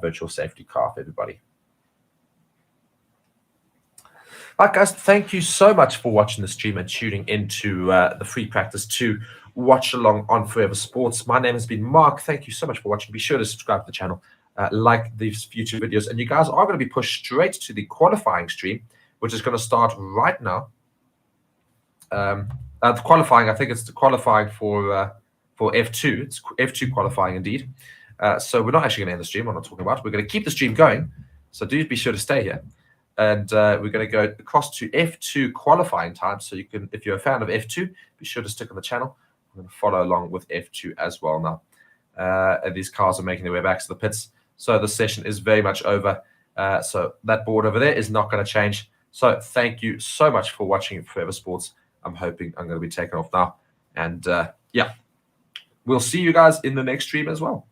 virtual safety car for everybody. All right, guys, thank you so much for watching the stream and tuning into the free practice to watch along on Forever Sports. My name has been Mark. Thank you so much for watching. Be sure to subscribe to the channel like these future videos, and you guys are going to be pushed straight to the qualifying stream, which is going to start right now. The qualifying, I think it's the qualifying for F2. It's F2 qualifying indeed. So we're not actually going to end the stream. I'm not talking about. We're going to keep the stream going. So do be sure to stay here. And we're going to go across to F2 qualifying time. So you can, if you're a fan of F2, be sure to stick on the channel. I'm going to follow along with F2 as well now. And these cars are making their way back to the pits. So the session is very much over. So that board over there is not going to change. So thank you so much for watching Forever Sports. I'm hoping I'm going to be taken off now. And yeah, we'll see you guys in the next stream as well.